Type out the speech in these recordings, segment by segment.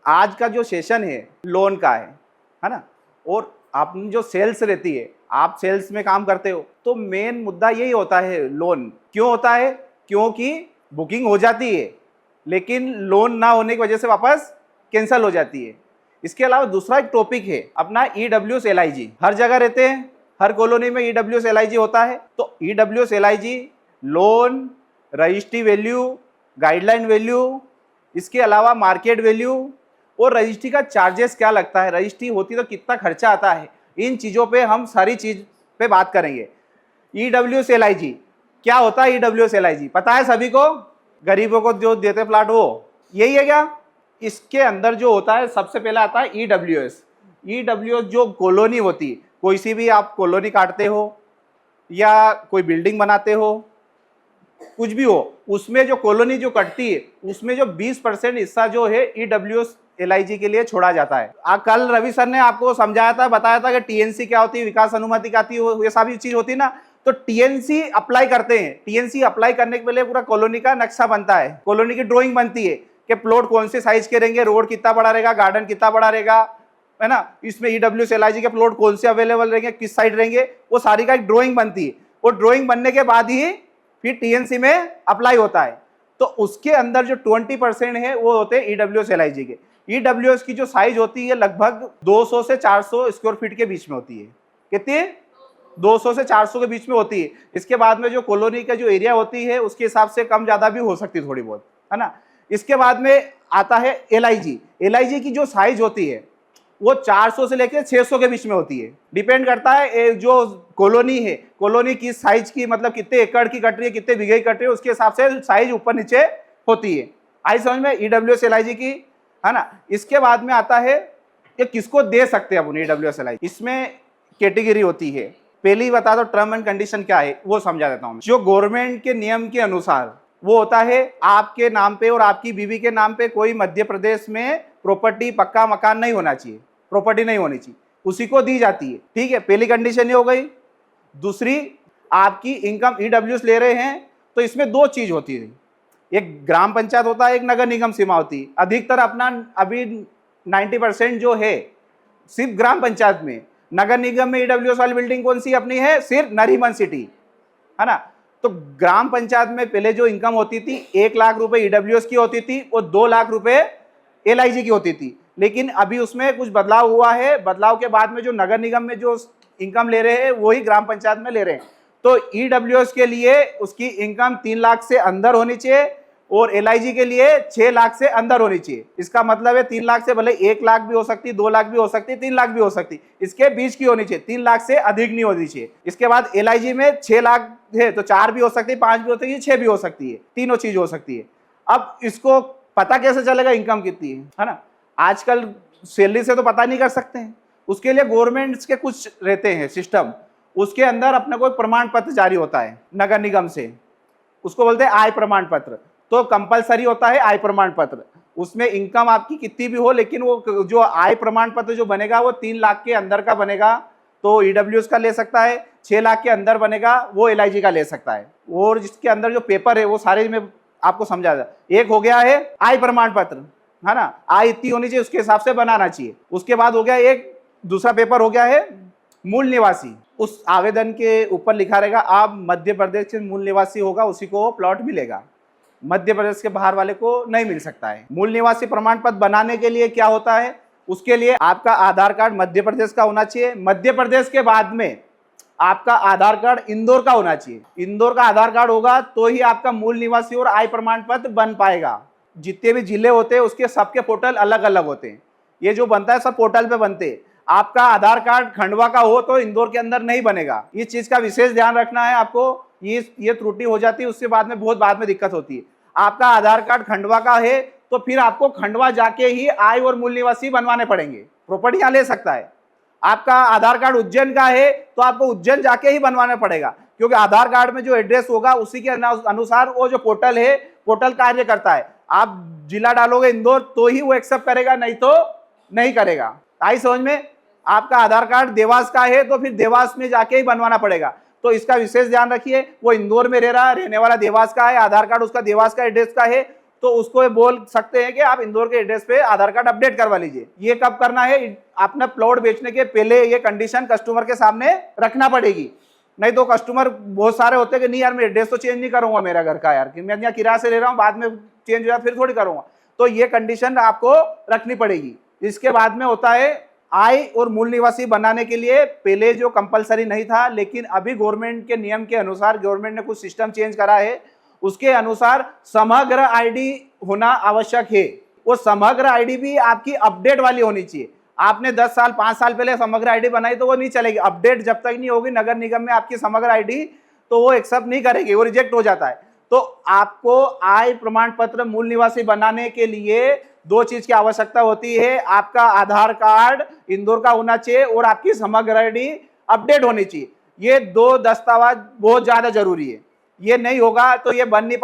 आज का जो सेशन है लोन का है ना। और अपनी जो सेल्स रहती है, आप सेल्स में काम करते हो, तो मेन मुद्दा यही होता है लोन क्यों होता है, क्योंकि बुकिंग हो जाती है लेकिन लोन ना होने की वजह से वापस कैंसिल हो जाती है। इसके अलावा दूसरा एक टॉपिक है अपना EWS LIG। हर जगह रहते हैं, हर कॉलोनी में EWS LIG होता है। तो EWS LIG loan, registry value, guideline value, इसके अलावा मार्केट वैल्यू और रजिस्ट्री का चार्जेस क्या लगता है, रजिस्ट्री होती तो कितना खर्चा आता है, इन चीज़ों पे हम सारी चीज पे बात करेंगे। EWS LIG क्या होता है? EWS LIG पता है सभी को? गरीबों को जो देते प्लाट वो यही है क्या? इसके अंदर जो होता है सबसे पहले आता है EWS जो कॉलोनी होती है, कोई सी भी आप कॉलोनी काटते हो या कोई बिल्डिंग बनाते हो, कुछ भी हो, उसमें जो कॉलोनी जो कटती है उसमें जो 20% हिस्सा जो है EWS LIG के लिए छोड़ा जाता है। कल रवि सर ने आपको समझाया था, बताया था कि TNC क्या होती है, विकास अनुमति क्या आती है, ये सारी चीज होती है ना। तो TNC अप्लाई करते हैं। TNC अप्लाई करने के पहले पूरा कॉलोनी का नक्शा बनता है, कॉलोनी की ड्राइंग बनती है कि प्लॉट कौन से साइज के रहेंगे, रोड कितना बड़ा रहेगा, गार्डन कितना बड़ा रहेगा, है ना। इसमें EWS LIG के प्लॉट कौन से अवेलेबल रहेंगे, किस साइड रहेंगे, वो सारी का एक ड्राइंग बनती है। वो ड्राइंग बनने के बाद ही फिर TNC में अप्लाई होता है। तो उसके अंदर जो 20% है वो होते हैं EWS LIG के। EWS की जो साइज होती है लगभग 200 से 400 स्क्वायर फीट के बीच में होती है। कितनी? 200 से 400 के बीच में होती है। इसके बाद में जो कॉलोनी का जो एरिया होती है उसके हिसाब से कम ज्यादा भी हो सकती है थोड़ी बहुत, है ना। इसके बाद में आता है LIG की जो साइज होती है वो 400 से लेकर 600 के बीच में होती है। डिपेंड करता है जो कॉलोनी है, कॉलोनी की साइज की, मतलब कितने एकड़ की कट रही है, कितने बीघे की कट रही है, उसके हिसाब से साइज ऊपर नीचे होती है। आई समझ में EWS LIG की, है ना। इसके बाद में आता है कि किसको दे सकते हैं अपन EWS LIG। इसमें कैटेगरी होती है। पहली बता दो टर्म एंड कंडीशन क्या है वो समझा देता हूं। जो गवर्नमेंट के नियम के अनुसार वो होता है आपके नाम पे और आपकी बीवी के नाम पे कोई मध्य प्रदेश में प्रॉपर्टी, पक्का मकान नहीं होना चाहिए, प्रॉपर्टी नहीं होनी चाहिए, उसी को दी जाती है। ठीक है, पहली कंडीशन ये हो गई। दूसरी, आपकी इनकम EWS ले रहे हैं तो इसमें दो चीज होती है, एक ग्राम पंचायत होता है, एक नगर निगम सीमा होती है। अधिकतर अपना अभी 90% जो है सिर्फ ग्राम पंचायत में। नगर निगम में EWS वाली बिल्डिंग कौन सी अपनी है? सिर्फ नरीमन सिटी, है ना। तो ग्राम पंचायत में पहले जो इनकम होती थी 1 लाख रुपए EWS की होती थी और 2 लाख रुपए LIG की होती थी। लेकिन अभी उसमें कुछ बदलाव हुआ है। बदलाव के बाद में जो नगर निगम में जो इनकम ले रहे हैं वही ग्राम पंचायत में ले रहे हैं। तो EWS के लिए उसकी इनकम 3 लाख से अंदर होनी चाहिए और LIG के लिए 6 लाख से अंदर होनी चाहिए। इसका मतलब है 3 लाख से भले 1 लाख भी हो सकती, 2 लाख भी हो सकती, 3 लाख भी हो सकती, इसके बीच की होनी चाहिए, 3 लाख से अधिक नहीं होनी चाहिए। इसके बाद LIG में 6 लाख है तो 4 भी हो सकती है, 5 भी हो सकती है, 6 भी हो सकती है, तीनों चीज हो सकती है। अब इसको पता कैसे चलेगा इनकम कितनी है ना। आजकल सैलरी से तो पता नहीं कर सकते हैं, उसके लिए गवर्नमेंट के कुछ रहते हैं सिस्टम। उसके अंदर अपने को प्रमाण पत्र जारी होता है नगर निगम से, उसको बोलते हैं आय प्रमाण पत्र। तो कंपलसरी होता है आय प्रमाण पत्र। उसमें इनकम आपकी कितनी भी हो, लेकिन वो जो आय प्रमाण पत्र जो बनेगा वो 3 लाख के अंदर का बनेगा तो EWS का ले सकता है, 6 लाख के अंदर बनेगा वो LIG का ले सकता है। और जिसके अंदर जो पेपर है वो सारे में आपको समझा जाए। एक हो गया है आय प्रमाण पत्र, है ना, आय इतनी होनी चाहिए उसके हिसाब से बनाना चाहिए। उसके बाद हो गया एक दूसरा पेपर हो गया है मूल निवासी। उस आवेदन के ऊपर लिखा रहेगा आप मध्य प्रदेश के मूल निवासी होगा उसी को प्लॉट मिलेगा, मध्य प्रदेश के बाहर वाले को नहीं मिल सकता है। मूल निवासी प्रमाण पत्र बनाने के लिए क्या होता है, उसके लिए आपका आधार कार्ड मध्य प्रदेश का होना चाहिए। मध्य प्रदेश के बाद में आपका आधार कार्ड इंदौर का होना चाहिए। इंदौर का आधार कार्ड होगा तो ही आपका मूल निवासी और आय प्रमाण पत्र बन पाएगा। जितने भी जिले होते हैं उसके सबके पोर्टल अलग अलग होते हैं, ये जो बनता है सब पोर्टल पे बनते हैं। आपका आधार कार्ड खंडवा का हो तो इंदौर के अंदर नहीं बनेगा। इस चीज का विशेष ध्यान रखना है आपको। ये त्रुटि हो जाती है, उससे बाद में दिक्कत होती है। आपका आधार कार्ड खंडवा का है तो फिर आपको खंडवा जाके ही आय और मूल निवासी बनवाने पड़ेंगे, प्रॉपर्टी यहाँ ले सकता है। आपका आधार कार्ड उज्जैन का है तो आपको उज्जैन जाके ही बनवाना पड़ेगा, क्योंकि आधार कार्ड में जो एड्रेस होगा उसी के अनुसार वो जो पोर्टल है पोर्टल कार्य करता है। आप जिला डालोगे इंदौर तो ही वो एक्सेप्ट करेगा, नहीं तो नहीं करेगा। आई समझ में। आपका आधार कार्ड देवास का है तो फिर देवास में जाके ही बनवाना पड़ेगा। तो इसका विशेष ध्यान रखिए, वो इंदौर में रह रहा, रहने वाला देवास का है, आधार कार्ड उसका देवास का एड्रेस का है तो उसको ये बोल सकते हैं कि आप इंदौर के एड्रेस पे आधार कार्ड अपडेट करवा लीजिए। ये कब करना है, अपना प्लॉट बेचने के पहले ये कंडीशन कस्टमर के सामने रखना पड़ेगी। नहीं तो कस्टमर बहुत सारे होते हैं कि नहीं यार मैं एड्रेस तो चेंज नहीं करूंगा मेरा घर का, यार कि मैं यहाँ किराए से ले रहा हूँ, बाद में चेंज हो जाए फिर थोड़ी करूंगा। तो ये कंडीशन आपको रखनी पड़ेगी। इसके बाद में होता है आय और मूल निवासी बनाने के लिए पहले जो कंपलसरी नहीं था, लेकिन अभी गवर्नमेंट के नियम के अनुसार गवर्नमेंट ने कुछ सिस्टम चेंज करा है, उसके अनुसार समग्र आईडी होना आवश्यक है। वो समग्र आईडी भी आपकी अपडेट वाली होनी चाहिए। आपने 10 साल 5 साल पहले समग्र आईडी बनाई तो वो नहीं चलेगी। अपडेट जब तक नहीं होगी नगर निगम में आपकी समग्र आईडी, तो वो एक्सेप्ट नहीं करेगी, वो रिजेक्ट हो जाता है। तो आपको आय प्रमाण पत्र मूल निवासी बनाने के लिए 2 चीज की आवश्यकता होती है। आपका आधार कार्ड इंदौर का होना चाहिए और आपकी समग्र आईडी अपडेट होनी चाहिए। ये 2 दस्तावेज बहुत ज्यादा जरूरी है। ये नहीं होगा तो ये बन नहीं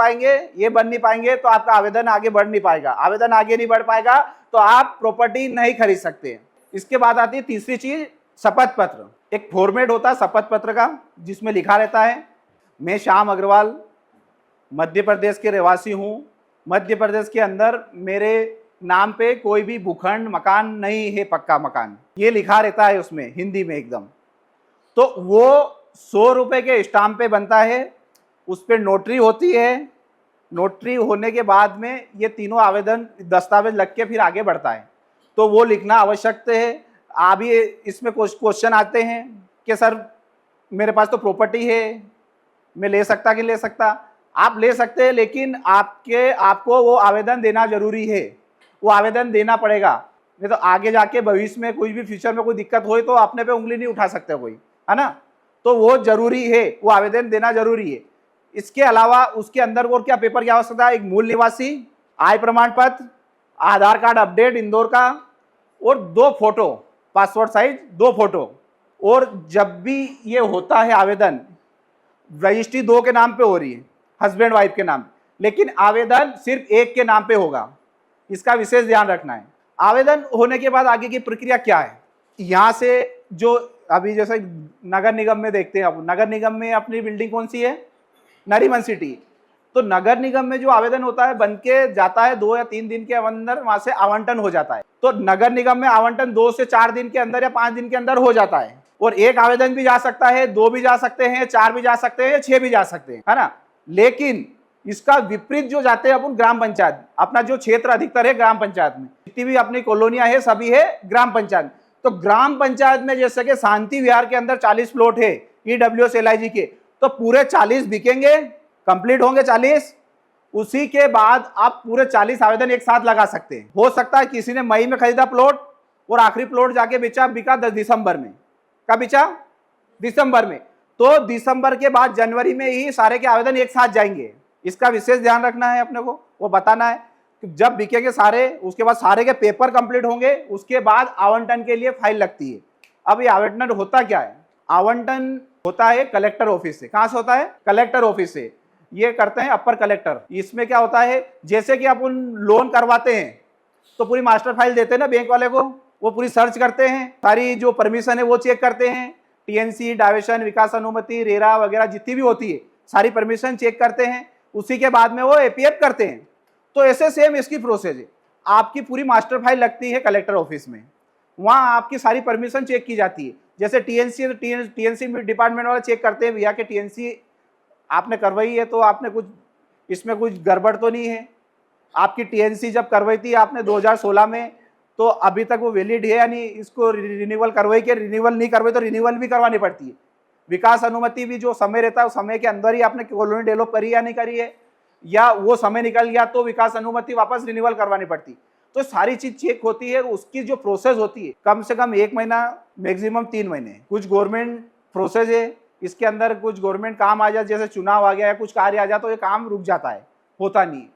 पाएंगे तो आपका आवेदन आगे बढ़ नहीं पाएगा। आवेदन आगे नहीं बढ़ पाएगा तो आप प्रॉपर्टी नहीं खरीद सकते। इसके बाद आती है तीसरी चीज, शपथ पत्र। एक फॉर्मेट होता है शपथ पत्र का, जिसमें लिखा रहता है मैं श्याम अग्रवाल मध्य प्रदेश के रहवासी हूँ। मध्य प्रदेश के अंदर मेरे नाम पे कोई भी भूखंड मकान नहीं है, पक्का मकान, ये लिखा रहता है उसमें हिंदी में एकदम। तो वो 100 रुपए के स्टाम्प पे बनता है, उस पर नोटरी होती है। नोटरी होने के बाद में ये तीनों आवेदन दस्तावेज लग के फिर आगे बढ़ता है। तो वो लिखना आवश्यक है। अभी इसमें कुछ क्वेश्चन आते हैं कि सर मेरे पास तो प्रॉपर्टी है, मैं ले सकता कि ले सकता? आप ले सकते हैं, लेकिन आपको वो आवेदन देना जरूरी है। वो आवेदन देना पड़ेगा, नहीं तो आगे जाके भविष्य में कोई भी फ्यूचर में कोई दिक्कत हो तो अपने पे उंगली नहीं उठा सकते कोई, है ना। तो वो जरूरी है, वो आवेदन देना जरूरी है। इसके अलावा उसके अंदर और क्या पेपर की आवश्यकता है, एक मूल निवासी, आय प्रमाण पत्र, आधार कार्ड अपडेट इंदौर का, और 2 फोटो, पासपोर्ट साइज 2 फोटो। और जब भी ये होता है आवेदन, रजिस्ट्री 2 के नाम पे हो रही है, हस्बैंड वाइफ के नाम, लेकिन आवेदन सिर्फ एक के नाम पे होगा। इसका विशेष ध्यान रखना है। आवेदन होने के बाद आगे की प्रक्रिया क्या है, यहाँ से जो अभी जैसे नगर निगम में देखते हैं, अब नगर निगम में अपनी बिल्डिंग कौन सी है, नरीमन सिटी। तो नगर निगम में जो आवेदन होता है बन के जाता है 2 या 3 दिन के अंदर, वहां से आवंटन हो जाता है। तो नगर निगम में आवंटन 2 से 4 दिन के अंदर या 5 दिन के अंदर हो जाता है। और एक आवेदन भी जा सकता है, 2 भी जा सकते हैं, 4 भी जा सकते हैं, 6 भी जा सकते हैं, है ना। लेकिन इसका विपरीत जो जाते हैं अपन ग्राम पंचायत, अपना जो क्षेत्र अधिकतर है ग्राम पंचायत में, जितनी भी अपनी कॉलोनियां है सभी है ग्राम पंचायत। तो ग्राम पंचायत में जैसे कि शांति विहार के अंदर 40 प्लॉट है EWS LIG के, तो पूरे 40 बिकेंगे, कंप्लीट होंगे 40। उसी के बाद आप पूरे 40 आवेदन एक साथ लगा सकते हैं। हो सकता है किसी ने मई में खरीदा प्लॉट और आखिरी प्लॉट जाके बिका 10 दिसंबर में। कब बिका? दिसंबर में। तो दिसंबर के बाद जनवरी में ही सारे के आवेदन एक साथ जाएंगे। इसका विशेष ध्यान रखना है अपने को, वो बताना है कि जब बिकेंगे सारे, उसके बाद सारे के पेपर कंप्लीट होंगे, उसके बाद आवंटन के लिए फाइल लगती है। अब ये आवंटन होता क्या है? आवंटन होता है कलेक्टर ऑफिस से। कहां से होता है? कलेक्टर ऑफिस से। ये करते हैं अपर कलेक्टर। इसमें क्या होता है, जैसे कि अपन लोन करवाते हैं तो पूरी मास्टर फाइल देते हैं ना बैंक वाले को, वो पूरी सर्च करते हैं, सारी जो परमिशन है वो चेक करते हैं, TNC, डायवेशन, विकास अनुमति, रेरा वगैरह जितनी भी होती है सारी परमिशन चेक करते हैं। उसी के बाद में वो APF करते हैं। तो ऐसे सेम इसकी प्रोसेस है। आपकी पूरी मास्टर फाइल लगती है कलेक्टर ऑफिस में, वहां आपकी सारी परमिशन चेक की जाती है। जैसे TNC डिपार्टमेंट वाले चेक करते हैं भैया कि TNC आपने करवाई है तो आपने कुछ इसमें कुछ गड़बड़ तो नहीं है। आपकी TNC जब करवाई थी आपने 2016 में, तो अभी तक वो वैलिड है या नहीं, इसको रिन्यूअल करवाई के, रिन्यूअल नहीं करवाई तो रिन्यूअल भी करवानी पड़ती है। विकास अनुमति भी जो समय रहता है उस समय के अंदर ही आपने कॉलोनी डेवलप करी या नहीं करी है, या वो समय निकल गया तो विकास अनुमति वापस रिन्यूअल करवानी पड़ती। तो सारी चीज चेक होती है। उसकी जो प्रोसेस होती है कम से कम 1 महीना, मैक्सिमम 3 महीने। कुछ गवर्नमेंट प्रोसेस है, इसके अंदर कुछ गवर्नमेंट काम आ जाए, जैसे चुनाव आ गया है, कुछ कार्य आ जाए तो ये काम रुक जाता है, होता नहीं।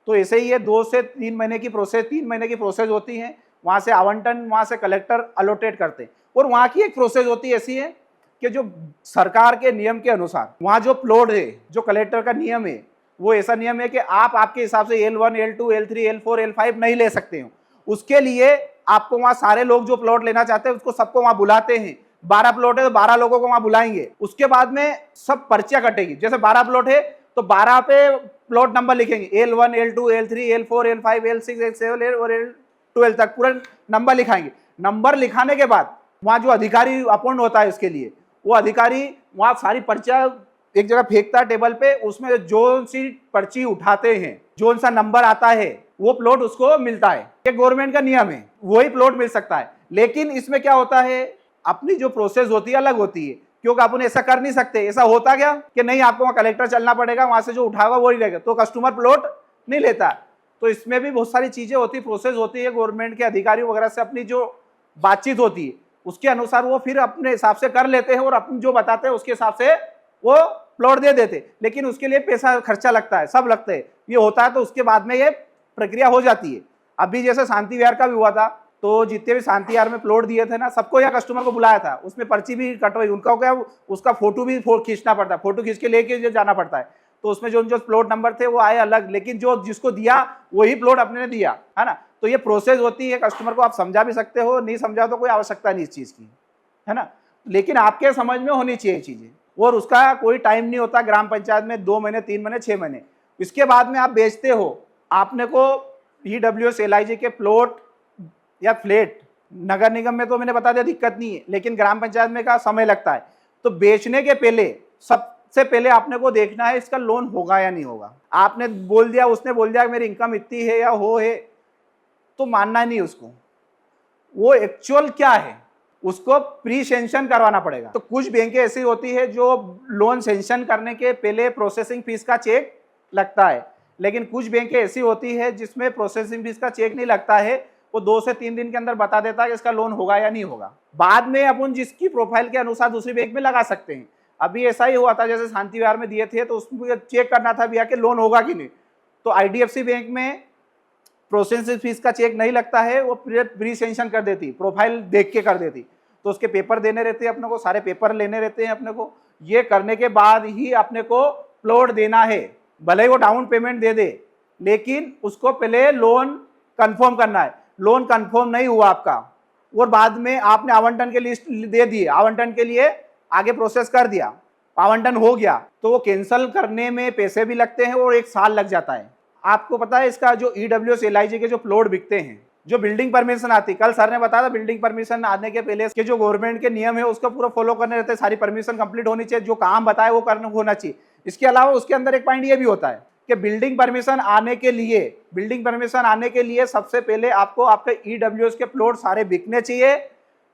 तो ऐसे ही ये 2 से 3 महीने की प्रोसेस, 3 महीने की प्रोसेस होती है। वहां से आवंटन, वहां से कलेक्टर अलोटेट करते हैं। और वहां की एक प्रोसेस होती है ऐसी है कि जो सरकार के नियम के अनुसार वहां जो प्लॉट है, जो कलेक्टर का नियम है, वो ऐसा नियम है कि आप आपके हिसाब से L1, L2, L3, L4, L5 नहीं ले सकते हो। उसके लिए आपको वहां सारे लोग जो प्लॉट लेना चाहते हैं उसको सबको वहां बुलाते हैं। 12 प्लॉट है तो 12 लोगों को वहां बुलाएंगे। उसके बाद में सब पर्चियां कटेगी। जैसे 12 प्लॉट है तो 12 पे प्लॉट नंबर लिखेंगे, L1 L2 L3 L4 L5 L6 L7 और L12 तक पूरा नंबर लिखाएंगे। नंबर लिखाने के बाद वहां जो अधिकारी अपॉइंट होता है उसके लिए, वो अधिकारी वहां सारी पर्चा एक जगह फेंकता है टेबल पे, उसमें जो सी पर्ची उठाते हैं, जो सा नंबर आता है वो प्लॉट उसको मिलता है। ये गवर्नमेंट का नियम है, वही प्लॉट मिल सकता है। लेकिन इसमें क्या होता है, अपनी जो प्रोसेस होती है अलग होती है, क्योंकि अपन ऐसा कर नहीं सकते। ऐसा होता क्या कि नहीं, आपको वहां कलेक्टर चलना पड़ेगा, वहां से जो उठाएगा वो ही रहेगा, तो कस्टमर प्लॉट नहीं लेता। तो इसमें भी बहुत सारी चीजें होती, प्रोसेस होती है, गवर्नमेंट के अधिकारियों वगैरह से अपनी जो बातचीत होती है उसके अनुसार वो फिर अपने हिसाब से कर लेते हैं और अपन जो बताते हैं उसके हिसाब से वो प्लॉट दे देते। लेकिन उसके लिए पैसा खर्चा लगता है, सब लगते हैं, ये होता है। तो उसके बाद में ये प्रक्रिया हो जाती है। अभी जैसे शांति विहार का भी हुआ था, तो जितने भी शांति विहार में प्लॉट दिए थे ना, सबको यहाँ कस्टमर को बुलाया था, उसमें पर्ची भी कटवाई, उनका क्या उसका फोटो भी खींचना पड़ता है, फोटो खींच के लेके जाना पड़ता है। तो उसमें जो प्लॉट नंबर थे वो आए अलग, लेकिन जो जिसको दिया वही प्लॉट अपने ने दिया, है ना। तो ये प्रोसेस होती है, कस्टमर को आप समझा भी सकते हो, नहीं समझा तो कोई आवश्यकता नहीं इस चीज की, है ना। लेकिन आपके समझ में होनी चाहिए चीजें, और उसका कोई टाइम नहीं होता। ग्राम पंचायत में 2 महीने 3 महीने 6 महीने, इसके बाद में आप बेचते हो। आपने को EWS LIG के प्लॉट या फ्लैट, नगर निगम में तो मैंने बता दिया दिक्कत नहीं है, लेकिन ग्राम पंचायत में का समय लगता है। तो बेचने के पहले सबसे पहले आपने को देखना है इसका लोन होगा या नहीं होगा। आपने बोल दिया, उसने बोल दिया मेरी इनकम इतनी है या हो है, तो मानना नहीं उसको। वो एक्चुअल क्या है उसको प्री सेंशन करवाना पड़ेगा। तो कुछ बैंकें ऐसी होती है जो लोन सेंशन करने के पहले प्रोसेसिंग फीस का चेक लगता है, लेकिन कुछ बैंकें ऐसी होती है जिसमें प्रोसेसिंग फीस का चेक नहीं लगता है, वो 2 से 3 दिन के अंदर बता देता है कि इसका लोन होगा या नहीं होगा। बाद में अपन जिसकी प्रोफाइल के अनुसार दूसरी बैंक में लगा सकते हैं। अभी ऐसा ही हुआ था, जैसे शांति विहार में दिए थे, तो उसमें चेक करना था भैया कि लोन होगा कि नहीं। तो IDFC बैंक में प्रोसेसिंग फीस का चेक नहीं लगता है, वो प्री सेंशन कर देती, प्रोफाइल देख के कर देती। तो उसके पेपर देने रहते हैं अपने को, सारे पेपर लेने रहते हैं अपने को। ये करने के बाद ही अपने को प्लॉट देना है। भले ही वो डाउन पेमेंट दे दे, लेकिन उसको पहले लोन कंफर्म करना है। लोन कंफर्म नहीं हुआ आपका, और बाद में आपने आवंटन के लिस्ट दे दिए, आवंटन के लिए आगे प्रोसेस कर दिया, आवंटन हो गया, तो वो कैंसिल करने में पैसे भी लगते हैं और 1 साल लग जाता है। आपको पता है इसका जो EWS LIG के जो प्लॉट बिकते हैं, जो बिल्डिंग परमिशन आती, कल सर ने बताया था, बिल्डिंग परमिशन आने के पहले के जो गवर्नमेंट के नियम है उसको पूरा फॉलो करने रहते हैं। सारी परमिशन कंप्लीट होनी चाहिए, जो काम बताए वो करना होना चाहिए। इसके अलावा उसके अंदर एक पॉइंट ये भी होता है कि बिल्डिंग परमिशन आने के लिए सबसे पहले आपको आपके EWS के प्लॉट सारे बिकने चाहिए।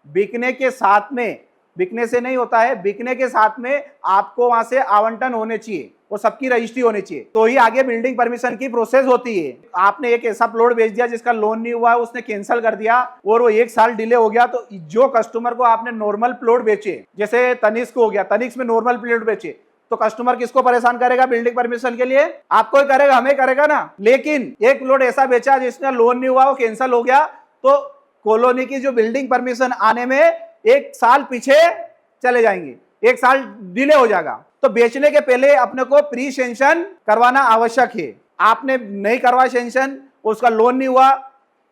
बिकने के साथ में, बिकने से नहीं होता है, बिकने के साथ में आपको वहां से आवंटन होने चाहिए और सबकी रजिस्ट्री होनी चाहिए, तो ही आगे बिल्डिंग परमिशन की प्रोसेस होती है। आपने एक ऐसा प्लॉट बेच दिया जिसका लोन नहीं हुआ है, उसने कैंसिल कर दिया और वो 1 साल डिले हो गया, तो जो कस्टमर को आपने नॉर्मल प्लॉट बेचे, जैसे तनिष्क हो गया, तनिष्क में नॉर्मल प्लॉट बेचे, तो कस्टमर किसको परेशान करेगा बिल्डिंग परमिशन के लिए? आपको ही करेगा, हमें करेगा ना। लेकिन एक प्लॉट ऐसा बेचा जिसका लोन नहीं हुआ, वो कैंसिल हो गया, तो कॉलोनी की जो बिल्डिंग परमिशन आने में 1 साल पीछे चले जाएंगे, 1 साल डिले हो जाएगा। तो बेचने के पहले अपने को प्री सेंशन करवाना आवश्यक है। आपने नहीं करवा सेंशन, उसका लोन नहीं हुआ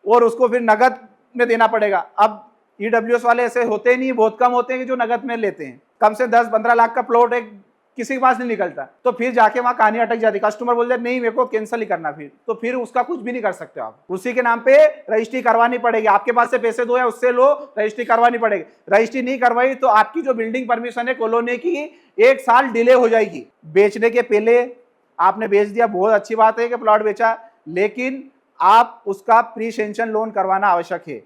और उसको फिर नगद में देना पड़ेगा। अब EWS वाले ऐसे होते नहीं, बहुत कम होते हैं कि जो नगद में लेते हैं। कम से 10-15 लाख का प्लॉट एक किसी के पास नहीं निकलता, तो फिर जाके वहां कहानी अटक जाती। कस्टमर बोल जाए नहीं मेरे को कैंसिल ही करना, फिर उसका कुछ भी नहीं कर सकते आप। उसी के नाम पे रजिस्ट्री करवानी पड़ेगी। आपके पास से पैसे दो या उससे लो, रजिस्ट्री करवानी पड़ेगी। रजिस्ट्री नहीं करवाई तो आपकी जो बिल्डिंग परमिशन है कॉलोनी की 1 साल डिले हो जाएगी। बेचने के पहले आपने बेच दिया, बहुत अच्छी बात है कि प्लॉट बेचा, लेकिन आप उसका प्री सेंशन लोन करवाना आवश्यक है।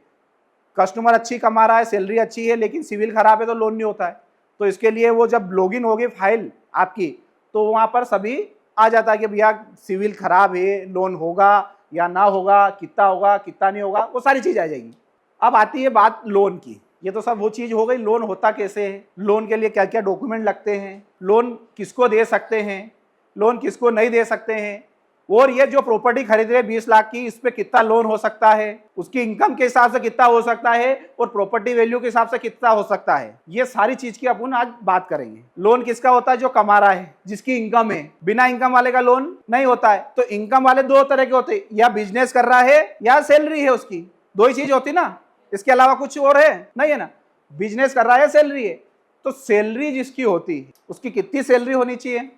कस्टमर अच्छी कमा रहा है, सैलरी अच्छी है, लेकिन सिविल खराब है तो लोन नहीं होता है। तो इसके लिए वो जब लॉगिन होगी फाइल आपकी, तो वहां पर सभी आ जाता है कि भैया सिविल खराब है, लोन होगा या ना होगा, कितना नहीं होगा, वो सारी चीज आ जाएगी। अब आती है बात लोन की। ये तो सब वो चीज हो गई, लोन होता कैसे है, लोन के लिए क्या क्या डॉक्यूमेंट लगते हैं, लोन किसको दे सकते हैं, लोन किसको नहीं दे सकते हैं, और ये जो प्रॉपर्टी खरीद रहे 20 लाख की, इस पे कितना लोन हो सकता है, उसकी इनकम के हिसाब से कितना हो सकता है और प्रॉपर्टी वैल्यू के हिसाब से कितना हो सकता है, ये सारी चीज की अपन आज बात करेंगे। लोन किसका होता है? जो कमा रहा है, जिसकी इनकम है। बिना इनकम वाले का लोन नहीं होता है। तो इनकम वाले 2 तरह के होते हैं, या बिजनेस कर रहा है या सैलरी है उसकी, 2 ही चीज होती ना, इसके अलावा कुछ और है नहीं, है ना। बिजनेस कर रहा है, सैलरी है। तो सैलरी जिसकी होती है उसकी कितनी सैलरी होनी चाहिए?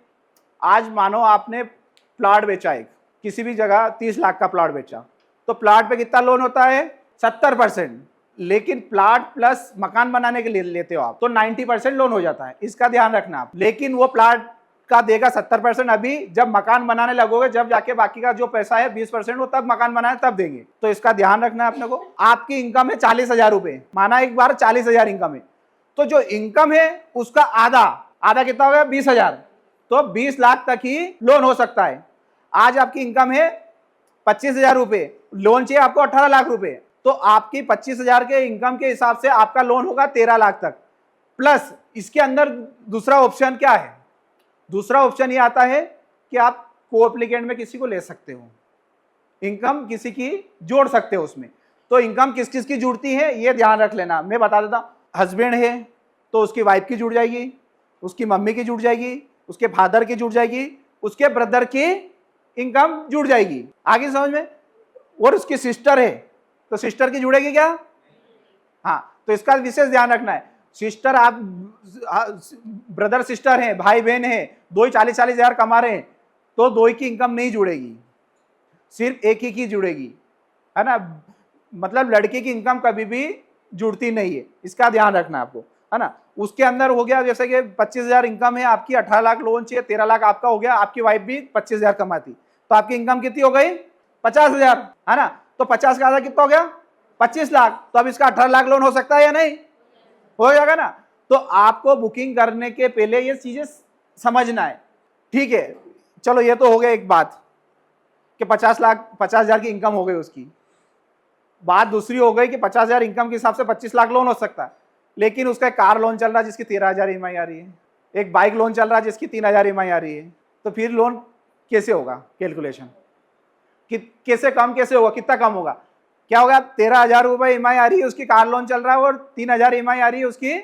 आज मानो आपने प्लॉट बेचा, एक किसी भी जगह 30 लाख का प्लॉट बेचा, तो प्लॉट पे कितना लोन होता है? 70%। लेकिन प्लॉट प्लस मकान बनाने के लिए लेते हो आप तो 90% लोन हो जाता है, इसका ध्यान रखना आप। लेकिन वो प्लॉट का देगा 70% अभी, जब मकान बनाने लगोगे जब जाके बाकी का जो पैसा है 20% वो तब मकान बनाने तब देंगे। तो इसका ध्यान रखना है अपने को। आपकी इनकम है 40,000 रुपए, माना एक बार 40,000 इनकम है, तो जो इनकम है उसका आधा आधा कितना हो गया? 20,000। तो 20 लाख तक ही लोन हो सकता है। आज आपकी इनकम है 25,000 रुपए, लोन चाहिए आपको 18 लाख रुपए, तो आपकी 25,000 के इनकम के हिसाब से आपका लोन होगा 13 लाख तक। प्लस इसके अंदर दूसरा ऑप्शन क्या है? दूसरा ऑप्शन ये आता है कि आप को एप्लीकेंट में किसी को ले सकते हो, इनकम किसी की जोड़ सकते हो उसमें। तो इनकम किस किस की जुड़ती है ये ध्यान रख लेना। मैं बता देता हूं, हस्बैंड है तो उसकी वाइफ की जुड़ जाएगी, उसकी मम्मी की जुड़ जाएगी, उसके फादर की जुड़ जाएगी, उसके ब्रदर की इनकम जुड़ जाएगी। आगे समझ में? और उसकी सिस्टर है तो सिस्टर की जुड़ेगी क्या? हाँ, तो इसका विशेष ध्यान रखना है। सिस्टर, आप ब्रदर सिस्टर हैं, भाई बहन है, दो ही 40-40 हजार कमा रहे हैं, तो दो ही की इनकम नहीं जुड़ेगी, सिर्फ एक ही की जुड़ेगी, है ना। मतलब लड़के की इनकम कभी भी जुड़ती नहीं है, इसका ध्यान रखना आपको, है ना। उसके अंदर हो गया जैसे कि 25,000 इनकम है आपकी, 18 लाख लोन चाहिए, 13 लाख आपका हो गया। आपकी वाइफ भी 25,000 कमाती, तो आपकी इनकम कितनी हो गई? 50,000, है ना। तो 50 का आधा कितना हो गया? 25 लाख। तो अब इसका 18 लाख लोन हो सकता है या नहीं? हो जाएगा ना। तो आपको बुकिंग करने के पहले ये चीजें समझना है, ठीक है। चलो ये तो हो गया एक बात कि 50,000 की इनकम हो गई उसकी। बात दूसरी हो गई कि 50,000 इनकम के हिसाब से 25 लाख लोन हो सकता है, लेकिन उसका एक कार लोन चल रहा है जिसकी 13,000 ईएमआई आ रही है, एक बाइक लोन चल रहा है जिसकी 3,000 ईएमआई आ रही है। तो फिर लोन कैसे होगा? कैलकुलेशन कैसे कम कैसे होगा? कितना कम होगा? क्या होगा? 13,000 रुपए ईएमआई आ रही है उसकी, कार लोन चल रहा है, और 3,000 ईएमआई आ रही है उसकी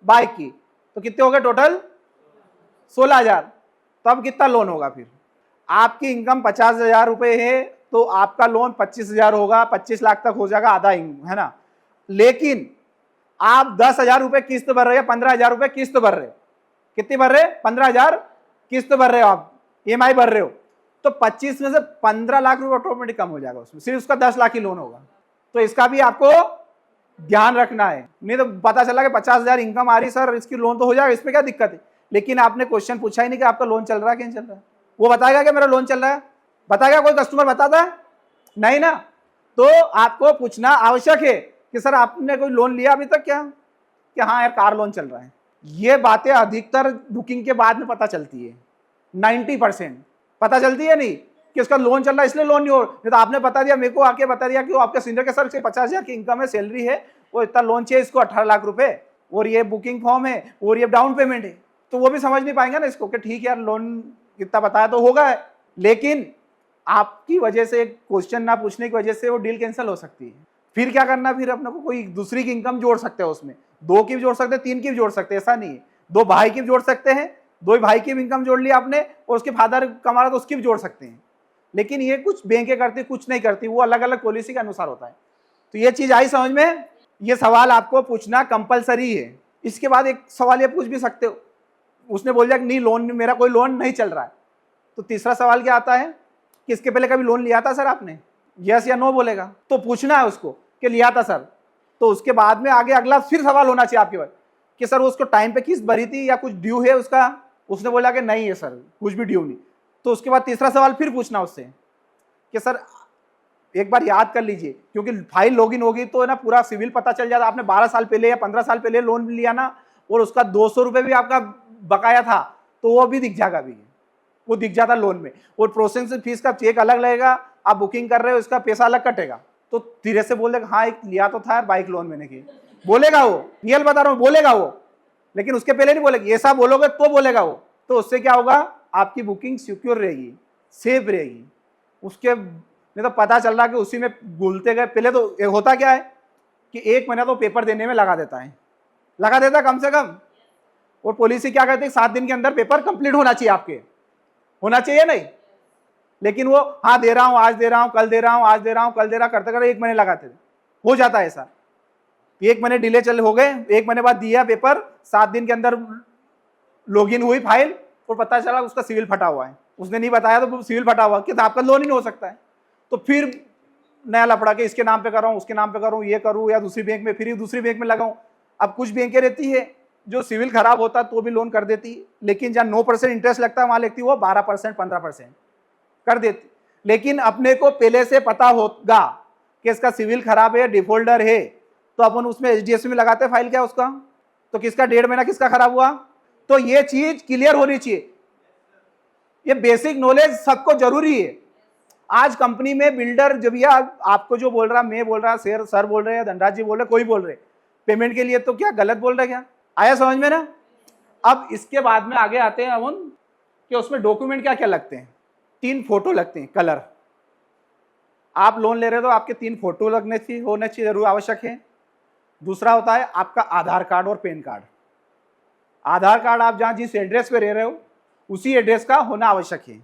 बाइक की, तो कितने हो गए टोटल? 16,000। तो अब कितना लोन होगा? फिर आपकी इनकम 50,000 रुपए है तो आपका लोन 25,000 होगा, 25 लाख तक हो जाएगा आधा, है ना। लेकिन आप 10,000 रुपए किस्त भर रहे हैं, 15,000 रुपए किस्त भर रहे हो। कितनी भर रहे? 15,000 किस्त भर रहे हो, आप ईएमआई भर रहे हो। तो 25 में से 15 लाख रुपए ऑटोमेटिक कम हो जाएगा, उसमें सिर्फ उसका 10 लाख ही लोन होगा। तो इसका भी आपको ध्यान रखना है, नहीं तो पता चला कि 50,000 इनकम आ रही, सर इसकी लोन तो हो जाएगा, इसमें क्या दिक्कत है। लेकिन आपने क्वेश्चन पूछा ही नहीं कि आपका लोन चल रहा है कि नहीं चल रहा है। वो बताएगा कि मेरा लोन चल रहा है? बताएगा कोई कस्टमर? बताता है नहीं ना। तो आपको पूछना आवश्यक है कि सर आपने कोई लोन लिया अभी तक क्या? कि हाँ यार कार लोन चल रहा है। ये बातें अधिकतर बुकिंग के बाद में पता चलती है, 90% पता चलती है नहीं कि उसका लोन चल रहा है इसलिए लोन नहीं हो। नहीं तो आपने बता दिया, मेरे को आके बता दिया कि वो आपके सीनियर के सर से 50,000 की इनकम है, सैलरी है, वो इतना लोन चाहिए इसको 18 लाख रुपए, और ये बुकिंग फॉर्म है और ये डाउन पेमेंट है, तो वो भी समझ नहीं पाएंगे ना इसको कि ठीक है यार लोन कितना बताया तो होगा है। लेकिन आपकी वजह से, क्वेश्चन ना पूछने की वजह से वो डील कैंसिल हो सकती है। फिर क्या करना? फिर अपने को कोई दूसरी की इनकम जोड़ सकते हैं उसमें, 2 की भी जोड़ सकते हैं, 3 की भी जोड़ सकते हैं, ऐसा नहीं है। 2 भाई की भी जोड़ सकते हैं, 2 भाई की भी इनकम जोड़ ली आपने, और उसके फादर कमा रहा तो उसकी भी जोड़ सकते हैं। लेकिन ये कुछ बैंकें करती, कुछ नहीं करती, वो अलग अलग पॉलिसी के अनुसार होता है। तो ये चीज आई समझ में? ये सवाल आपको पूछना कंपलसरी है। इसके बाद एक सवाल ये पूछ भी सकते हो, उसने बोल दिया कि नहीं लोन, मेरा कोई लोन नहीं चल रहा है, तो तीसरा सवाल क्या आता है कि इसके पहले कभी लोन लिया था सर आपने? यस या नो बोलेगा, तो पूछना है उसको कि लिया था सर। तो उसके बाद में आगे अगला फिर सवाल होना चाहिए आपके पास कि सर उसको टाइम पे किस्त भरी थी या कुछ ड्यू है उसका? उसने बोला कि नहीं है सर, कुछ भी ड्यू नहीं। तो उसके बाद तीसरा सवाल फिर पूछना उससे कि सर एक बार याद कर लीजिए, क्योंकि फाइल लॉगिन होगी तो ना पूरा सिविल पता चल जाता। आपने 12 साल पहले या 15 साल पहले लोन लिया ना, और उसका 200 रुपये भी आपका बकाया था, तो वो भी दिख जाएगा, भी वो दिख जाता लोन में। और प्रोसेसिंग फीस का चेक अलग लगेगा, आप बुकिंग कर रहे हो इसका पैसा अलग कटेगा। तो धीरे से बोल देगा हाँ एक लिया तो था यार बाइक लोन मैंने की, बोलेगा वो, रियल बता रहा हूँ बोलेगा वो, लेकिन उसके पहले नहीं बोलेगा। ऐसा बोलोगे तो बोलेगा वो। तो उससे क्या होगा? आपकी बुकिंग सिक्योर रहेगी, सेफ रहेगी। उसके नहीं तो पता चल रहा कि उसी में भूलते गए। पहले तो होता क्या है कि 1 महीना तो पेपर देने में लगा देता है, लगा देता कम से कम। और पॉलिसी क्या कहते हैं 7 दिन के अंदर पेपर कंप्लीट होना चाहिए, आपके होना चाहिए नहीं। लेकिन वो हाँ दे रहा हूँ, आज दे रहा हूँ, कल दे रहा हूँ, आज दे रहा हूँ, कल दे रहा, करते करते 1 महीने लगाते थे। हो जाता है ऐसा, 1 महीने डिले चल हो गए, 1 महीने बाद दिया पेपर, 7 दिन के अंदर लॉगिन हुई फाइल और पता चला उसका सिविल फटा हुआ है, उसने नहीं बताया तो सिविल फटा हुआ कि आपका लोन ही नहीं हो सकता है। तो फिर नया लफड़ा के इसके नाम पे कर रहा हूँ, उसके नाम पे करूँ, ये करूँ या दूसरी बैंक में, फिर दूसरी बैंक में लगाऊं। अब कुछ बैंकें रहती है जो सिविल खराब होता तो भी लोन कर देती, लेकिन जहाँ 9% इंटरेस्ट लगता है वहां लेती वो 12% 15% कर देती। लेकिन अपने को पहले से पता होगा कि इसका सिविल खराब है, डिफॉल्टर है, तो अपन उसमें HDFC में लगाते फाइल क्या उसका, तो किसका 1.5 महीना किसका खराब हुआ। तो ये चीज क्लियर होनी चाहिए, ये बेसिक नॉलेज सबको जरूरी है। आज कंपनी में बिल्डर जब ये आपको जो बोल रहा, मैं बोल रहा, सर बोल रहे हैं, धनराज जी बोल रहे, कोई बोल रहे पेमेंट के लिए, तो क्या गलत बोल रहे क्या? आया समझ में ना। अब इसके बाद में आगे आते हैं अपन कि उसमें डॉक्यूमेंट क्या क्या लगते हैं। 3 फोटो लगते हैं, कलर। आप लोन ले रहे हो तो आपके 3 फोटो होने चाहिए, जरूर आवश्यक है। दूसरा होता है आपका आधार कार्ड और पैन कार्ड। आधार कार्ड आप जहां जिस एड्रेस पे रह रहे हो उसी एड्रेस का होना आवश्यक है।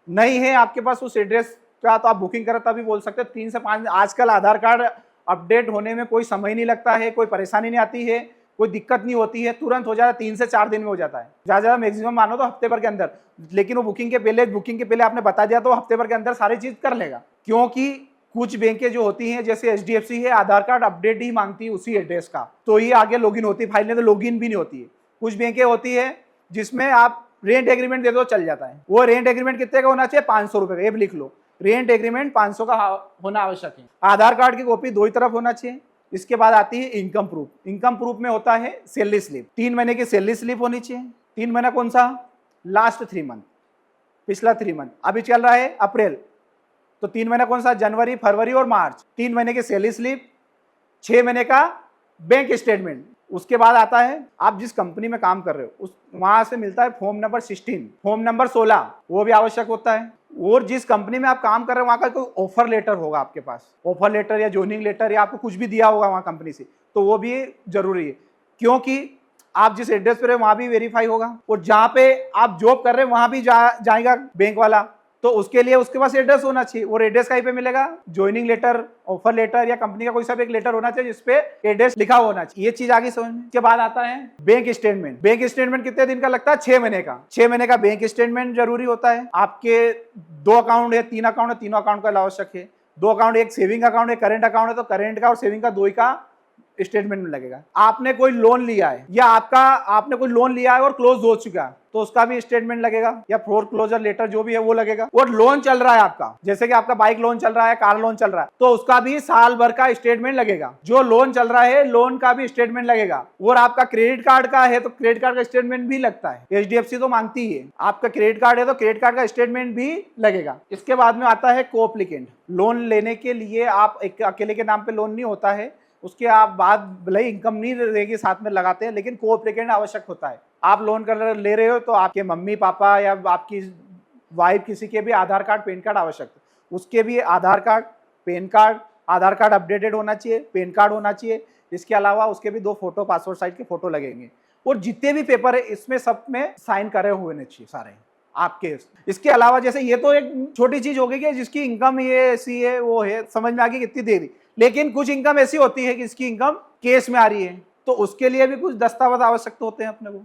नहीं है आपके पास उस एड्रेस का तो आप बुकिंग करें तभी बोल सकते हैं 3 से 5। आजकल आधार कार्ड अपडेट होने में कोई समय नहीं लगता है, कोई परेशानी नहीं आती है, कोई दिक्कत नहीं होती है, तुरंत हो जाता है, 3 से 4 दिन में हो जाता है, ज्यादा मैक्सिमम मानो तो हफ्ते भर के अंदर। लेकिन वो बुकिंग के पहले आपने बता दिया तो हफ्ते भर के अंदर सारी चीज कर लेगा। क्योंकि कुछ बैंकें जो होती हैं जैसे HDFC है, आधार कार्ड अपडेट ही मांगती है उसी एड्रेस का, तो ये आगे लॉगिन होती है फाइल, नहीं तो लॉगिन भी नहीं होती है। कुछ बैंकें होती है जिसमें आप रेंट एग्रीमेंट दे दो चल जाता है। वो रेंट एग्रीमेंट कितने का होना चाहिए? 500 रुपए का, ये भी लिख लो, रेंट एग्रीमेंट 500 का होना आवश्यक है। आधार कार्ड की कॉपी 2 ही तरफ होना चाहिए। इसके बाद आती है इनकम प्रूफ। इनकम प्रूफ में होता है सैलरी स्लिप, 3 महीने की सैलरी स्लिप होनी चाहिए। 3 महीना कौन सा? लास्ट 3 मंथ, पिछला 3 मंथ। अभी चल रहा है अप्रैल, तो 3 महीना कौन सा? जनवरी, फरवरी और मार्च। 3 महीने की सैलरी स्लिप, 6 महीने का बैंक स्टेटमेंट। उसके बाद आता है आप जिस कंपनी में काम कर रहे हो उस वहां से मिलता है फॉर्म नंबर 16, फॉर्म नंबर 16, वो भी आवश्यक होता है। और जिस कंपनी में आप काम कर रहे हो वहां का कोई ऑफर लेटर होगा आपके पास, ऑफर लेटर या ज्वाइनिंग लेटर, या आपको कुछ भी दिया होगा वहां कंपनी से, तो वो भी जरूरी है। क्योंकि आप जिस एड्रेस पे रहे वहां भी वेरीफाई होगा, और जहां पे आप जॉब कर रहे हो वहां भी जाएगा बैंक वाला, तो उसके लिए उसके पास एड्रेस होना चाहिए। और एड्रेस कहीं पे मिलेगा? ज्वाइनिंग लेटर, ऑफर लेटर या कंपनी का कोई सा भी एक लेटर होना चाहिए जिसपे एड्रेस लिखा होना चाहिए। ये चीज आगे समझ में। के बाद आता है बैंक स्टेटमेंट। बैंक स्टेटमेंट कितने दिन का लगता है? 6 महीने का। 6 महीने का बैंक स्टेटमेंट जरूरी होता है। आपके 2 अकाउंट है, 3 अकाउंट है, तीनों अकाउंट का आवश्यक है। 2 अकाउंट, एक सेविंग अकाउंट है, करेंट अकाउंट है, तो करेंट का और सेविंग का 2 ही का स्टेटमेंट में लगेगा। आपने कोई लोन लिया है या आपने कोई लोन लिया है और क्लोज हो चुका है तो उसका भी स्टेटमेंट लगेगा, या फोर क्लोजर लेटर जो भी है वो लगेगा। और लोन चल रहा है आपका, जैसे कि आपका बाइक लोन चल रहा है, कार लोन चल रहा है, तो उसका भी साल भर का स्टेटमेंट लगेगा। जो लोन चल रहा है लोन का भी स्टेटमेंट लगेगा। और आपका क्रेडिट कार्ड का है तो क्रेडिट कार्ड का स्टेटमेंट भी लगता है, HDFC तो मांगती है। आपका क्रेडिट कार्ड है तो क्रेडिट कार्ड का स्टेटमेंट भी लगेगा। इसके बाद में आता है कोएप्लिकेंट। लोन लेने के लिए आप एक अकेले के नाम पे लोन नहीं होता है, उसके आप बाद भले इनकम नहीं रहेगी साथ में लगाते हैं, लेकिन कोएप्लिकेंट आवश्यक होता है। आप लोन कर ले रहे हो तो आपके मम्मी पापा या आपकी वाइफ किसी के भी आधार कार्ड पैन कार्ड आवश्यक है। उसके भी आधार कार्ड, पैन कार्ड, आधार कार्ड अपडेटेड होना चाहिए, पैन कार्ड होना चाहिए। इसके अलावा उसके भी 2 फोटो, पासपोर्ट साइज के फोटो लगेंगे। और जितने भी पेपर है इसमें सब में साइन करे हुए होने चाहिए सारे आपके। इसके अलावा जैसे ये तो एक छोटी चीज हो गई कि जिसकी इनकम ये ऐसी है वो है, समझ में आ गई कितनी दे दी। लेकिन कुछ इनकम ऐसी होती है कि इसकी इनकम केस में आ रही है, तो उसके लिए भी कुछ दस्तावेज आवश्यक होते हैं अपने को।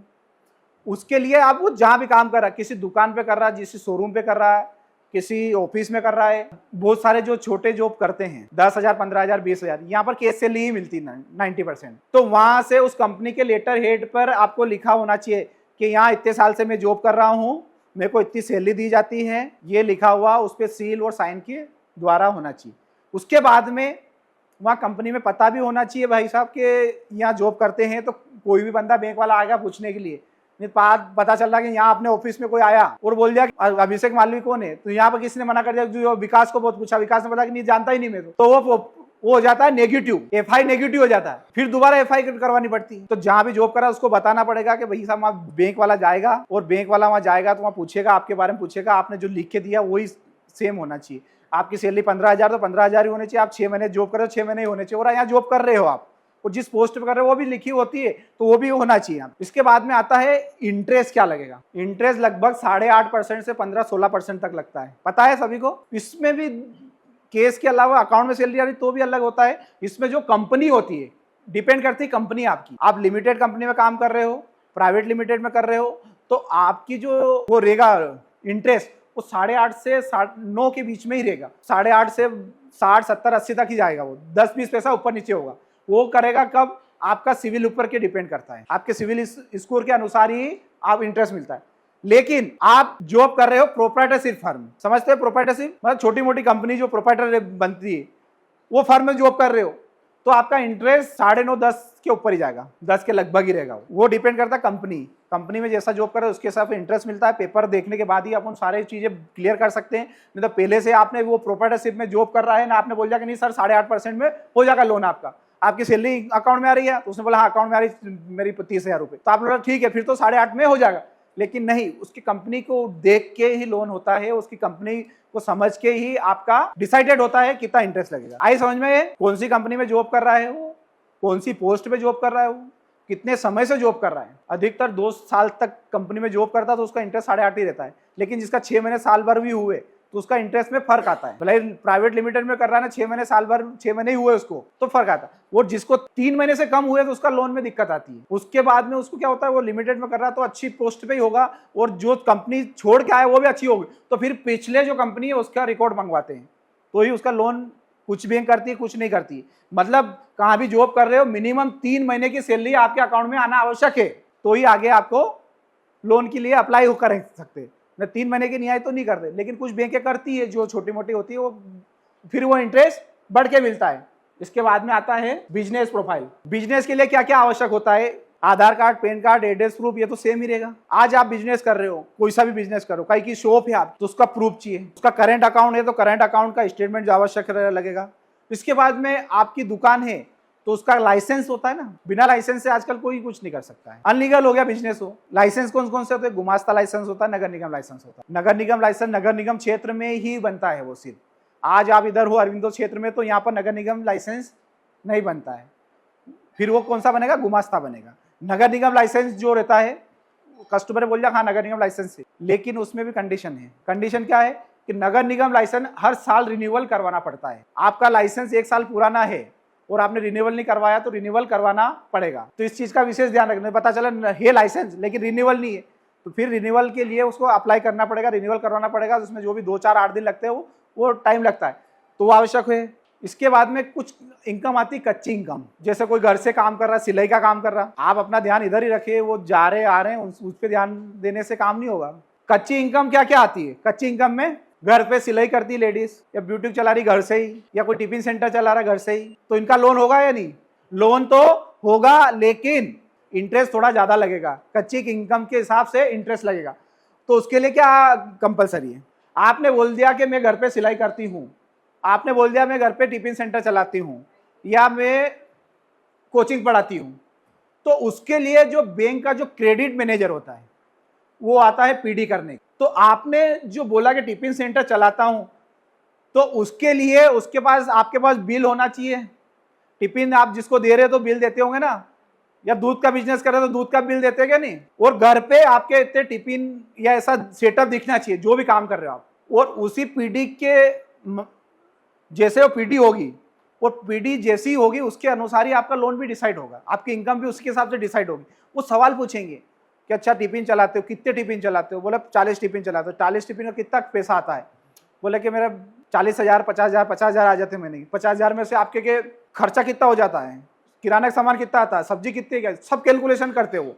उसके लिए आप वो जहां भी काम कर रहा है, किसी दुकान पे कर रहा है, किसी शोरूम पे कर रहा है, किसी ऑफिस में कर रहा है, बहुत सारे जो छोटे जॉब करते हैं 10,000, 15,000, 20,000, यहाँ पर केस से ही मिलती 90%। तो वहां से उस कंपनी के लेटर हेड पर आपको लिखा होना चाहिए कि यहाँ इतने साल से मैं जॉब कर रहा हूँ, मेरे को इतनी सैलरी दी जाती है, ये लिखा हुआ उस पर सील और साइन के द्वारा होना चाहिए। उसके बाद में वहाँ कंपनी में पता भी होना चाहिए भाई साहब के यहाँ जॉब करते हैं, तो कोई भी बंदा बैंक वाला आएगा पूछने के लिए, नहीं पता चल रहा कि यहाँ अपने ऑफिस में कोई आया और बोल दिया अभिषेक मालवीय कौन है, तो यहाँ पर किसी ने मना कर दिया, जो विकास को बहुत पूछा, विकास ने बोला कि नहीं जानता ही नहीं मेरे को, तो वो हो जाता है नेगेटिव, FI नेगेटिव हो जाता है, फिर दोबारा FI करवानी पड़ती है। तो जहां भी जॉब करा उसको बताना पड़ेगा कि भाई साहब वहाँ बैंक वाला जाएगा, और बैंक वाला वहाँ जाएगा तो वहाँ पूछेगा, आपके बारे में पूछेगा, आपने जो लिख के दिया वही सेम होना चाहिए। आपकी सैलरी 15,000 तो 15,000 ही होनी चाहिए, आप 6 महीने जॉब कर रहे हो 6 महीने ही होने चाहिए, और यहाँ जॉब कर रहे हो आप, और जिस पोस्ट पे कर रहे हो वो भी लिखी होती है तो वो भी होना चाहिए। इसके बाद में आता है इंटरेस्ट क्या लगेगा। इंटरेस्ट लगभग 8.5% से 15-16% तक लगता है, पता है सभी को। इसमें भी केस के अलावा अकाउंट में सैलरी आ रही तो भी अलग होता है। इसमें जो कंपनी होती है, डिपेंड करती है कंपनी आपकी, आप लिमिटेड कंपनी में काम कर रहे हो, प्राइवेट लिमिटेड में कर रहे हो, तो आपकी जो वो रहेगा इंटरेस्ट, वो 8.5 से 9 के बीच में ही रहेगा। 8.5 से 60, 70, 80 तक ही जाएगा। वो 10-20 पैसा ऊपर नीचे होगा। वो करेगा कब? आपका सिविल ऊपर के डिपेंड करता है, आपके सिविल स्कोर के अनुसार ही आप इंटरेस्ट मिलता है। लेकिन आप जॉब कर रहे हो प्रोप्राइटरशिप फर्म, समझते हो प्रोप्राइटरशिप मतलब छोटी मोटी कंपनी जो प्रोप्राइटर बनती है, वो फर्म में जॉब कर रहे हो, तो आपका इंटरेस्ट 9.5, 10 के ऊपर ही जाएगा, 10 के लगभग ही रहेगा। वो डिपेंड करता है कंपनी में जैसा जॉब कर रहे हो उसके हिसाब से इंटरेस्ट मिलता है। पेपर देखने के बाद ही अपन सारी चीजें क्लियर कर सकते हैं। नहीं तो पहले से आपने वो प्रोप्राइटरशिप में जॉब कर रहा है ना, आपने बोल दिया कि नहीं सर 8.5% में हो जाएगा लोन आपका, आपकी सैलरी अकाउंट में आ रही है, तो उसने बोला हाँ अकाउंट में आ रही मेरी 30,000 रुपये, तो आपने बोला ठीक है फिर तो 8.5 में हो जाएगा। लेकिन नहीं, उसकी कंपनी को देख के ही लोन होता है, उसकी कंपनी को समझ के ही आपका डिसाइडेड होता है कितना इंटरेस्ट लगेगा। आई समझ में? कौन सी कंपनी में जॉब कर रहा है वो, कौन सी पोस्ट पे जॉब कर रहा है वो, कितने समय से जॉब कर रहा है। अधिकतर 2 साल तक कंपनी में जॉब करता है तो उसका इंटरेस्ट 8.5 ही रहता है। लेकिन जिसका 6 महीने साल भर भी हुए तो उसका इंटरेस्ट में फर्क आता है। भले प्राइवेट लिमिटेड में कर रहा है ना, 6 महीने साल भर 6 महीने ही हुए उसको, तो फर्क आता है। वो जिसको 3 महीने से कम हुए तो उसका लोन में दिक्कत आती है। उसके बाद में उसको क्या होता है, वो लिमिटेड में कर रहा है तो अच्छी पोस्ट पे ही होगा, और जो कंपनी छोड़ के आए वो भी अच्छी होगी, तो फिर पिछले जो कंपनी है उसका रिकॉर्ड मंगवाते हैं, तो ही उसका लोन कुछ बैंक करती है, कुछ नहीं करती। मतलब कहाँ भी जॉब कर रहे हो मिनिमम 3 महीने की सैलरी आपके अकाउंट में आना आवश्यक है, तो ही आगे आपको लोन के लिए अप्लाई कर सकते। न 3 महीने की नहीं आए तो नहीं करते। लेकिन कुछ बैंकें करती है जो छोटी मोटी होती है, वो फिर वो इंटरेस्ट बढ़ के मिलता है। इसके बाद में आता है बिजनेस प्रोफाइल। बिजनेस के लिए क्या क्या आवश्यक होता है? Aadhaar card, PAN card, address proof, ये तो सेम ही रहेगा। आज आप बिजनेस कर रहे हो, कोई सा भी बिजनेस करो, कहीं की शॉप है आप, तो उसका प्रूफ चाहिए। उसका करंट अकाउंट है तो करंट अकाउंट का स्टेटमेंट आवश्यक लगेगा। इसके बाद में आपकी दुकान है तो उसका लाइसेंस होता है ना, बिना लाइसेंस से आजकल कोई कुछ नहीं कर सकता है, अनलीगल हो गया बिजनेस हो। लाइसेंस कौन कौन से होते हैं? गुमास्ता लाइसेंस होता है, नगर निगम लाइसेंस होता है। नगर निगम लाइसेंस नगर निगम क्षेत्र में ही बनता है वो सिर्फ। आज आप इधर हो अरविंदो क्षेत्र में, तो यहाँ पर नगर निगम लाइसेंस नहीं बनता है, फिर वो कौन सा बनेगा? गुमास्ता बनेगा। नगर निगम लाइसेंस जो रहता है, कस्टमर बोल जाए हाँ नगर निगम लाइसेंस है, लेकिन उसमें भी कंडीशन है। कंडीशन क्या है कि नगर निगम लाइसेंस हर साल रिन्यूअल करवाना पड़ता है। आपका लाइसेंस 1 साल पुराना है और आपने रिन्यूअल नहीं करवाया तो रिन्यूअल करवाना पड़ेगा। तो इस चीज का विशेष ध्यान रखना। पता चला है लाइसेंस लेकिन रिन्यूअल नहीं है, तो फिर रिन्यूअल के लिए उसको अप्लाई करना पड़ेगा, रिन्यूअल करवाना पड़ेगा। उसमें जो भी 2, 4, 8 दिन लगते हैं वो टाइम लगता है, तो वो आवश्यक है। इसके बाद में कुछ इनकम आती, कच्ची इनकम, जैसे कोई घर से काम कर रहा है, सिलाई का काम कर रहा, आप अपना ध्यान इधर ही रखिए, वो जा रहे आ रहे हैं उस पर ध्यान देने से काम नहीं होगा। कच्ची इनकम क्या क्या आती है? कच्ची इनकम में घर पे सिलाई करती है लेडीज, या ब्यूटी चला रही घर से ही, या कोई टिफिन सेंटर चला रहा घर से ही, तो इनका लोन होगा या नहीं? लोन तो होगा, लेकिन इंटरेस्ट थोड़ा ज्यादा लगेगा। कच्ची इनकम के हिसाब से इंटरेस्ट लगेगा। तो उसके लिए क्या कंपलसरी है? आपने बोल दिया कि मैं घर पे सिलाई करती हूँ, आपने बोल दिया मैं घर पे टिफिन सेंटर चलाती हूँ, या मैं कोचिंग पढ़ाती हूँ, तो उसके लिए जो बैंक का जो क्रेडिट मैनेजर होता है वो आता है पीडी करने। तो आपने जो बोला कि टिफिन सेंटर चलाता हूं, तो उसके लिए उसके पास आपके पास बिल होना चाहिए। टिफिन आप जिसको दे रहे हो तो बिल देते होंगे ना, या दूध का बिजनेस कर रहे हो तो दूध का बिल देते हैं क्या नहीं? और घर पे आपके इतने टिफिन या ऐसा सेटअप दिखना चाहिए जो भी काम कर रहे हो आप, और उसी पीडी के जैसे वो पीडी होगी, वो पीडी जैसी होगी उसके अनुसार ही आपका लोन भी डिसाइड होगा, आपकी इनकम भी उसके हिसाब से डिसाइड होगी। वो सवाल पूछेंगे कि अच्छा टिफिन चलाते हो, कितने टिफिन चलाते हो? बोला 40 टिफिन चलाते हो। 40 टिफिन का कितना पैसा आता है? बोले कि मेरा 40,000, 50,000, 50,000 आ जाते हैं महीने के। 50,000 में से आपके के खर्चा कितना हो जाता है, किराना का सामान कितना आता है, सब्जी कितनी है, सब कैलकुलेशन करते हो।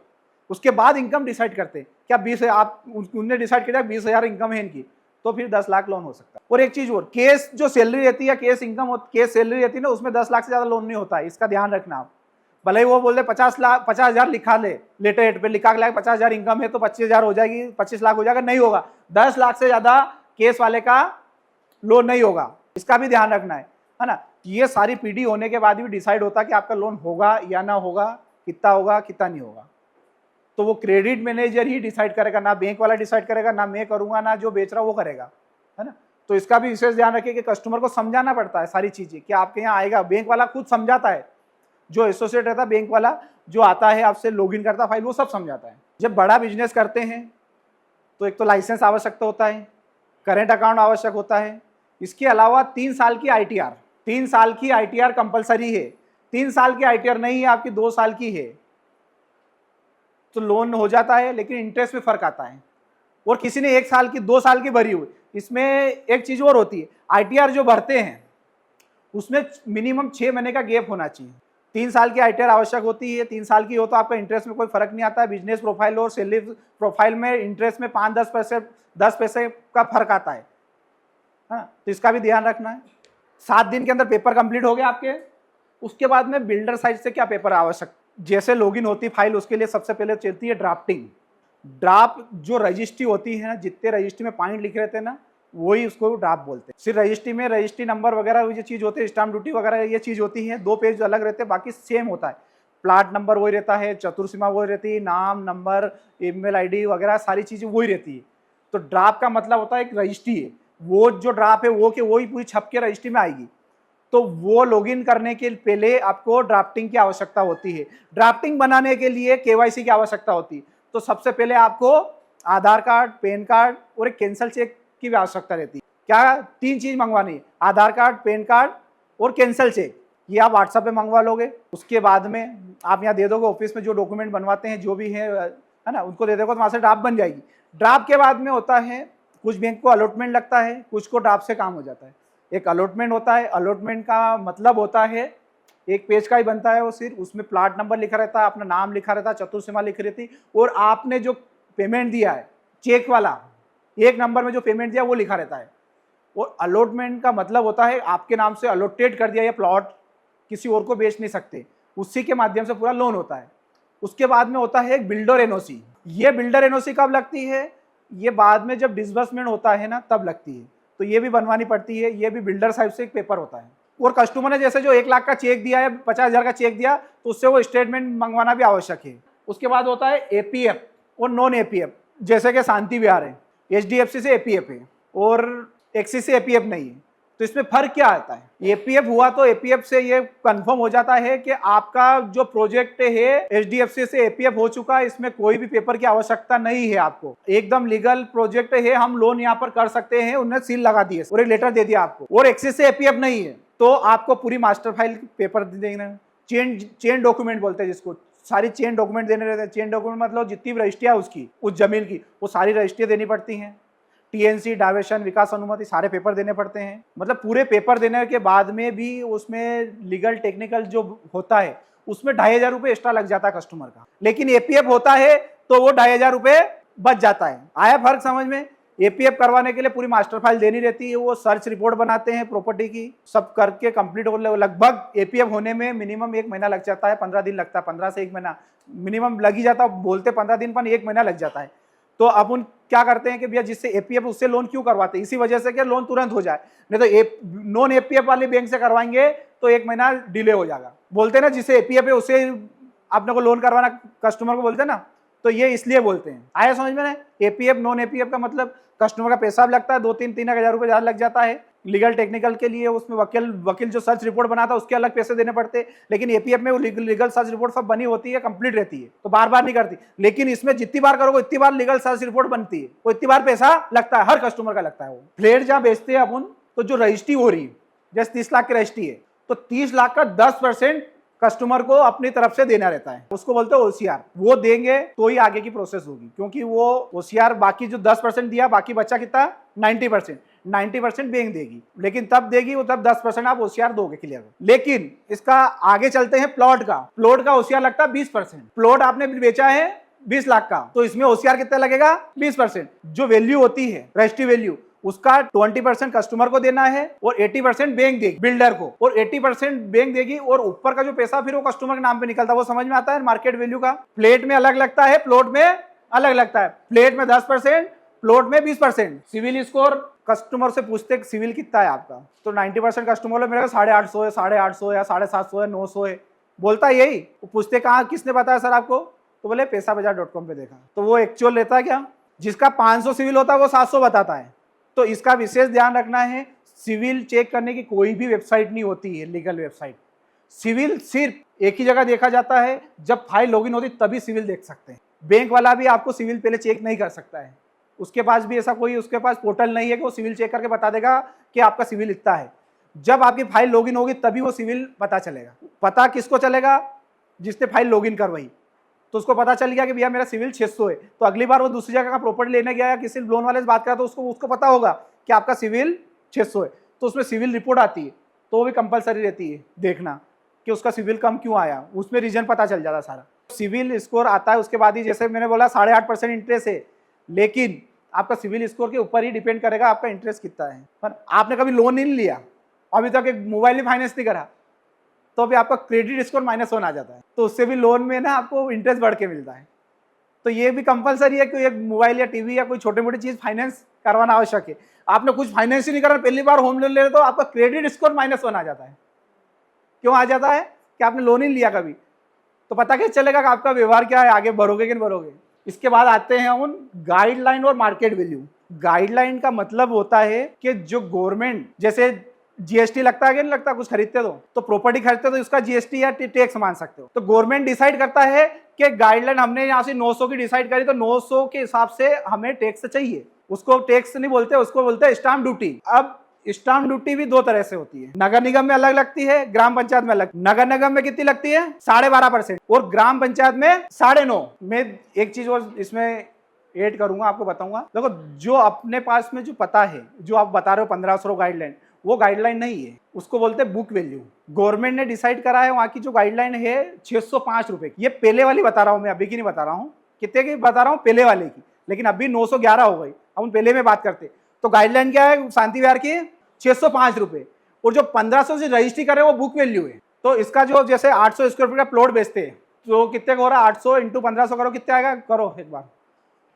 उसके बाद इनकम डिसाइड करते हैं। क्या 20 आप उनने डिसाइड किया 20,000 इनकम है इनकी, तो फिर 10 लाख लोन हो सकता है। और एक चीज और, केस जो सैलरी रहती है, केस इनकम केस सैलरी रहती है ना, उसमें 10 लाख से ज्यादा लोन नहीं होता है, इसका ध्यान रखना आप। भले ही वो बोल दे 50,000 लिखा ले, लेटर हेड पे लिखा के 50,000 इनकम है तो 25,000 हो जाएगी, 25 लाख हो जाएगा, नहीं होगा। 10 लाख से ज्यादा केस वाले का लोन नहीं होगा, इसका भी ध्यान रखना है ना। ये सारी पीडी होने के बाद भी डिसाइड होता है कि आपका लोन होगा या ना होगा, कितना होगा कितना नहीं होगा। तो वो क्रेडिट मैनेजर ही डिसाइड करेगा, ना बैंक वाला डिसाइड करेगा, ना मैं करूंगा, ना जो बेच रहा वो करेगा, है ना। तो इसका भी विशेष ध्यान रखिए कि कस्टमर को समझाना पड़ता है सारी चीजें कि आपके यहाँ आएगा, बैंक वाला खुद समझाता है, जो एसोसिएट रहता है बैंक वाला जो आता है आपसे लॉगिन करता फाइल, वो सब समझाता है। जब बड़ा बिजनेस करते हैं तो एक तो लाइसेंस आवश्यकता होता है, करेंट अकाउंट आवश्यक होता है, इसके अलावा 3 साल की ITR, 3 साल की ITR कंपलसरी है। 3 साल की ITR नहीं है आपकी, 2 साल की है। तो लोन हो जाता है, लेकिन इंटरेस्ट में फर्क आता है। और किसी ने 1 साल की 2 साल की भरी हुई, इसमें एक चीज और होती है, आईटीआर जो भरते हैं उसमें मिनिमम 6 महीने का गैप होना चाहिए। 3 साल की आईटीआर आवश्यक होती है। 3 साल की हो तो आपका इंटरेस्ट में कोई फर्क नहीं आता है। बिजनेस प्रोफाइल और सैलरी प्रोफाइल में इंटरेस्ट में 5-10 पैसे का फर्क आता है, हाँ, तो इसका भी ध्यान रखना है। 7 दिन के अंदर पेपर कंप्लीट हो गए आपके। उसके बाद में बिल्डर साइड से क्या पेपर आवश्यक, जैसे लॉगिन होती है फाइल, उसके लिए सबसे पहले चलती है ड्राफ्टिंग। ड्राफ्ट जो रजिस्ट्री होती है ना, जितने रजिस्ट्री में पॉइंट लिखे रहते हैं ना, वही उसको ड्राफ्ट बोलते हैं। सिर्फ रजिस्ट्री में रजिस्ट्री नंबर वगैरह ये चीज होती है, स्टाम्प ड्यूटी वगैरह ये चीज होती है, 2 पेज अलग रहते हैं, बाकी सेम होता है। प्लाट नंबर वही रहता है, चतुर्सीमा वही रहती है, नाम, नंबर, ईमेल आईडी वगैरह सारी चीजें वही रहती है। तो ड्राफ्ट का मतलब होता है एक रजिस्ट्री है, वो जो ड्राफ्ट है वो वही पूरी छप के रजिस्ट्री में आएगी। तो वो लॉगिन करने के पहले आपको ड्राफ्टिंग की आवश्यकता होती है। ड्राफ्टिंग बनाने के लिए केवाईसी की आवश्यकता होती है। तो सबसे पहले आपको आधार कार्ड, पैन कार्ड और एक कैंसल चेक की भी आवश्यकता रहती है। क्या 3 चीज मंगवानी है, आधार कार्ड, पैन कार्ड और कैंसल चेक। ये आप व्हाट्सएप पे मंगवा लोगे। उसके बाद में आप यहाँ दे दोगे, ऑफिस में जो डॉक्यूमेंट बनवाते हैं जो भी है ना, उनको दे दोगे तो वहां से ड्राफ्ट बन जाएगी। ड्राफ्ट के बाद में होता है, कुछ बैंक को अलॉटमेंट लगता है, कुछ को ड्राफ्ट से काम हो जाता है। एक अलॉटमेंट होता है। अलॉटमेंट का मतलब होता है एक पेज का ही बनता है वो, सिर्फ उसमें प्लाट नंबर लिखा रहता है, अपना नाम लिखा रहता है, चतुर्सीमा लिखी रहती, और आपने जो पेमेंट दिया है चेक वाला 1 नंबर में जो पेमेंट दिया वो लिखा रहता है। और अलॉटमेंट का मतलब होता है आपके नाम से अलॉटेड कर दिया, ये प्लॉट किसी और को बेच नहीं सकते, उसी के माध्यम से पूरा लोन होता है। उसके बाद में होता है एक बिल्डर एनओसी। ये बिल्डर एनओसी कब लगती है, ये बाद में जब डिसबर्समेंट होता है ना तब लगती है, तो ये भी बनवानी पड़ती है। ये भी बिल्डर साइड से एक पेपर होता है। और कस्टमर ने जैसे जो 1 लाख का चेक दिया है, 50,000 का चेक दिया, तो उससे वो स्टेटमेंट मंगवाना भी आवश्यक है। उसके बाद होता है एपीएफ और नॉन एपीएफ, जैसे कि शांति विहार है, एचडीएफसी से एपीएफ है और एक्सिस से एपीएफ नहीं है। तो इसमें फर्क क्या आता है, एपीएफ हुआ तो एपीएफ से ये कंफर्म हो जाता है कि आपका जो प्रोजेक्ट है एचडीएफसी से एपीएफ हो चुका है, इसमें कोई भी पेपर की आवश्यकता नहीं है। आपको एकदम लीगल प्रोजेक्ट है, हम लोन यहाँ पर कर सकते हैं, उन्हें सील लगा दिए और एक लेटर दे दिया आपको। और एक्सिस से एपीएफ नहीं है तो आपको पूरी मास्टर फाइल पेपर देना, चेन डॉक्यूमेंट बोलते हैं जिसको, सारी चेन डॉक्यूमेंट देने रहते हैं। चेन डॉक्यूमेंट मतलब जितनी भी रजिस्ट्रियाँ उसकी, उस जमीन की, वो सारी रजिस्ट्रियाँ देनी पड़ती हैं। टीएनसी, डायवेशन, विकास अनुमति, सारे पेपर देने पड़ते हैं। मतलब पूरे पेपर देने के बाद में भी उसमें लीगल टेक्निकल जो होता है उसमें 2,500 रुपये एक्स्ट्रा लग जाता है कस्टमर का। लेकिन एपीएफ होता है तो वो 2,500 रुपये बच जाता है। आया फर्क समझ में। एपीएफ करवाने के लिए पूरी मास्टर फाइल देनी रहती है, वो सर्च रिपोर्ट बनाते हैं प्रॉपर्टी की, सब करके कंप्लीट हो, लगभग एपीएफ होने में मिनिमम 1 महीना लग जाता है, 15 दिन लगता है, 15 से 1 महीना मिनिमम लग ही जाता है। बोलते 15 दिन पर 1 महीना लग जाता है। तो अब उन क्या करते हैं कि भैया जिससे एपीएफ उससे लोन क्यों करवाते हैं, इसी वजह से कि लोन तुरंत हो जाए। नहीं तो नॉन एपीएफ वाले बैंक से करवाएंगे तो 1 महीना डिले हो जाएगा। बोलते हैं ना जिससे एपीएफ है उससे आपने को लोन करवाना, कस्टमर को बोलते हैं ना, तो ये इसलिए बोलते हैं। आया समझ में ना। एपीएफ नॉन एपीएफ का मतलब कस्टमर का पैसा भी लगता है, 2-3 हज़ार रुपये ज्यादा लग जाता है लीगल टेक्निकल के लिए। उसमें वकील जो सर्च रिपोर्ट बनाता है उसके अलग पैसे देने पड़ते हैं। लेकिन एपीएफ में वो लीगल सर्च रिपोर्ट सब बनी होती है, कंप्लीट रहती है, तो बार बार नहीं करती। लेकिन इसमें जितनी बार करोगे इतनी बार लीगल सर्च रिपोर्ट बनती है, तो इतनी बार पैसा लगता है, हर कस्टमर का लगता है। वो फ्लैट जहाँ बेचते हैं अपन, तो जो रजिस्ट्री हो रही है, जैसे 30 लाख की रजिस्ट्री है, तो 30 लाख का 10% कस्टमर को अपनी तरफ से देना रहता है, उसको बोलते हैं ओसीआर। वो देंगे तो ही आगे की प्रोसेस होगी, क्योंकि वो ओसीआर बाकी जो 10% दिया, बाकी बच्चा कितना 90% बैंक देगी। लेकिन तब देगी वो तब 10% आप ओसीआर दोगे क्लियर। लेकिन इसका आगे चलते हैं प्लॉट का ओसीआर लगता है 20%। प्लॉट आपने बेचा है 20 लाख का, तो इसमें ओसीआर कितना लगेगा 20%। जो वैल्यू होती है रजिस्ट्री वैल्यू, उसका 20% कस्टमर को देना है और 80% बैंक देगी बिल्डर को, और 80% बैंक देगी, और ऊपर का जो पैसा फिर वो कस्टमर के नाम पे निकलता है। वो समझ में आता है मार्केट वैल्यू का। फ्लैट में अलग लगता है, प्लॉट में अलग लगता है। फ्लैट में 10%, प्लॉट में 20%। सिविल स्कोर कस्टमर से पूछते सिविल कितना है आपका, तो 90% कस्टमर मेरा 850 है, 850 है, 750 है, 900 है, बोलता है यही। वो पूछते कहाँ किसने बताया सर आपको, तो बोले पैसाबाजार.com पे देखा। तो वो एक्चुअल रहता है क्या, जिसका 500 सिविल होता है वो 700 बताता है। तो इसका विशेष ध्यान रखना है। सिविल चेक करने की कोई भी वेबसाइट नहीं होती है लीगल वेबसाइट। सिविल सिर्फ एक ही जगह देखा जाता है, जब फाइल लॉगिन होती तभी सिविल देख सकते हैं। बैंक वाला भी आपको सिविल पहले चेक नहीं कर सकता है, उसके पास भी ऐसा कोई उसके पास पोर्टल नहीं है कि वो सिविल चेक करके बता देगा कि आपका सिविल इतना है। जब आपकी फाइल लॉगिन होगी तभी वो सिविल पता चलेगा। पता किसको चलेगा, जिसने फाइल लॉगिन करवाई। तो उसको पता चल गया कि भैया मेरा सिविल 600 है, तो अगली बार वो दूसरी जगह का प्रॉपर्टी लेने गया या किसी लोन वाले से बात करा तो उसको पता होगा कि आपका सिविल 600 है, तो उसमें सिविल रिपोर्ट आती है, तो वो भी कंपलसरी रहती है देखना कि उसका सिविल कम क्यों आया, उसमें रीजन पता चल जाता सारा। सिविल स्कोर आता है उसके बाद ही, जैसे मैंने बोला 8.5% इंटरेस्ट है, लेकिन आपका सिविल स्कोर के ऊपर ही डिपेंड करेगा आपका इंटरेस्ट कितना है। पर आपने कभी लोन नहीं लिया, अभी तक एक मोबाइल ही फाइनेंस नहीं करा, तो अभी आपका क्रेडिट स्कोर -1 आ जाता है, तो उससे भी लोन में ना आपको इंटरेस्ट बढ़ के मिलता है। तो ये भी कंपलसरी है कि एक मोबाइल या टीवी या कोई छोटी मोटी चीज फाइनेंस करवाना आवश्यक है। आपने कुछ फाइनेंस ही नहीं करा, पहली बार होम लोन ले रहे तो आपका क्रेडिट स्कोर -1 आ जाता है। क्यों आ जाता है? कि आपने लोन ही लिया कभी, तो पता कैसे चलेगा कि आपका व्यवहार क्या है, आगे बढ़ोगे कि नहीं बढ़ोगे। इसके बाद आते हैं हम गाइडलाइन और मार्केट वैल्यू। गाइडलाइन का मतलब होता है कि जो गवर्नमेंट, जैसे जीएसटी लगता है कि नहीं लगता, कुछ खरीदते तो प्रॉपर्टी खरीदते तो उसका जीएसटी या टैक्स मान सकते हो, तो गवर्नमेंट डिसाइड करता है कि गाइडलाइन हमने यहाँ से 900 की डिसाइड करी तो 900 के हिसाब से हमें टैक्स चाहिए। उसको टैक्स नहीं बोलते, उसको बोलते हैं स्टाम्प ड्यूटी। अब स्टाम्प ड्यूटी भी 2 तरह से होती है, नगर निगम में अलग लगती है, ग्राम पंचायत में अलग। नगर निगम में कितनी लगती है? 12.5% और ग्राम पंचायत में 9.5। मैं एक चीज और इसमें ऐड करूंगा, आपको बताऊंगा। देखो, जो अपने पास में जो पता है, जो आप बता रहे हो 1500 गाइडलाइन, वो गाइडलाइन नहीं है, उसको बोलते हैं बुक वैल्यू। गवर्नमेंट ने डिसाइड करा है, वहां की जो गाइडलाइन है 605 रुपए की। ये पहले वाली बता रहा हूं मैं, अभी की नहीं बता रहा हूँ। कितने की बता रहा हूँ? पहले वाले की, लेकिन अभी 911 हो गई। अब उन पहले में बात करते, तो गाइडलाइन क्या है शांति विहार की? 605 रुपए। और जो 1500 से रजिस्ट्री करे वो बुक वैल्यू है। तो इसका जो जैसे 800 स्क्वायर फीट का प्लॉट बेचते हैं, तो कितने का हो रहा है? 800 इंटू 1500 करो, कितने आएगा? करो एक बार,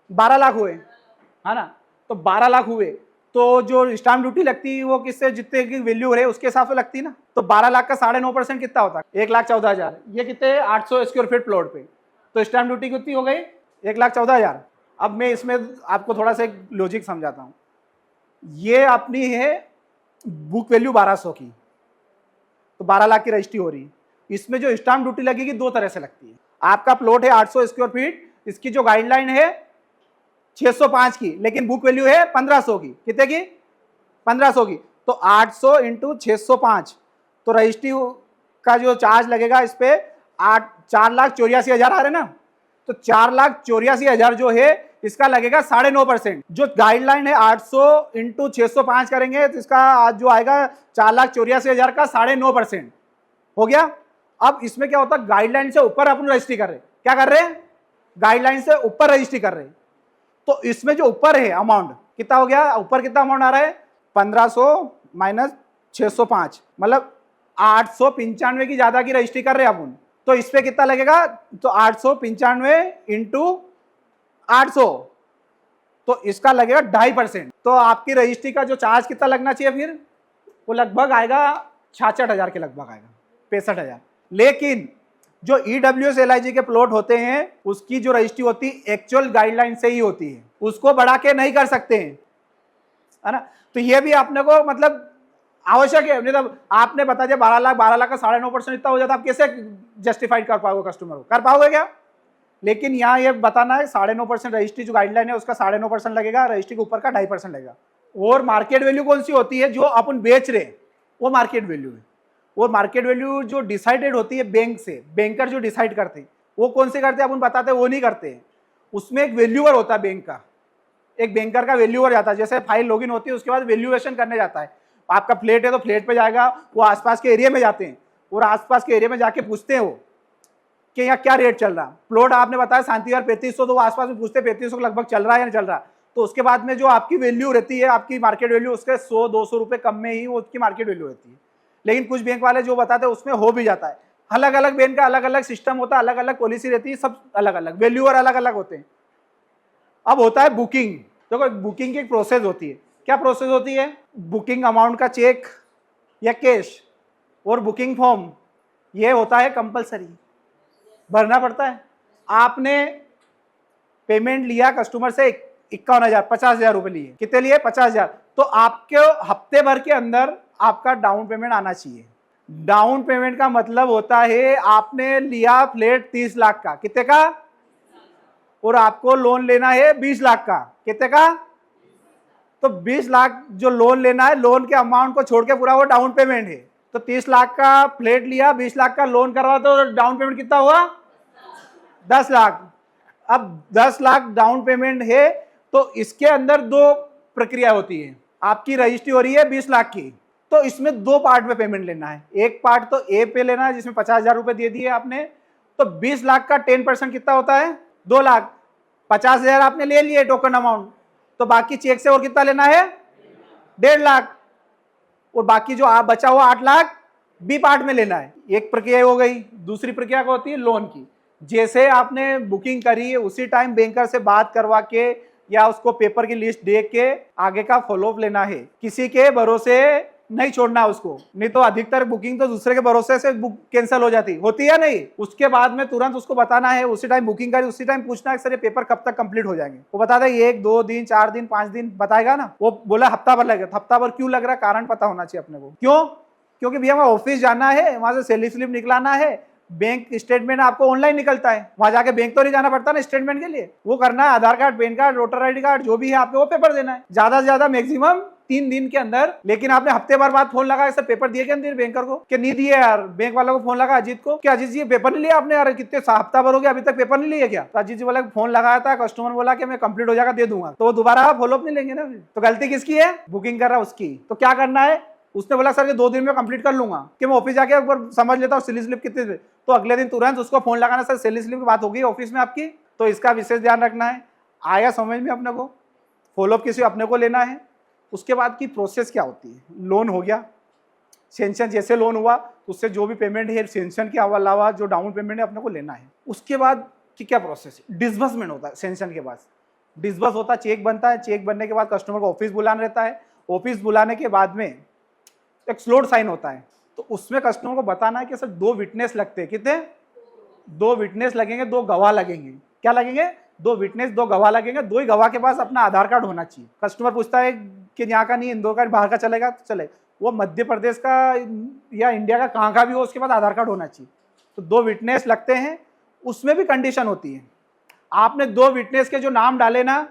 12 लाख हुए, है ना। तो 12 लाख हुए, तो जो स्टाम्प ड्यूटी लगती है वो किससे, जितने की वैल्यू है उसके हिसाब से लगती है ना। तो 12 लाख का 9.5% कितना होता है? 1,14,000। ये कितने? 800 स्क्वायर फीट प्लॉट पे, तो स्टाम्प ड्यूटी कितनी हो गई? 1,14,000। अब मैं इसमें आपको थोड़ा सा एक लॉजिक समझाता हूँ। ये अपनी है बुक वैल्यू 1200 की, तो 12 लाख की रजिस्ट्री हो रही। इसमें जो स्टाम्प ड्यूटी लगेगी 2 तरह से लगती है। आपका प्लॉट है 800 स्क्वायर फीट, इसकी जो गाइडलाइन है 605 की, लेकिन बुक वैल्यू है 1500 की। कितने की? 1500 की। तो 800 इंटू 605, तो रजिस्ट्री का जो चार्ज लगेगा इस पे 4,84,000 आ रहे ना, तो 4,84,000 जो है इसका लगेगा 9.5%। जो गाइडलाइन है 800 इंटू 605 करेंगे तो इसका जो आएगा 4,84,000 का 9.5% हो गया। अब इसमें क्या होता है, गाइडलाइन से ऊपर अपन रजिस्ट्री कर रहे हैं। क्या कर रहे हैं? गाइडलाइन से ऊपर रजिस्ट्री कर रहे हैं। तो इसमें जो ऊपर है अमाउंट कितना हो गया? ऊपर कितना अमाउंट आ रहा है? 1500 माइनस 605, मतलब 895 की ज्यादा की रजिस्ट्री कर रहे हैं अपन। तो इस पे कितना लगेगा? तो 895 इंटू 800, तो इसका लगेगा 2.5%। तो आपकी रजिस्ट्री का जो चार्ज कितना लगना चाहिए फिर? वो लगभग आएगा 66,000 के लगभग आएगा, 65,000। लेकिन जो EWS LIG के प्लॉट होते हैं उसकी जो रजिस्ट्री होती है एक्चुअल गाइडलाइन से ही होती है, उसको बढ़ा के नहीं कर सकते हैं, है ना। तो ये भी आपने को मतलब आवश्यक है। मतलब आपने बता दिया 12 लाख का 9.5% इतना हो जाता, आप कैसे जस्टिफाइड कर पाओगे? कस्टमर को कर पाओगे क्या? लेकिन यहाँ ये बताना है 9.5% रजिस्ट्री जो गाइडलाइन है उसका 9.5% लगेगा, रजिस्ट्री के ऊपर का 2.5% लगेगा। और मार्केट वैल्यू कौन सी होती है? जो अपन बेच रहे हैं वो मार्केट वैल्यू है। और मार्केट वैल्यू जो डिसाइडेड होती है बैंक से, बैंकर जो डिसाइड करते हैं वो कौन से करते हैं अपन बताते हैं, वो नहीं करते हैं। उसमें एक वैल्यूअर होता है बैंक का, एक बैंकर का वैल्यूअर जाता है। जैसे फाइल लॉगिन होती है उसके बाद वैल्यूएशन करने जाता है। आपका फ्लैट है तो फ्लैट पे जाएगा, वो आसपास के एरिया में जाते हैं और आसपास के एरिया में जाके पूछते हैं वो कि यहाँ क्या रेट चल रहा। प्लॉट आपने बताया शांति विहार 3500, तो वो आसपास में पूछते 3500 लगभग चल रहा है या नहीं चल रहा। तो उसके बाद में जो आपकी वैल्यू रहती है, आपकी मार्केट वैल्यू, उसके 100-200 रुपए कम में ही वो उसकी मार्केट वैल्यू रहती है। लेकिन कुछ बैंक वाले जो बताते हैं उसमें हो भी जाता है। अलग अलग बैंक का अलग अलग सिस्टम होता है, अलग अलग पॉलिसी रहती है, सब अलग अलग वैल्यूअर अलग अलग होते हैं। अब होता है बुकिंग। देखो बुकिंग की एक प्रोसेस होती है। क्या प्रोसेस होती है? बुकिंग अमाउंट का चेक या कैश और बुकिंग फॉर्म, ये होता है कंपलसरी, भरना पड़ता है। आपने पेमेंट लिया कस्टमर से 51,000, 50,000 रुपए लिए। कितने लिए? 50,000। तो आपके हफ्ते भर के अंदर आपका डाउन पेमेंट आना चाहिए। डाउन पेमेंट का मतलब होता है आपने लिया फ्लैट 30 लाख का, कितने का? और आपको लोन लेना है 20 लाख का, कितने का? तो 20 लाख जो लोन लेना है, लोन के अमाउंट को छोड़ के पूरा वो डाउन पेमेंट है। तो 30 लाख का फ्लैट लिया, 20 लाख का लोन करवा, तो डाउन पेमेंट कितना हुआ? 10 लाख। अब 10 लाख डाउन पेमेंट है, तो इसके अंदर दो प्रक्रिया होती है। आपकी रजिस्ट्री हो रही है 20 लाख की, तो इसमें दो पार्ट में पेमेंट लेना है। एक पार्ट तो ए पे लेना है जिसमें 50,000 रुपए दे दिए आपने, तो 20 लाख का 10% कितना होता है? 2 लाख। 50,000 आपने ले लिए टोकन अमाउंट, तो बाकी चेक से और कितना लेना है? 1.5 लाख। और बाकी जो आप बचा हुआ 8 लाख बी पार्ट में लेना है। एक प्रक्रिया हो गई। दूसरी प्रक्रिया क्या होती है? लोन की। जैसे आपने बुकिंग करी है उसी टाइम बैंकर से बात करवा के या उसको पेपर की लिस्ट दे के आगे का फॉलोअप लेना है। किसी के भरोसे नहीं छोड़ना उसको, नहीं तो अधिकतर बुकिंग तो दूसरे के भरोसे से बुक कैंसिल हो जाती होती है नहीं। उसके बाद में तुरंत उसको बताना है, उसी टाइम बुकिंग करी उसी टाइम पूछना है सर ये पेपर कब तक कंप्लीट हो जाएंगे। वो बता दे 1 2 दिन 4 दिन 5 दिन बताएगा ना। वो बोला हफ्ता भर लगेगा, हफ्ता भर क्यों लग रहा है? कारण पता होना चाहिए अपने को। क्यों? क्योंकि भैया वहां ऑफिस जाना है, वहां से सैलरी स्लिप निकलाना है, बैंक स्टेटमेंट आपको ऑनलाइन निकलता है, वहां जाके बैंक तो नहीं जाना पड़ता ना स्टेटमेंट के लिए। वो करना है Aadhaar card, PAN card, voter ID card जो भी है आपको वो पेपर देना है। ज्यादा से ज्यादा मैक्सिमम 3 दिन के अंदर। लेकिन आपने हफ्ते भर बाद फोन लगा, सर पेपर दिए क्या नहीं बैंकर को? कि नहीं दिए यार। बैंक वालों को फोन लगा अजीत को, क्या अजीत जी पेपर नहीं लिया आपने? यार कितने हफ्ता भर हो गया अभी तक पेपर नहीं लिया क्या? तो अजीत जी बोला फोन लगाया था, कस्टमर बोला कि मैं कंप्लीट हो जाएगा दे दूंगा, तो वो दोबारा फॉलोअप नहीं लेंगे ना। तो गलती किसकी है? बुकिंग कर रहा उसकी। तो क्या करना है? उसने बोला सर ये 2 दिन में कंप्लीट कर लूंगा, कि मैं ऑफिस जाके एक बार समझ लेता हूँ सैलरी स्लिप कितने दिन। तो अगले दिन तुरंत उसको फोन लगाना, सर सैलरी स्लिप की बात होगी ऑफिस में आपकी। तो इसका विशेष ध्यान रखना है। आया समझ में अपने को? फॉलोअप किसी अपने को लेना है। उसके बाद की प्रोसेस क्या होती है? लोन हो गया, सेंक्शन जैसे लोन हुआ उससे जो भी पेमेंट है सेंक्शन के अलावा जो डाउन पेमेंट है अपने को लेना है। उसके बाद की क्या प्रोसेस है? डिसबर्समेंट होता है। सेंक्शन के बाद डिसबर्स होता है, चेक बनता है। चेक बनने के बाद कस्टमर को ऑफिस बुलाना रहता है। ऑफिस बुलाने के बाद में एक स्लोट साइन होता है, तो उसमें कस्टमर को बताना है कि सर 2 विटनेस लगते हैं। कितने? 2 विटनेस लगेंगे, 2 गवाह लगेंगे। क्या लगेंगे? 2 विटनेस, 2 गवाह लगेंगे। 2 ही गवाह के पास अपना आधार कार्ड होना चाहिए। कस्टमर पूछता है कि यहाँ का नहीं इंदौर का बाहर का चलेगा, तो चले। वो मध्य प्रदेश का या इंडिया का कहाँ का भी हो उसके पास आधार कार्ड होना चाहिए। तो 2 विटनेस लगते हैं। उसमें भी कंडीशन होती है। आपने 2 विटनेस के जो नाम डाले ना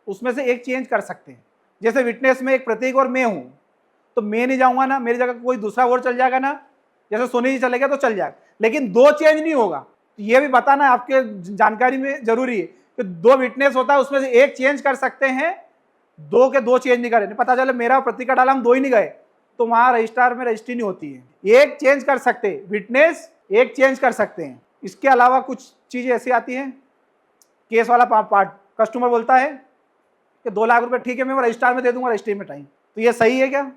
उसमें से एक चेंज कर सकते हैं। जैसे विटनेस में एक प्रतीक और मैं हूं, तो मैं नहीं जाऊंगा ना, मेरी जगह कोई दूसरा और चल जाएगा ना। जैसे सोनी जी चलेगा तो चल जाएगा, लेकिन 2 चेंज नहीं होगा। तो ये भी बताना आपके जानकारी में जरूरी है कि 2 विटनेस होता है उसमें से एक चेंज कर सकते हैं, 2 के 2 चेंज नहीं करें। पता चले मेरा प्रतीक का डाला हम 2 ही नहीं गए, तो वहां रजिस्ट्रार में रजिस्ट्री नहीं होती है। एक चेंज कर सकते हैं, विटनेस एक चेंज कर सकते हैं। इसके अलावा कुछ चीजें ऐसी आती हैं, केस वाला पार्ट। कस्टमर बोलता है कि 2 लाख रुपए ठीक है मैं रजिस्ट्रार में दे दूंगा रजिस्ट्री में टाइम, तो ये सही है क्या?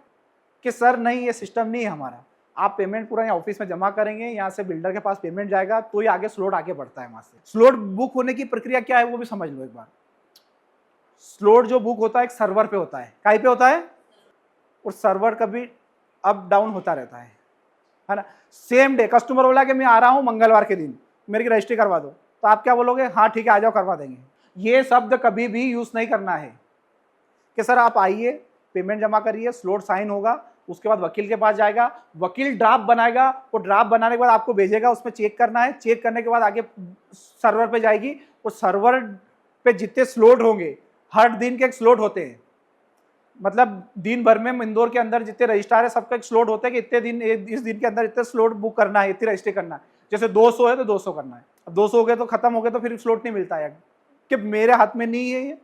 कि सर नहीं ये सिस्टम नहीं है हमारा। आप पेमेंट पूरा यहाँ ऑफिस में जमा करेंगे, यहाँ से बिल्डर के पास पेमेंट जाएगा, तो ही आगे स्लॉट आगे बढ़ता है। वहां से स्लॉट बुक होने की प्रक्रिया क्या है वो भी समझ लो एक बार। स्लॉट जो बुक होता है एक सर्वर पे होता है। कहीं पे होता है? और सर्वर कभी अप डाउन होता रहता है ना। सेम डे कस्टमर बोला कि मैं आ रहा हूँ मंगलवार के दिन, मेरी रजिस्ट्री करवा दो, तो आप क्या बोलोगे? हाँ ठीक है आ जाओ करवा देंगे। ये शब्द कभी भी यूज नहीं करना है कि सर आप आइए पेमेंट जमा करिए, स्लॉट साइन होगा, उसके बाद वकील के पास जाएगा, वकील ड्राफ्ट बनाएगा, वो ड्राफ्ट बनाने के बाद आपको भेजेगा, उसमें चेक करना है। चेक करने के बाद आगे सर्वर पे जाएगी, और सर्वर पे जितने स्लॉट होंगे, हर दिन के एक स्लॉट होते हैं। मतलब दिन भर में इंदौर के अंदर जितने रजिस्ट्रार है सबका एक स्लॉट होता है कि इतने दिन, इस दिन के अंदर इतने स्लॉट बुक करना है, इतनी रजिस्ट्री करना है। जैसे 200 है तो 200 करना है। अब 200 हो गए तो खत्म हो गए तो फिर स्लॉट नहीं मिलता है। कि मेरे हाथ में नहीं है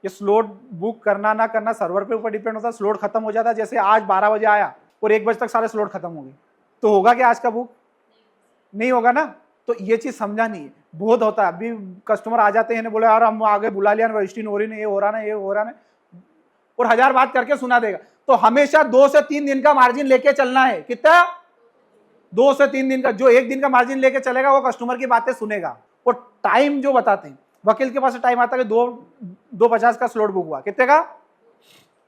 ये स्लॉट बुक करना ना करना सर्वर पे ऊपर डिपेंड होता है। स्लॉट खत्म हो जाता है, जैसे आज 12 बजे आया और 1 बजे तक सारे स्लॉट खत्म हो गए, तो होगा क्या आज का बुक? नहीं होगा ना। तो ये चीज समझा नहीं है। बहुत होता है, अभी कस्टमर आ जाते हैं बोले यार हम आगे बुला लिया, रजिस्ट्री हो रही नहीं, ये हो रहा ना, ये हो रहा ना, और 1000 बात करके सुना देगा। तो हमेशा 2 से 3 दिन का मार्जिन लेके चलना है। कितना? 2 से 3 दिन का। जो 1 दिन का मार्जिन लेके चलेगा वो कस्टमर की बातें सुनेगा। और टाइम जो बताते हैं, वकील के पास टाइम आता है कि 2:50 का स्लॉट बुक हुआ, कितने का?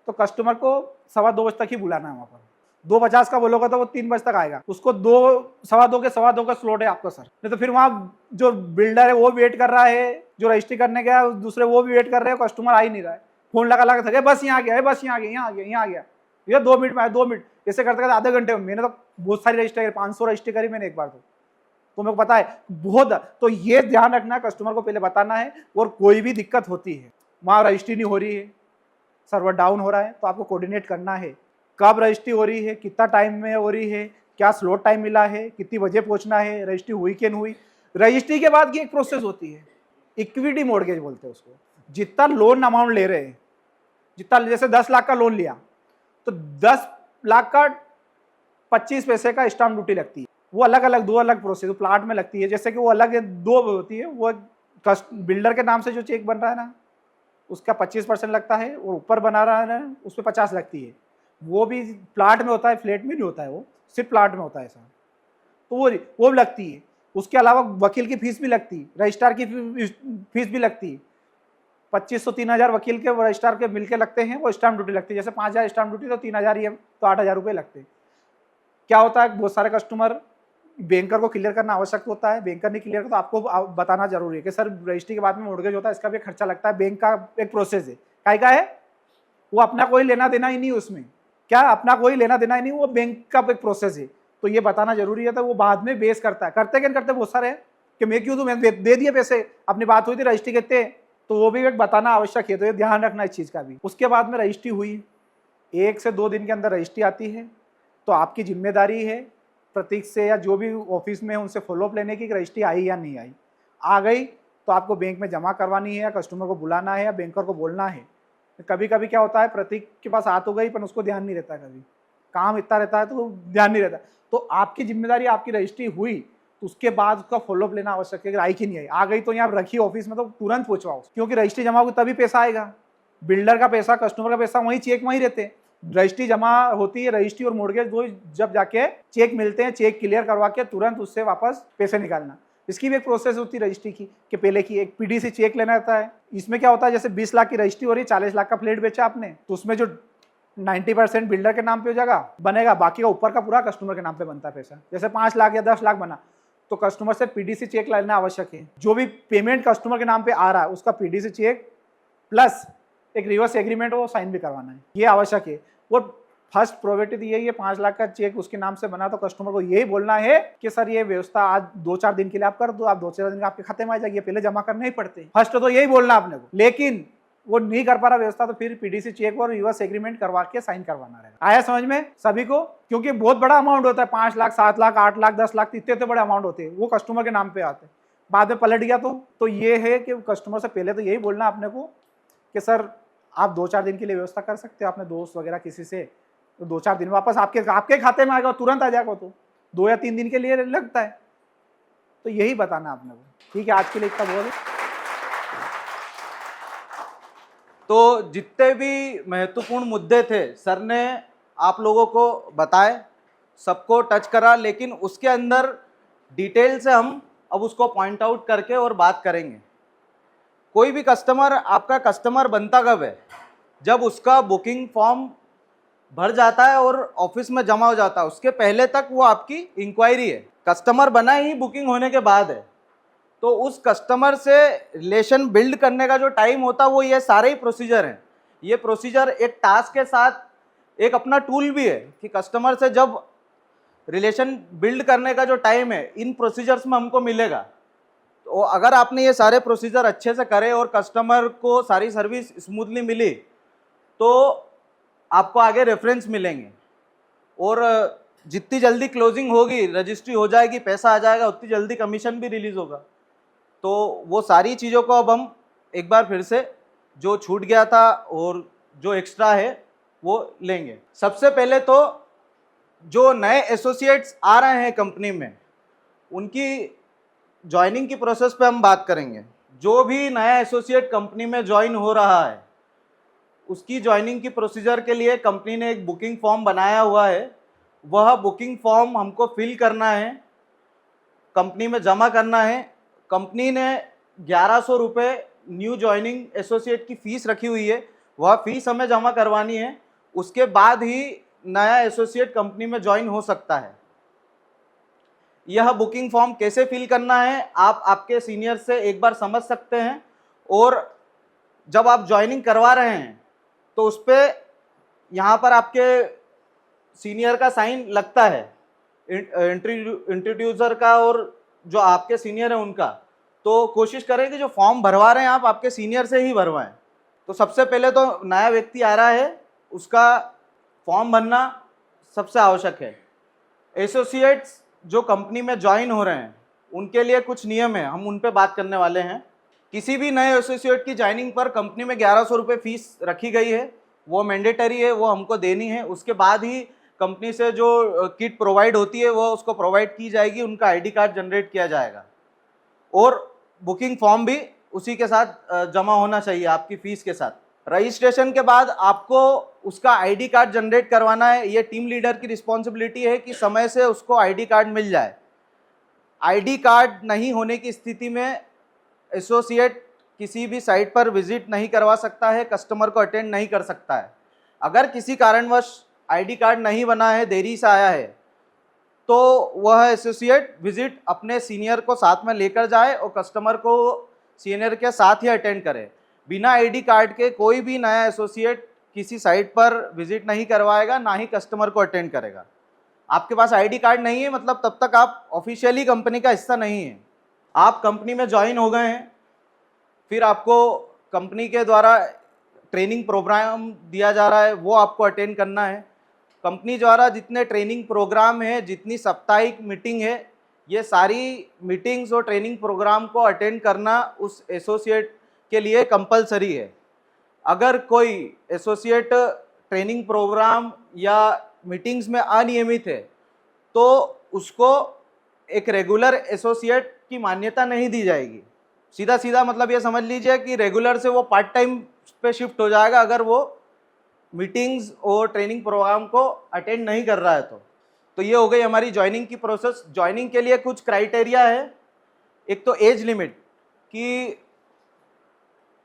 तो कस्टमर को 2:15 बजे तक ही बुलाना है। वहां पर 2:50 का बोलोगा तो वो 3 बजे तक आएगा। उसको 2:15 का स्लॉट है आपका सर, नहीं तो फिर वहां जो बिल्डर है वो वेट कर रहा है, जो रजिस्ट्री करने गया दूसरे वो भी वेट कर रहे हैं, कस्टमर आ ही नहीं रहा है। फोन लगा लगा थके, बस यहाँ आ गया, बस यहाँ आ गया, यहाँ आ गया, यहाँ आ गया, ये 2 मिनट में आया, 2 मिनट ऐसे करते करते आधे घंटे में। मैंने तो बहुत सारी रजिस्ट्री करी, 500 रजिस्ट्री करी मैंने एक बार। तो मेरे को पता है बहुत। तो ये ध्यान रखना, कस्टमर को पहले बताना है। और कोई भी दिक्कत होती है, वहां रजिस्ट्री नहीं हो रही है, सर्वर डाउन हो रहा है, तो आपको कोऑर्डिनेट करना है कब रजिस्ट्री हो रही है, कितना टाइम में हो रही है, क्या स्लॉट टाइम मिला है, कितनी बजे पहुंचना है, रजिस्ट्री हुई कि नहीं हुई। रजिस्ट्री के बाद की एक प्रोसेस होती है, इक्विटी मॉर्गेज बोलते हैं उसको। जितना लोन अमाउंट ले रहे हैं, जितना जैसे 10 लाख का लोन लिया तो 10 लाख का 25 पैसे का स्टाम्प ड्यूटी लगती है। वो अलग अलग, दो अलग प्रोसेस प्लाट में लगती है। जैसे कि वो अलग है, दो होती है। वो बिल्डर के नाम से जो चेक बन रहा है ना, उसका 25% लगता है, और ऊपर बना रहा है ना, उस पर 50 लगती है। वो भी प्लाट में होता है, फ्लैट में नहीं होता है, वो सिर्फ प्लाट में होता है ऐसा। तो वो लगती है। उसके अलावा वकील की फीस भी लगती है, रजिस्ट्रार की फीस भी लगती है। 2500 3000 वकील के रजिस्ट्रार के मिलके लगते हैं, वो स्टाम्प ड्यूटी लगती है। जैसे 5000 स्टाम्प ड्यूटी तो 3000 ही है, तो 8000 रुपये लगते हैं। क्या होता है, बहुत सारे कस्टमर बैंकर को क्लियर करना आवश्यक होता है। बैंकर नहीं क्लियर करता तो आपको बताना जरूरी है कि सर रजिस्ट्री के बाद में मॉर्गेज होता है, इसका भी खर्चा लगता है। बैंक का एक प्रोसेस है, काय का है, वो अपना कोई लेना देना ही नहीं उसमें। क्या अपना कोई लेना देना ही नहीं, वो बैंक का एक प्रोसेस है। तो ये बताना जरूरी है। तो वो बाद में बेस करता है, करते क्या करते बहुत सारे कि मैं क्यों दूं, मैं दे दिए पैसे, अपनी बात हुई थी रजिस्ट्री कहते, तो वो भी एक बताना आवश्यक है। तो ये ध्यान रखना इस चीज़ का भी। उसके बाद में रजिस्ट्री हुई, 1 से 2 दिन के अंदर रजिस्ट्री आती है। तो आपकी जिम्मेदारी है प्रतीक से या जो भी ऑफिस में है उनसे फॉलोअप लेने की, रजिस्ट्री आई या नहीं आई। आ गई तो आपको बैंक में जमा करवानी है, या कस्टमर को बुलाना है, या बैंकर को बोलना है। कभी कभी क्या होता है, प्रतीक के पास आ तो गई पर उसको ध्यान नहीं रहता, कभी काम इतना रहता है तो ध्यान नहीं रहता। तो आपकी जिम्मेदारी, आपकी रजिस्ट्री हुई तो उसके बाद उसका फॉलोअप लेना आवश्यक है कि आई कि नहीं आई। आ गई तो यहाँ रखी ऑफिस में तो तुरंत पहुंचवाओ, क्योंकि रजिस्ट्री जमा होगी तभी पैसा आएगा। बिल्डर का पैसा, कस्टमर का पैसा, वहीं चेक वहीं रहते हैं। रजिस्ट्री जमा होती है, रजिस्ट्री और मॉर्गेज दो जब जाके चेक मिलते हैं, चेक क्लियर करवा के तुरंत उससे वापस पैसे निकालना। इसकी भी एक प्रोसेस होती है रजिस्ट्री की, कि पहले की एक पीडीसी चेक लेना रहता है। इसमें क्या होता है, जैसे 20 लाख की रजिस्ट्री हो रही है, 40 लाख का फ्लैट बेचा आपने, तो उसमें जो 90% बिल्डर के नाम पे हो जाएगा, बनेगा, बाकी का ऊपर का पूरा कस्टमर के नाम पे बनता है पैसा। जैसे 5 लाख या 10 लाख बना तो कस्टमर से पीडीसी चेक लेना आवश्यक है। जो भी पेमेंट कस्टमर के नाम पे आ रहा है उसका पीडीसी चेक प्लस एक रिवर्स एग्रीमेंट वो साइन भी करवाना है, ये आवश्यक है। वो फर्स्ट प्रोबेटी तो यही है, 5 लाख का चेक उसके नाम से बना तो कस्टमर को यही बोलना है कि सर ये व्यवस्था आज 2-4 दिन के लिए आप कर दो, आप 2-4 दिन आपके खाते में आ जाएगी, पहले जमा करने ही पड़ते। फर्स्ट तो यही बोलना आपने को, लेकिन वो नहीं कर पा रहा व्यवस्था तो फिर पीडीसी चेक और रिवर्स एग्रीमेंट करवा के साइन करवाना रहेगा। आया समझ में सभी को? क्योंकि बहुत बड़ा अमाउंट होता है, 5 लाख 7 लाख 8 लाख 10 लाख, इतने बड़े अमाउंट होते हैं, वो कस्टमर के नाम पे आते हैं। बाद में पलट गया तो ये है कि कस्टमर से पहले तो यही बोलना अपने को कि सर आप 2-4 दिन के लिए व्यवस्था कर सकते हो अपने दोस्त वगैरह किसी से, तो 2-4 दिन वापस आपके खाते में आएगा, तुरंत आ जाएगा। तो 2 या 3 दिन के लिए लगता है। तो यही बताना आपने को। ठीक है, आज के लिए इतना बहुत है। तो जितने भी महत्वपूर्ण मुद्दे थे सर ने आप लोगों को बताए, सबको टच करा, लेकिन उसके अंदर डिटेल से हम अब उसको पॉइंट आउट करके और बात करेंगे। कोई भी कस्टमर आपका कस्टमर बनता कब है? जब उसका बुकिंग फॉर्म भर जाता है और ऑफिस में जमा हो जाता है, उसके पहले तक वो आपकी इंक्वायरी है। कस्टमर बना ही बुकिंग होने के बाद है। तो उस कस्टमर से रिलेशन बिल्ड करने का जो टाइम होता है वो ये सारे ही प्रोसीजर हैं। ये प्रोसीजर एक टास्क के साथ एक अपना टूल भी है कि कस्टमर से जब रिलेशन बिल्ड करने का जो टाइम है इन प्रोसीजर्स में हमको मिलेगा। तो अगर आपने ये सारे प्रोसीजर अच्छे से करे और कस्टमर को सारी सर्विस स्मूथली मिली तो आपको आगे रेफरेंस मिलेंगे, और जितनी जल्दी क्लोजिंग होगी, रजिस्ट्री हो जाएगी, पैसा आ जाएगा, उतनी जल्दी कमीशन भी रिलीज होगा। तो वो सारी चीज़ों को अब हम एक बार फिर से जो छूट गया था और जो एक्स्ट्रा है वो लेंगे। सबसे पहले तो जो नए एसोसिएट्स आ रहे हैं कंपनी में, उनकी ज्वाइनिंग की प्रोसेस पे हम बात करेंगे। जो भी नया एसोसिएट कंपनी में ज्वाइन हो रहा है उसकी ज्वाइनिंग की प्रोसीजर के लिए कंपनी ने एक बुकिंग फॉर्म बनाया हुआ है। वह बुकिंग फॉर्म हमको फिल करना है, कंपनी में जमा करना है। कंपनी ने 1100 रुपये न्यू ज्वाइनिंग एसोसिएट की फ़ीस रखी हुई है, वह फ़ीस हमें जमा करवानी है। उसके बाद ही नया एसोसिएट कंपनी में ज्वाइन हो सकता है। यह बुकिंग फॉर्म कैसे फिल करना है आप आपके सीनियर से एक बार समझ सकते हैं, और जब आप ज्वाइनिंग करवा रहे हैं तो उस पर यहाँ पर आपके सीनियर का साइन लगता है, इंट्रोड्यूसर का और जो आपके सीनियर है उनका। तो कोशिश करें कि जो फॉर्म भरवा रहे हैं आप आपके सीनियर से ही भरवाएं। तो सबसे पहले तो नया व्यक्ति आ रहा है, उसका फॉर्म भरना सबसे आवश्यक है। एसोसिएट्स जो कंपनी में ज्वाइन हो रहे हैं उनके लिए कुछ नियम है, हम उन पे बात करने वाले हैं। किसी भी नए एसोसिएट की ज्वाइनिंग पर कंपनी में 1100 रुपये फीस रखी गई है, वो मैंडेटरी है, वो हमको देनी है। उसके बाद ही कंपनी से जो किट प्रोवाइड होती है वो उसको प्रोवाइड की जाएगी, उनका आईडी कार्ड जनरेट किया जाएगा और बुकिंग फॉर्म भी उसी के साथ जमा होना चाहिए आपकी फीस के साथ। रजिस्ट्रेशन के बाद आपको उसका आईडी कार्ड जनरेट करवाना है। ये टीम लीडर की रिस्पॉन्सिबिलिटी है कि समय से उसको आईडी कार्ड मिल जाए। आईडी कार्ड नहीं होने की स्थिति में एसोसिएट किसी भी साइट पर विजिट नहीं करवा सकता है, कस्टमर को अटेंड नहीं कर सकता है। अगर किसी कारणवश आईडी कार्ड नहीं बना है, देरी से आया है, तो वह एसोसिएट विजिट अपने सीनियर को साथ में लेकर जाए और कस्टमर को सीनियर के साथ ही अटेंड करे। बिना आईडी कार्ड के कोई भी नया एसोसिएट किसी साइट पर विजिट नहीं करवाएगा, ना ही कस्टमर को अटेंड करेगा। आपके पास आईडी कार्ड नहीं है मतलब तब तक आप ऑफिशियली कंपनी का हिस्सा नहीं है। आप कंपनी में ज्वाइन हो गए हैं, फिर आपको कंपनी के द्वारा ट्रेनिंग प्रोग्राम दिया जा रहा है, वो आपको अटेंड करना है। कंपनी द्वारा जितने ट्रेनिंग प्रोग्राम है, जितनी साप्ताहिक मीटिंग है, ये सारी मीटिंग्स और ट्रेनिंग प्रोग्राम को अटेंड करना उस एसोसिएट के लिए कंपलसरी है। अगर कोई एसोसिएट ट्रेनिंग प्रोग्राम या मीटिंग्स में अनियमित है तो उसको एक रेगुलर एसोसिएट की मान्यता नहीं दी जाएगी। सीधा सीधा मतलब ये समझ लीजिए कि रेगुलर से वो पार्ट टाइम पे शिफ्ट हो जाएगा अगर वो मीटिंग्स और ट्रेनिंग प्रोग्राम को अटेंड नहीं कर रहा है तो ये हो गई हमारी ज्वाइनिंग की प्रोसेस। ज्वाइनिंग के लिए कुछ क्राइटेरिया है। एक तो एज लिमिट कि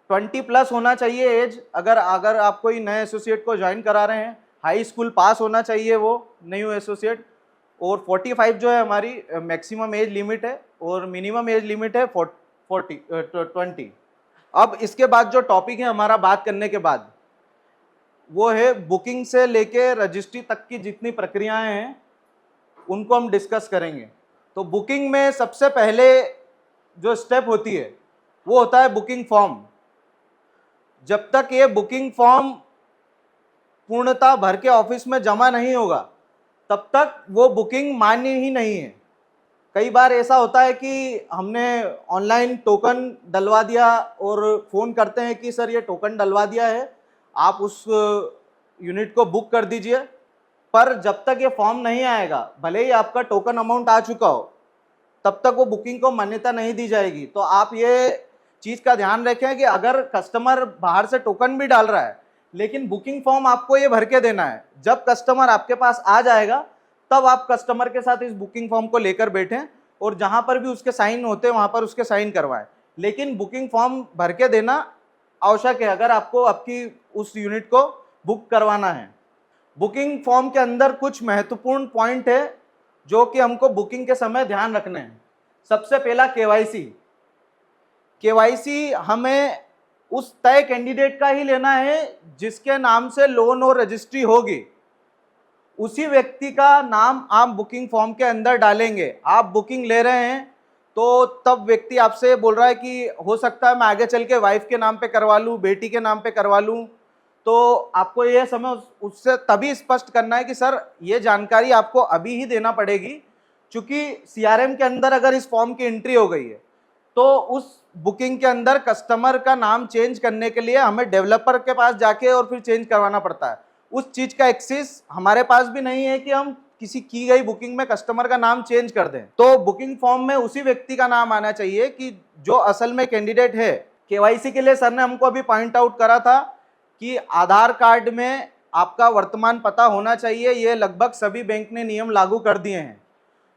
20 प्लस होना चाहिए एज। अगर आप कोई नए एसोसिएट को ज्वाइन करा रहे हैं, हाई स्कूल पास होना चाहिए वो न्यू एसोसिएट। और 45 जो है हमारी मैक्सिमम एज लिमिट है और मिनिमम एज लिमिट है 20। अब इसके बाद जो टॉपिक है हमारा बात करने के बाद, वो है बुकिंग से लेके रजिस्ट्री तक की जितनी प्रक्रियाएं हैं उनको हम डिस्कस करेंगे। तो बुकिंग में सबसे पहले जो स्टेप होती है वो होता है बुकिंग फॉर्म। जब तक ये बुकिंग फॉर्म पूर्णतः भर के ऑफिस में जमा नहीं होगा तब तक वो बुकिंग मान्य ही नहीं है। कई बार ऐसा होता है कि हमने ऑनलाइन टोकन डलवा दिया और फ़ोन करते हैं कि सर ये टोकन डलवा दिया है, आप उस यूनिट को बुक कर दीजिए। पर जब तक ये फॉर्म नहीं आएगा, भले ही आपका टोकन अमाउंट आ चुका हो, तब तक वो बुकिंग को मान्यता नहीं दी जाएगी। तो आप ये चीज़ का ध्यान रखें कि अगर कस्टमर बाहर से टोकन भी डाल रहा है लेकिन बुकिंग फॉर्म आपको ये भर के देना है। जब कस्टमर आपके पास आ जाएगा तब आप कस्टमर के साथ इस बुकिंग फॉर्म को लेकर बैठें और जहां पर भी उसके साइन होते हैं वहां पर उसके साइन करवाएं। लेकिन बुकिंग फॉर्म भर के देना आवश्यक है अगर आपको आपकी उस यूनिट को बुक करवाना है। बुकिंग फॉर्म के अंदर कुछ महत्वपूर्ण पॉइंट है जो कि हमको बुकिंग के समय ध्यान रखने हैं। सबसे पहला केवाईसी हमें उस तय कैंडिडेट का ही लेना है जिसके नाम से लोन और रजिस्ट्री होगी। उसी व्यक्ति का नाम आप बुकिंग फॉर्म के अंदर डालेंगे। आप बुकिंग ले रहे हैं तो तब व्यक्ति आपसे बोल रहा है कि हो सकता है मैं आगे चल के वाइफ के नाम पे करवा लूँ, बेटी के नाम पे करवा लूँ, तो आपको ये समय उससे तभी स्पष्ट करना है कि सर ये जानकारी आपको अभी ही देना पड़ेगी, क्योंकि सीआरएम के अंदर अगर इस फॉर्म की एंट्री हो गई है तो उस बुकिंग के अंदर कस्टमर का नाम चेंज करने के लिए हमें डेवलपर के पास जाके और फिर चेंज करवाना पड़ता है। उस चीज़ का एक्सेस हमारे पास भी नहीं है कि हम किसी की गई बुकिंग में कस्टमर का नाम चेंज कर दें। तो बुकिंग फॉर्म में उसी व्यक्ति का नाम आना चाहिए कि जो असल में कैंडिडेट है। केवाईसी के लिए सर ने हमको अभी पॉइंट आउट करा था कि आधार कार्ड में आपका वर्तमान पता होना चाहिए। ये लगभग सभी बैंक ने नियम लागू कर दिए हैं।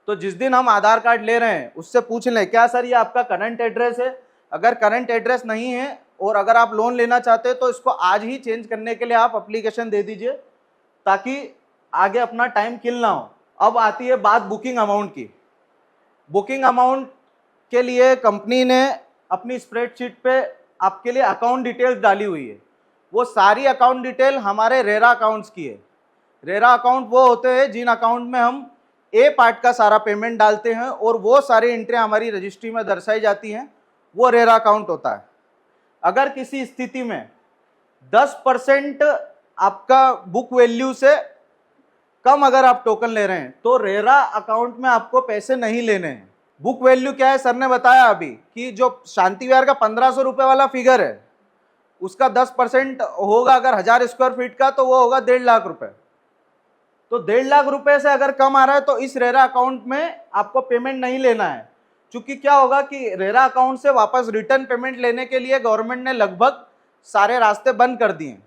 तो जिस दिन हम आधार कार्ड ले रहे हैं उससे पूछ लें क्या सर ये आपका करंट एड्रेस है। अगर करंट एड्रेस नहीं है और अगर आप लोन लेना चाहते हैं तो इसको आज ही चेंज करने के लिए आप एप्लीकेशन दे दीजिए ताकि आगे अपना टाइम किल ना हो। अब आती है बात बुकिंग अमाउंट की। बुकिंग अमाउंट के लिए कंपनी ने अपनी स्प्रेडशीट पे आपके लिए अकाउंट डिटेल्स डाली हुई है। वो सारी अकाउंट डिटेल हमारे रेरा अकाउंट्स की है। रेरा अकाउंट वो होते हैं जिन अकाउंट में हम ए पार्ट का सारा पेमेंट डालते हैं और वो सारी एंट्री हमारी रजिस्ट्री में दर्शाई जाती हैं, वो रेरा अकाउंट होता है। अगर किसी स्थिति में 10% आपका बुक वैल्यू से कम अगर आप टोकन ले रहे हैं तो रेरा अकाउंट में आपको पैसे नहीं लेने हैं। बुक वैल्यू क्या है, सर ने बताया अभी कि जो शांति विहार का 1500 रुपए वाला फिगर है उसका 10% होगा अगर 1000 स्क्वायर फीट का, तो वो होगा 1.5 लाख रुपए। तो 1.5 लाख रुपए से अगर कम आ रहा है तो इस रेरा अकाउंट में आपको पेमेंट नहीं लेना है, क्योंकि क्या होगा कि रेरा अकाउंट से वापस रिटर्न पेमेंट लेने के लिए गवर्नमेंट ने लगभग सारे रास्ते बंद कर दिए।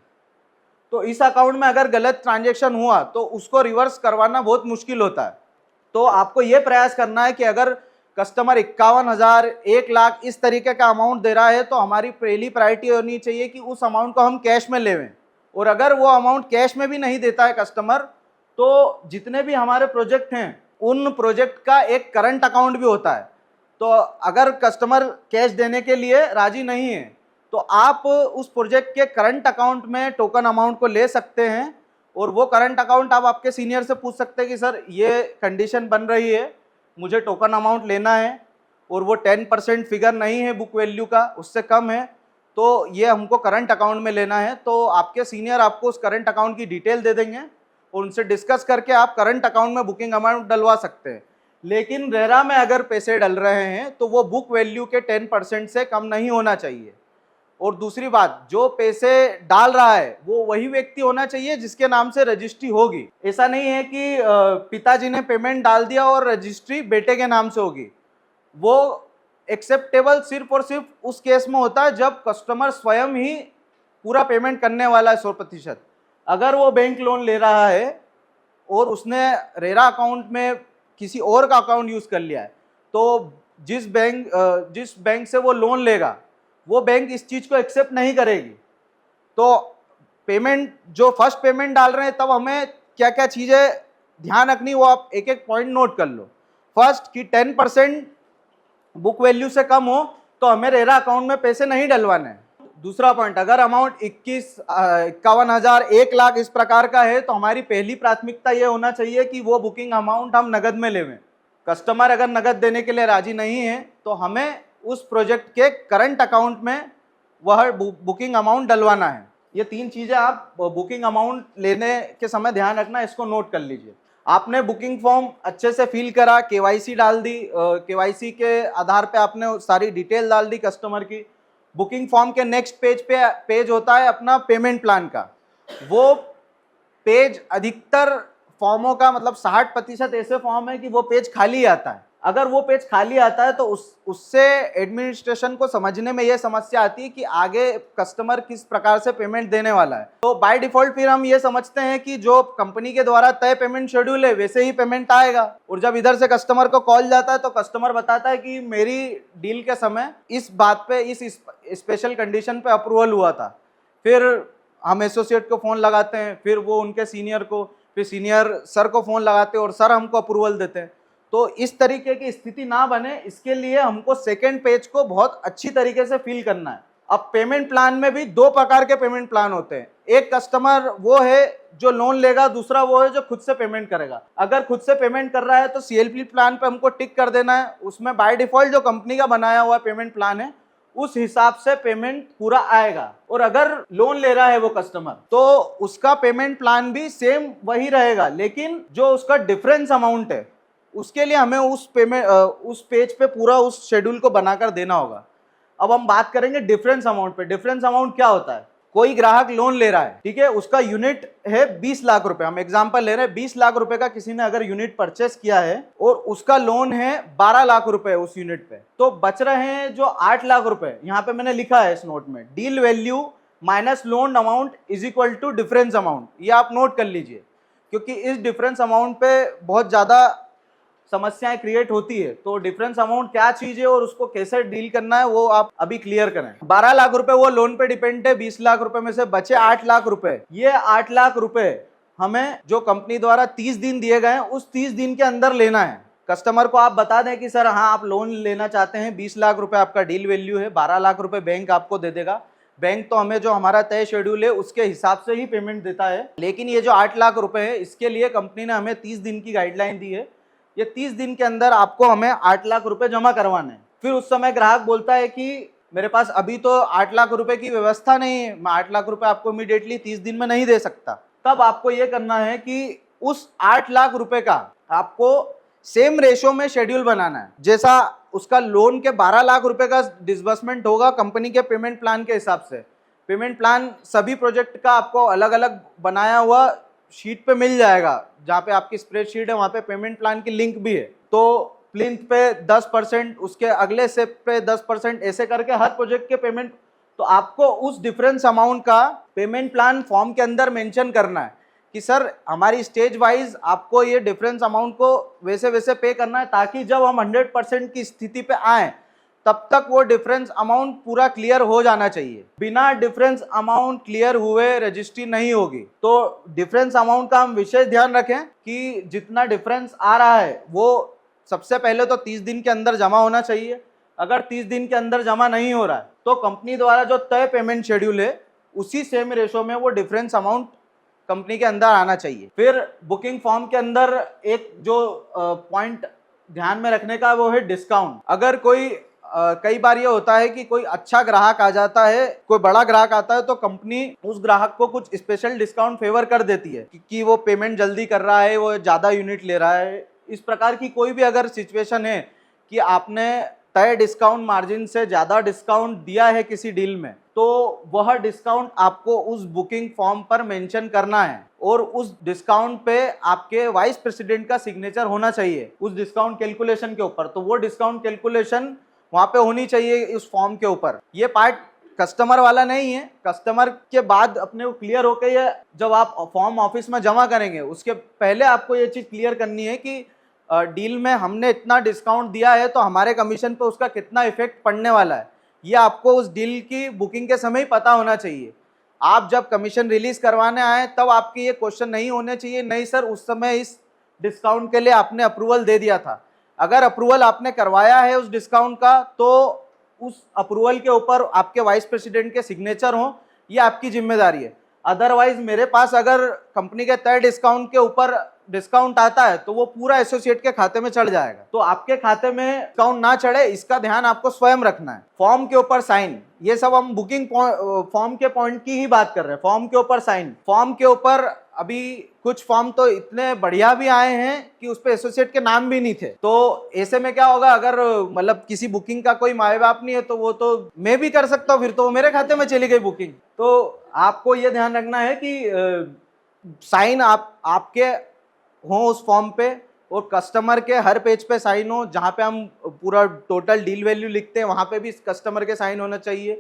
तो इस अकाउंट में अगर गलत ट्रांजेक्शन हुआ तो उसको रिवर्स करवाना बहुत मुश्किल होता है। तो आपको ये प्रयास करना है कि अगर कस्टमर 51,000, 1 लाख इस तरीके का अमाउंट दे रहा है तो हमारी पहली प्रायोरिटी होनी चाहिए कि उस अमाउंट को हम कैश में लेवें। और अगर वो अमाउंट कैश में भी नहीं देता है कस्टमर, तो जितने भी हमारे प्रोजेक्ट हैं उन प्रोजेक्ट का एक करंट अकाउंट भी होता है। तो अगर कस्टमर कैश देने के लिए राजी नहीं है तो आप उस प्रोजेक्ट के करंट अकाउंट में टोकन अमाउंट को ले सकते हैं, और वो करंट अकाउंट आप आपके सीनियर से पूछ सकते हैं कि सर ये कंडीशन बन रही है, मुझे टोकन अमाउंट लेना है और वो 10% फिगर नहीं है बुक वैल्यू का, उससे कम है, तो ये हमको करंट अकाउंट में लेना है। तो आपके सीनियर आपको उस करंट अकाउंट की डिटेल दे देंगे और उनसे डिस्कस करके आप करंट अकाउंट में बुकिंग अमाउंट डलवा सकते हैं। लेकिन रेरा में अगर पैसे डल रहे हैं तो वो बुक वैल्यू के 10% से कम नहीं होना चाहिए। और दूसरी बात, जो पैसे डाल रहा है वो वही व्यक्ति होना चाहिए जिसके नाम से रजिस्ट्री होगी। ऐसा नहीं है कि पिताजी ने पेमेंट डाल दिया और रजिस्ट्री बेटे के नाम से होगी। वो एक्सेप्टेबल सिर्फ और सिर्फ उस केस में होता है जब कस्टमर स्वयं ही पूरा पेमेंट करने वाला है 100%। अगर वो बैंक लोन ले रहा है और उसने रेरा अकाउंट में किसी और का अकाउंट यूज कर लिया है, तो जिस बैंक से वो लोन लेगा वो बैंक इस चीज को एक्सेप्ट नहीं करेगी। तो पेमेंट जो फर्स्ट पेमेंट डाल रहे हैं तब हमें क्या क्या चीजें ध्यान रखनी, वो आप एक एक पॉइंट नोट कर लो। फर्स्ट कि 10% बुक वैल्यू से कम हो तो हमें रेरा अकाउंट में पैसे नहीं डलवाने हैं। दूसरा पॉइंट, अगर अमाउंट 51,000, 1 लाख इस प्रकार का है तो हमारी पहली प्राथमिकता ये होना चाहिए कि वो बुकिंग अमाउंट हम नगद में लेवें। कस्टमर अगर नगद देने के लिए राजी नहीं है तो हमें उस प्रोजेक्ट के करंट अकाउंट में वह बुकिंग अमाउंट डलवाना है। ये 3 चीजें आप बुकिंग अमाउंट लेने के समय ध्यान रखना, इसको नोट कर लीजिए। आपने बुकिंग फॉर्म अच्छे से फिल करा, केवाईसी डाल दी, केवाईसी के आधार पे आपने सारी डिटेल डाल दी कस्टमर की। बुकिंग फॉर्म के नेक्स्ट पेज होता है अपना पेमेंट प्लान का। वो पेज अधिकतर फॉर्मों का मतलब 60% ऐसे फॉर्म है कि वो पेज खाली आता है। अगर वो पेज खाली आता है तो उससे एडमिनिस्ट्रेशन को समझने में ये समस्या आती है कि आगे कस्टमर किस प्रकार से पेमेंट देने वाला है। तो बाय डिफॉल्ट फिर हम ये समझते हैं कि जो कंपनी के द्वारा तय पेमेंट शेड्यूल है वैसे ही पेमेंट आएगा, और जब इधर से कस्टमर को कॉल जाता है तो कस्टमर बताता है कि मेरी डील के समय इस बात पे, इस स्पेशल कंडीशन पे अप्रूवल हुआ था। फिर हम एसोसिएट को फ़ोन लगाते हैं, फिर वो उनके सीनियर को, फिर सीनियर सर को फ़ोन लगाते हैं और सर हमको अप्रूवल देते हैं। तो इस तरीके की स्थिति ना बने, इसके लिए हमको सेकेंड पेज को बहुत अच्छी तरीके से फिल करना है। अब पेमेंट प्लान में भी 2 प्रकार के पेमेंट प्लान होते हैं। एक कस्टमर वो है जो लोन लेगा, दूसरा वो है जो खुद से पेमेंट करेगा। अगर खुद से पेमेंट कर रहा है तो CLP प्लान पे हमको टिक कर देना है। उसमें बाय डिफॉल्ट जो कंपनी का बनाया हुआ पेमेंट प्लान है उस हिसाब से पेमेंट पूरा आएगा। और अगर लोन ले रहा है वो कस्टमर तो उसका पेमेंट प्लान भी सेम वही रहेगा, लेकिन जो उसका डिफरेंस अमाउंट है उसके लिए हमें उस पेज पे पूरा उस शेड्यूल को बनाकर देना होगा। अब हम बात करेंगे डिफरेंस अमाउंट पे। डिफरेंस अमाउंट क्या होता है? कोई ग्राहक लोन ले रहा है, ठीक है, उसका यूनिट है 20 लाख रुपए, हम एग्जांपल ले रहे हैं। 20 लाख रुपए का किसी ने अगर यूनिट परचेस किया है और उसका लोन है 12 लाख रुपए उस यूनिट पे, तो बच रहे हैं जो 8 लाख रुपए। यहाँ पे मैंने लिखा है इस नोट में, deal value minus loan amount is equal to difference amount. ये आप नोट कर लीजिए, क्योंकि इस डिफरेंस अमाउंट पे बहुत ज्यादा समस्याएं क्रिएट होती है। तो डिफरेंस अमाउंट क्या चीज है और उसको कैसे डील करना है वो आप अभी क्लियर करें। 12 लाख रुपए वो लोन पे डिपेंड है, 20 लाख रुपए में से बचे 8 लाख रुपए। ये 8 लाख रुपए हमें जो कंपनी द्वारा 30 दिन दिए गए हैं उस 30 दिन के अंदर लेना है। कस्टमर को आप बता दें कि सर हाँ आप लोन लेना चाहते हैं, 20 लाख रुपए आपका डील वैल्यू है, 12 लाख रुपए बैंक आपको दे देगा। बैंक तो हमें जो हमारा तय शेड्यूल है उसके हिसाब से ही पेमेंट देता है, लेकिन ये जो 8 लाख रुपए है इसके लिए कंपनी ने हमें 30 दिन की गाइडलाइन दी है। ये 30 दिन के अंदर आपको हमें 8 लाख रुपए जमा करवाने हैं। फिर उस समय ग्राहक बोलता है कि मेरे पास अभी तो 8 लाख रुपए की व्यवस्था नहीं है, मैं 8 लाख रुपए आपको इमीडिएटली 30 दिन में नहीं दे सकता। तब आपको ये करना है कि उस 8 लाख रुपए का आपको सेम रेशो में शेड्यूल बनाना है। जैसा उसका लोन के 12 लाख रुपए का डिसबर्समेंट होगा कंपनी के पेमेंट प्लान के हिसाब से, पेमेंट प्लान सभी प्रोजेक्ट का आपको अलग अलग बनाया हुआ शीट पे मिल जाएगा। जहाँ पे आपकी स्प्रेडशीट है वहाँ पे पेमेंट प्लान की लिंक भी है। तो प्लिंथ पे 10%, उसके अगले स्टेप पे 10%, ऐसे करके हर प्रोजेक्ट के पेमेंट, तो आपको उस डिफरेंस अमाउंट का पेमेंट प्लान फॉर्म के अंदर मेंशन करना है कि सर हमारी स्टेज वाइज आपको ये डिफरेंस अमाउंट को वैसे वैसे पे करना है, ताकि जब हम 100% की स्थिति पे आए तब तक वो डिफरेंस अमाउंट पूरा क्लियर हो जाना चाहिए। बिना डिफरेंस अमाउंट क्लियर हुए रजिस्ट्री नहीं होगी। तो डिफरेंस अमाउंट का हम विशेष ध्यान रखें कि जितना डिफरेंस आ रहा है वो सबसे पहले तो 30 दिन के अंदर जमा होना चाहिए। अगर 30 दिन के अंदर जमा नहीं हो रहा है तो कंपनी द्वारा जो तय पेमेंट शेड्यूल है उसी सेम रेशो में वो डिफरेंस अमाउंट कंपनी के अंदर आना चाहिए। फिर बुकिंग फॉर्म के अंदर एक जो पॉइंट ध्यान में रखने का वो है डिस्काउंट। अगर कोई कई बार ये होता है कि कोई अच्छा ग्राहक आ जाता है, कोई बड़ा ग्राहक आता है तो कंपनी उस ग्राहक को कुछ स्पेशल डिस्काउंट फेवर कर देती है कि वो पेमेंट जल्दी कर रहा है, वो ज़्यादा यूनिट ले रहा है। इस प्रकार की कोई भी अगर सिचुएशन है कि आपने तय डिस्काउंट मार्जिन से ज़्यादा डिस्काउंट दिया है किसी डील में, तो वह डिस्काउंट आपको उस बुकिंग फॉर्म पर मेंशन करना है और उस डिस्काउंट पे आपके वाइस प्रेसिडेंट का सिग्नेचर होना चाहिए उस डिस्काउंट कैलकुलेशन के ऊपर। तो वो डिस्काउंट कैलकुलेशन वहां पे होनी चाहिए इस फॉर्म के ऊपर। ये पार्ट कस्टमर वाला नहीं है। कस्टमर के बाद अपने को क्लियर होकर ये जब आप फॉर्म ऑफिस में जमा करेंगे उसके पहले आपको ये चीज क्लियर करनी है कि डील में हमने इतना डिस्काउंट दिया है तो हमारे कमीशन पे उसका कितना इफेक्ट पड़ने वाला है, ये आपको उस डील की बुकिंग के समय ही पता होना चाहिए। आप जब कमीशन रिलीज करवाने आए तब आपके ये क्वेश्चन नहीं होने चाहिए, नहीं सर उस समय इस डिस्काउंट के लिए आपने अप्रूवल दे दिया था। अगर अप्रूवल आपने करवाया है उस डिस्काउंट का तो उस अप्रूवल के ऊपर आपके वाइस प्रेसिडेंट के सिग्नेचर हो, ये आपकी जिम्मेदारी है। अदरवाइज मेरे पास अगर कंपनी के तय डिस्काउंट के ऊपर डिस्काउंट आता है तो वो पूरा एसोसिएट के खाते में चढ़ जाएगा। तो आपके खाते में डिस्काउंट ना चढ़े इसका ध्यान आपको स्वयं रखना है। फॉर्म के ऊपर साइन, ये सब हम बुकिंग फॉर्म के पॉइंट की ही बात कर रहे हैं। फॉर्म के ऊपर साइन, फॉर्म के ऊपर अभी कुछ फॉर्म तो इतने बढ़िया भी आए हैं कि उस पे एसोसिएट के नाम भी नहीं थे। तो ऐसे में क्या होगा, अगर मतलब किसी बुकिंग का कोई माए बाप नहीं है तो वो तो मैं भी कर सकता हूँ, फिर तो मेरे खाते में चली गई बुकिंग। तो आपको ये ध्यान रखना है कि साइन आपके हो उस फॉर्म पे और कस्टमर के हर पेज पे साइन हो। जहाँ पे हम पूरा टोटल डील वैल्यू लिखते हैं वहाँ पे भी कस्टमर के साइन होना चाहिए।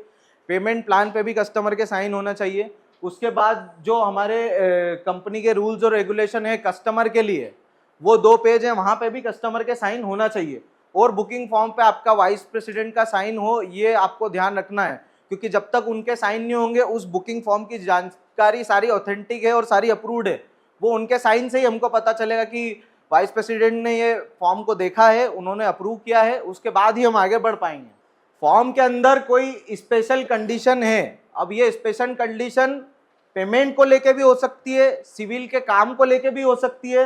पेमेंट प्लान पे भी कस्टमर के साइन होना चाहिए। उसके बाद जो हमारे कंपनी के रूल्स और रेगुलेशन है कस्टमर के लिए, वो 2 पेज है, वहाँ पे भी कस्टमर के साइन होना चाहिए। और बुकिंग फॉर्म पे आपका वाइस प्रेसिडेंट का साइन हो, ये आपको ध्यान रखना है, क्योंकि जब तक उनके साइन नहीं होंगे उस बुकिंग फॉर्म की जानकारी सारी ऑथेंटिक है और सारी अप्रूव्ड है। वो उनके साइन से ही हमको पता चलेगा कि वाइस प्रेसिडेंट ने ये फॉर्म को देखा है, उन्होंने अप्रूव किया है, उसके बाद ही हम आगे बढ़ पाएंगे। फॉर्म के अंदर कोई स्पेशल कंडीशन है, अब ये स्पेशल कंडीशन पेमेंट को लेके भी हो सकती है, सिविल के काम को लेके भी हो सकती है।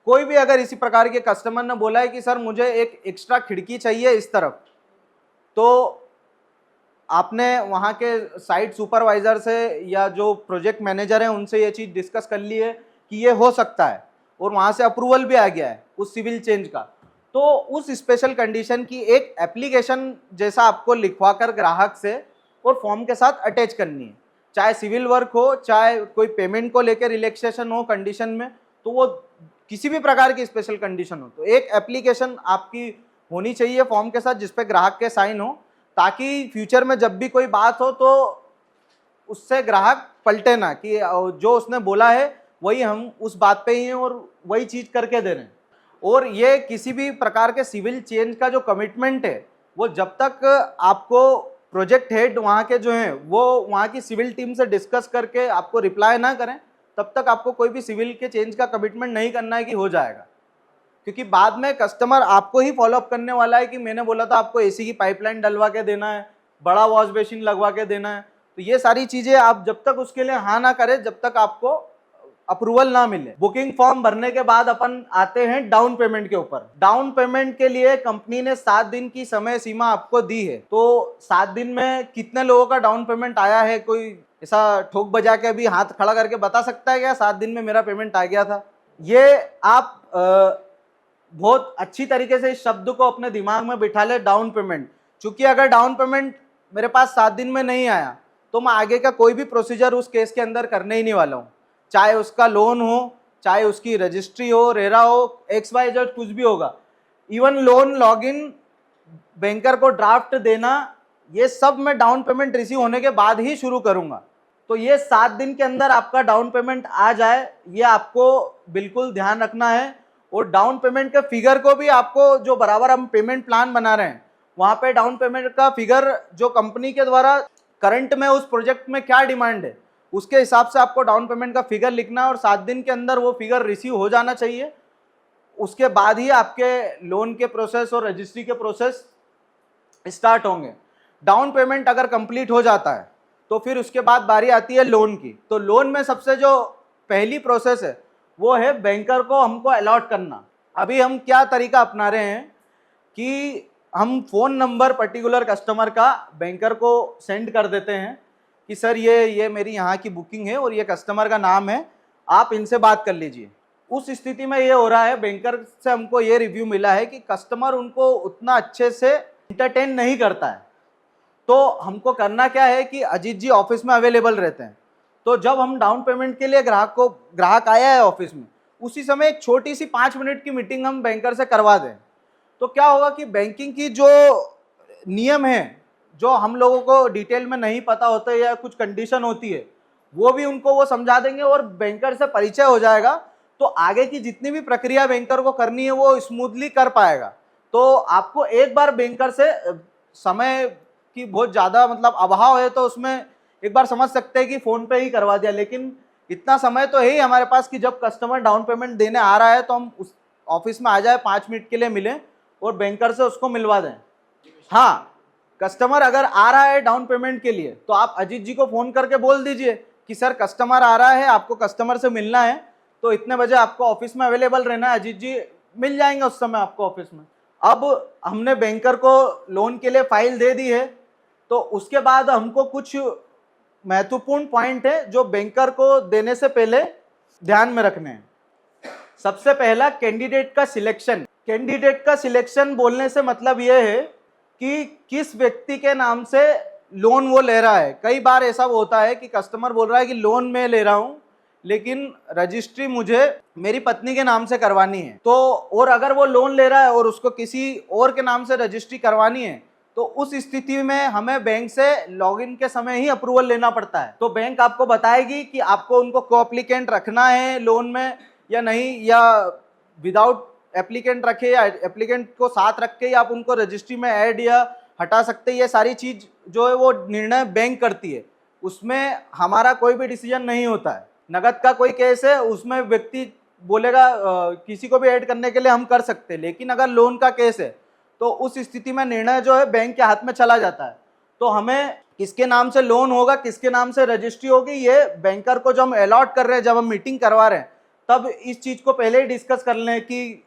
कोई भी अगर इसी प्रकार के कस्टमर ने बोला है कि सर मुझे एक एक्स्ट्रा खिड़की चाहिए इस तरफ, तो आपने वहाँ के साइट सुपरवाइजर से या जो प्रोजेक्ट मैनेजर है उनसे ये चीज़ डिस्कस कर ली है कि ये हो सकता है और वहाँ से अप्रूवल भी आ गया है उस सिविल चेंज का। तो उस स्पेशल कंडीशन की एक एप्लीकेशन जैसा आपको लिखवा कर ग्राहक से और फॉर्म के साथ अटैच करनी है। चाहे सिविल वर्क हो, चाहे कोई पेमेंट को लेकर रिलैक्सेशन हो कंडीशन में, तो वो किसी भी प्रकार की स्पेशल कंडीशन हो, तो एक एप्लीकेशन आपकी होनी चाहिए फॉर्म के साथ जिसपे ग्राहक के साइन हो, ताकि फ्यूचर में जब भी कोई बात हो तो उससे ग्राहक पलटे ना कि जो उसने बोला है वही हम उस बात पे ही हैं और वही चीज़ करके दे रहे हैं। और ये किसी भी प्रकार के सिविल चेंज का जो कमिटमेंट है वो जब तक आपको प्रोजेक्ट हेड वहाँ के जो हैं वो वहाँ की सिविल टीम से डिस्कस करके आपको रिप्लाई ना करें, तब तक आपको कोई भी सिविल के चेंज का कमिटमेंट नहीं करना है कि हो जाएगा। क्योंकि बाद में कस्टमर आपको ही फॉलोअप करने वाला है कि मैंने बोला था आपको एसी की पाइपलाइन डलवा के देना है, बड़ा वॉश बेसिन लगवा के देना है। तो ये सारी चीज़ें आप जब तक उसके लिए हाँ ना करें जब तक आपको अप्रूवल ना मिले। बुकिंग फॉर्म भरने के बाद अपन आते हैं डाउन पेमेंट के ऊपर। डाउन पेमेंट के लिए कंपनी ने 7 दिन की समय सीमा आपको दी है। तो 7 दिन में कितने लोगों का डाउन पेमेंट आया है, कोई ऐसा ठोक बजा के अभी हाथ खड़ा करके बता सकता है क्या 7 दिन में मेरा पेमेंट आ गया था? ये आप बहुत अच्छी तरीके से इस शब्द को अपने दिमाग में बिठा ले, डाउन पेमेंट। क्योंकि अगर डाउन पेमेंट मेरे पास 7 दिन में नहीं आया तो मैं आगे का कोई भी प्रोसीजर उस केस के अंदर करने ही नहीं वाला हूँ, चाहे उसका लोन हो, चाहे उसकी रजिस्ट्री हो, रेरा हो, XYZ कुछ भी होगा। इवन लोन लॉगिन, बैंकर को ड्राफ्ट देना, ये सब मैं डाउन पेमेंट रिसीव होने के बाद ही शुरू करूंगा। तो ये 7 दिन के अंदर आपका डाउन पेमेंट आ जाए, ये आपको बिल्कुल ध्यान रखना है। और डाउन पेमेंट के फिगर को भी आपको, जो बराबर हम पेमेंट प्लान बना रहे हैं वहाँ पे डाउन पेमेंट का फिगर जो कंपनी के द्वारा करंट में उस प्रोजेक्ट में क्या डिमांड है उसके हिसाब से आपको डाउन पेमेंट का फिगर लिखना है और 7 दिन के अंदर वो फिगर रिसीव हो जाना चाहिए। उसके बाद ही आपके लोन के प्रोसेस और रजिस्ट्री के प्रोसेस स्टार्ट होंगे। डाउन पेमेंट अगर कंप्लीट हो जाता है तो फिर उसके बाद बारी आती है लोन की। तो लोन में सबसे जो पहली प्रोसेस है वो है बैंकर को हमको अलॉट करना। अभी हम क्या तरीका अपना रहे हैं कि हम फ़ोन नंबर पर्टिकुलर कस्टमर का बैंकर को सेंड कर देते हैं कि सर ये मेरी यहाँ की बुकिंग है और ये कस्टमर का नाम है, आप इनसे बात कर लीजिए। उस स्थिति में ये हो रहा है, बैंकर से हमको ये रिव्यू मिला है कि कस्टमर उनको उतना अच्छे से इंटरटेन नहीं करता है। तो हमको करना क्या है कि अजीत जी ऑफिस में अवेलेबल रहते हैं, तो जब हम डाउन पेमेंट के लिए ग्राहक आया है ऑफिस में, उसी समय एक छोटी सी 5 मिनट की मीटिंग हम बैंकर से करवा दें। तो क्या होगा कि बैंकिंग की जो नियम है, जो हम लोगों को डिटेल में नहीं पता होता है या कुछ कंडीशन होती है, वो भी उनको वो समझा देंगे और बैंकर से परिचय हो जाएगा। तो आगे की जितनी भी प्रक्रिया बैंकर को करनी है वो स्मूथली कर पाएगा। तो आपको एक बार बैंकर से, समय की बहुत ज़्यादा मतलब अभाव है तो उसमें एक बार समझ सकते हैं कि फ़ोन पे ही करवा दिया, लेकिन इतना समय तो है ही हमारे पास कि जब कस्टमर डाउन पेमेंट देने आ रहा है तो हम उस ऑफिस में आ जाए, 5 मिनट के लिए मिलें और बैंकर से उसको मिलवा दें। हाँ, कस्टमर अगर आ रहा है डाउन पेमेंट के लिए तो आप अजीत जी को फ़ोन करके बोल दीजिए कि सर कस्टमर आ रहा है, आपको कस्टमर से मिलना है, तो इतने बजे आपको ऑफिस में अवेलेबल रहना है, अजीत जी मिल जाएंगे उस समय आपको ऑफिस में। अब हमने बैंकर को लोन के लिए फाइल दे दी है, तो उसके बाद हमको कुछ महत्वपूर्ण पॉइंट है जो बैंकर को देने से पहले ध्यान में रखने हैं। सबसे पहला, कैंडिडेट का सिलेक्शन। कैंडिडेट का सिलेक्शन बोलने से मतलब ये है कि किस व्यक्ति के नाम से लोन वो ले रहा है। कई बार ऐसा होता है कि कस्टमर बोल रहा है कि लोन मैं ले रहा हूँ लेकिन रजिस्ट्री मुझे मेरी पत्नी के नाम से करवानी है, तो और अगर वो लोन ले रहा है और उसको किसी और के नाम से रजिस्ट्री करवानी है तो उस स्थिति में हमें बैंक से लॉगिन के समय ही अप्रूवल लेना पड़ता है। तो बैंक आपको बताएगी कि आपको उनको को एप्लीकेंट रखना है लोन में या नहीं, या विदाउट एप्लीकेंट रखे या एप्लीकेंट को साथ रख के आप उनको रजिस्ट्री में ऐड या हटा सकते हैं। ये सारी चीज़ जो है वो निर्णय बैंक करती है, उसमें हमारा कोई भी डिसीजन नहीं होता है। नगद का कोई केस है उसमें व्यक्ति बोलेगा किसी को भी ऐड करने के लिए हम कर सकते हैं, लेकिन अगर लोन का केस है तो उस स्थिति में निर्णय जो है बैंक के हाथ में चला जाता है। तो हमें किसके नाम से लोन होगा, किसके नाम से रजिस्ट्री होगी, ये बैंकर को जब हम अलॉट कर रहे हैं, जब हम मीटिंग करवा रहे हैं, तब इस चीज़ को पहले ही डिस्कस कर लें कि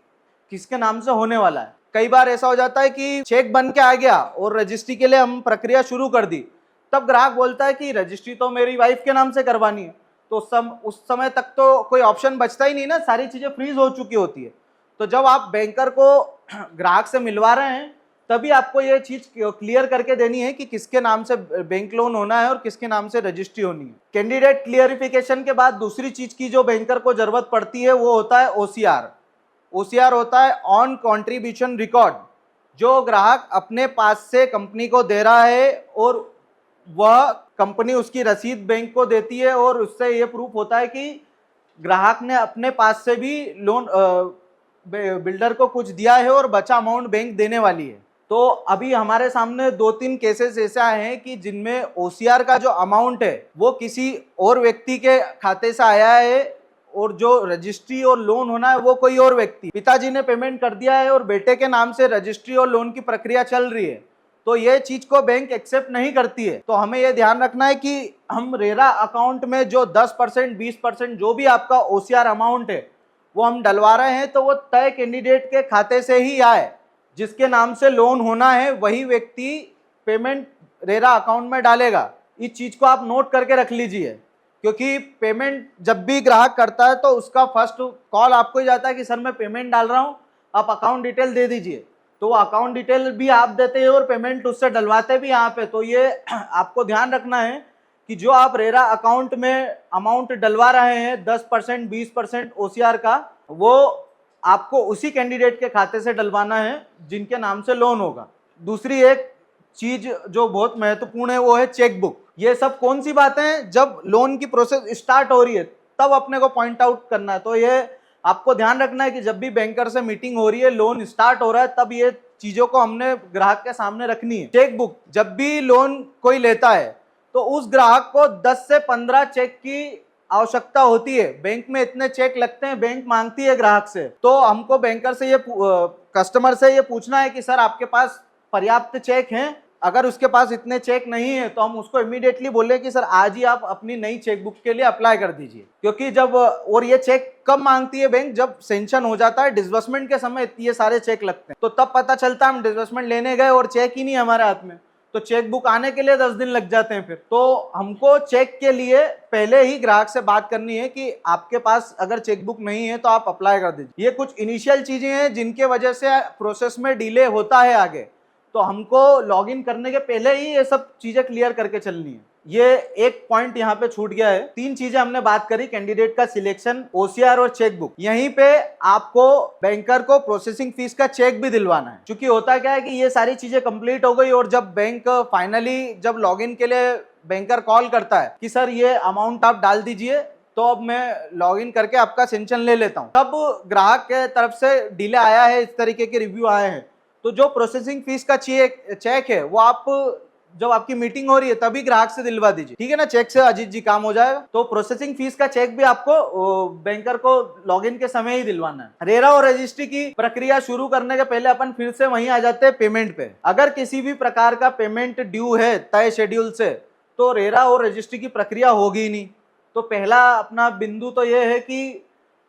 किसके नाम से होने वाला है। कई बार ऐसा हो जाता है कि चेक बन के आ गया और रजिस्ट्री के लिए हम प्रक्रिया शुरू कर दी, तब ग्राहक बोलता है कि रजिस्ट्री तो मेरी वाइफ के नाम से करवानी है, तो उस समय तक तो कोई ऑप्शन बचता ही नहीं ना, सारी चीज़ें फ्रीज हो चुकी होती है। तो जब आप बैंकर को ग्राहक से मिलवा रहे हैं तभी आपको ये चीज़ क्लियर करके देनी है कि किसके नाम से बैंक लोन होना है और किसके नाम से रजिस्ट्री होनी है। कैंडिडेट क्लियरिफिकेशन के बाद दूसरी चीज़ की जो बैंकर को ज़रूरत पड़ती है वो होता है OCR। OCR होता है ऑन कॉन्ट्रीब्यूशन रिकॉर्ड, जो ग्राहक अपने पास से कंपनी को दे रहा है और वह कंपनी उसकी रसीद बैंक को देती है और उससे ये प्रूफ होता है कि ग्राहक ने अपने पास से भी लोन बिल्डर को कुछ दिया है और बचा अमाउंट बैंक देने वाली है। तो अभी हमारे सामने 2-3 केसेस ऐसे आए हैं कि जिनमें OCR का जो अमाउंट है वो किसी और व्यक्ति के खाते से आया है और जो रजिस्ट्री और लोन होना है वो कोई और व्यक्ति, पिताजी ने पेमेंट कर दिया है और बेटे के नाम से रजिस्ट्री और लोन की प्रक्रिया चल रही है, तो ये चीज को बैंक एक्सेप्ट नहीं करती है। तो हमें ये ध्यान रखना है कि हम रेरा अकाउंट में जो 10%, 20% जो भी आपका OCR अमाउंट है वो हम डलवा रहे हैं तो वो तय कैंडिडेट के खाते से ही आए। जिसके नाम से लोन होना है वही व्यक्ति पेमेंट रेरा अकाउंट में डालेगा। इस चीज़ को आप नोट करके रख लीजिए, क्योंकि पेमेंट जब भी ग्राहक करता है तो उसका फर्स्ट कॉल आपको ही जाता है कि सर मैं पेमेंट डाल रहा हूँ, आप अकाउंट डिटेल दे दीजिए, तो वो अकाउंट डिटेल भी आप देते हैं और पेमेंट उससे डलवाते भी यहाँ पे। तो ये आपको ध्यान रखना है कि जो आप रेरा अकाउंट में अमाउंट डलवा रहे हैं 10% 20% OCR का, वो आपको उसी कैंडिडेट के खाते से डलवाना है जिनके नाम से लोन होगा। दूसरी एक चीज जो बहुत महत्वपूर्ण है वो है चेकबुक। ये सब कौन सी बातें हैं, जब लोन की प्रोसेस स्टार्ट हो रही है तब अपने को पॉइंट आउट करना है। तो ये आपको ध्यान रखना है कि जब भी बैंकर से मीटिंग हो रही है, लोन स्टार्ट हो रहा है, तब ये चीजों को हमने ग्राहक के सामने रखनी है। चेकबुक, जब भी लोन कोई लेता है तो उस ग्राहक को 10 से 15 चेक की आवश्यकता होती है। बैंक में इतने चेक लगते हैं, बैंक मांगती है ग्राहक से। तो हमको बैंकर से ये कस्टमर से ये पूछना है कि सर आपके पास पर्याप्त चेक हैं। अगर उसके पास इतने चेक नहीं है तो हम उसको इमीडिएटली बोले कि सर आज ही आप अपनी नई चेकबुक के लिए अप्लाई कर दीजिए। क्योंकि जब, और ये चेक कब मांगती है बैंक, जब सेंक्शन हो जाता है, डिसबर्समेंट के समय ये सारे चेक लगते हैं। तो तब पता चलता है हम डिसबर्समेंट लेने गए और चेक ही नहीं हमारे हाथ में, तो चेकबुक आने के लिए 10 दिन लग जाते हैं। फिर तो हमको चेक के लिए पहले ही ग्राहक से बात करनी है कि आपके पास अगर चेकबुक नहीं है तो आप अप्लाई कर दीजिए। ये कुछ इनिशियल चीजें हैं जिनके वजह से प्रोसेस में डिले होता है आगे। तो हमको लॉगिन करने के पहले ही ये सब चीजें क्लियर करके चलनी है। ये एक पॉइंट यहाँ पे छूट गया है। 3 चीजें हमने बात करी, कैंडिडेट का सिलेक्शन, OCR और चेकबुक। यहीं पे आपको बैंकर को प्रोसेसिंग फीस का चेक भी दिलवाना है। क्योंकि होता क्या है कि ये सारी चीजें कंप्लीट हो गई और जब बैंक फाइनली जब लॉगिन के लिए बैंकर कॉल करता है कि सर ये अमाउंट आप डाल दीजिए, तो अब मैं लॉगिन करके आपका सेंक्शन ले लेता हूँ, तब ग्राहक के तरफ से डिले आया है, इस तरीके के रिव्यू आए हैं। तो जो प्रोसेसिंग फीस का चेक है वो आप जब आपकी मीटिंग हो रही है तभी ग्राहक से दिलवा दीजिए, ठीक है ना। चेक से अजीत जी काम हो जाएगा। तो प्रोसेसिंग फीस का चेक भी आपको बैंकर को लॉगिन के समय ही दिलवाना है। रेरा और रजिस्ट्री की प्रक्रिया शुरू करने के पहले अपन फिर से वहीं आ जाते हैं पेमेंट पे। अगर किसी भी प्रकार का पेमेंट ड्यू है तय शेड्यूल से, तो रेरा और रजिस्ट्री की प्रक्रिया होगी ही नहीं। तो पहला अपना बिंदु तो यह है कि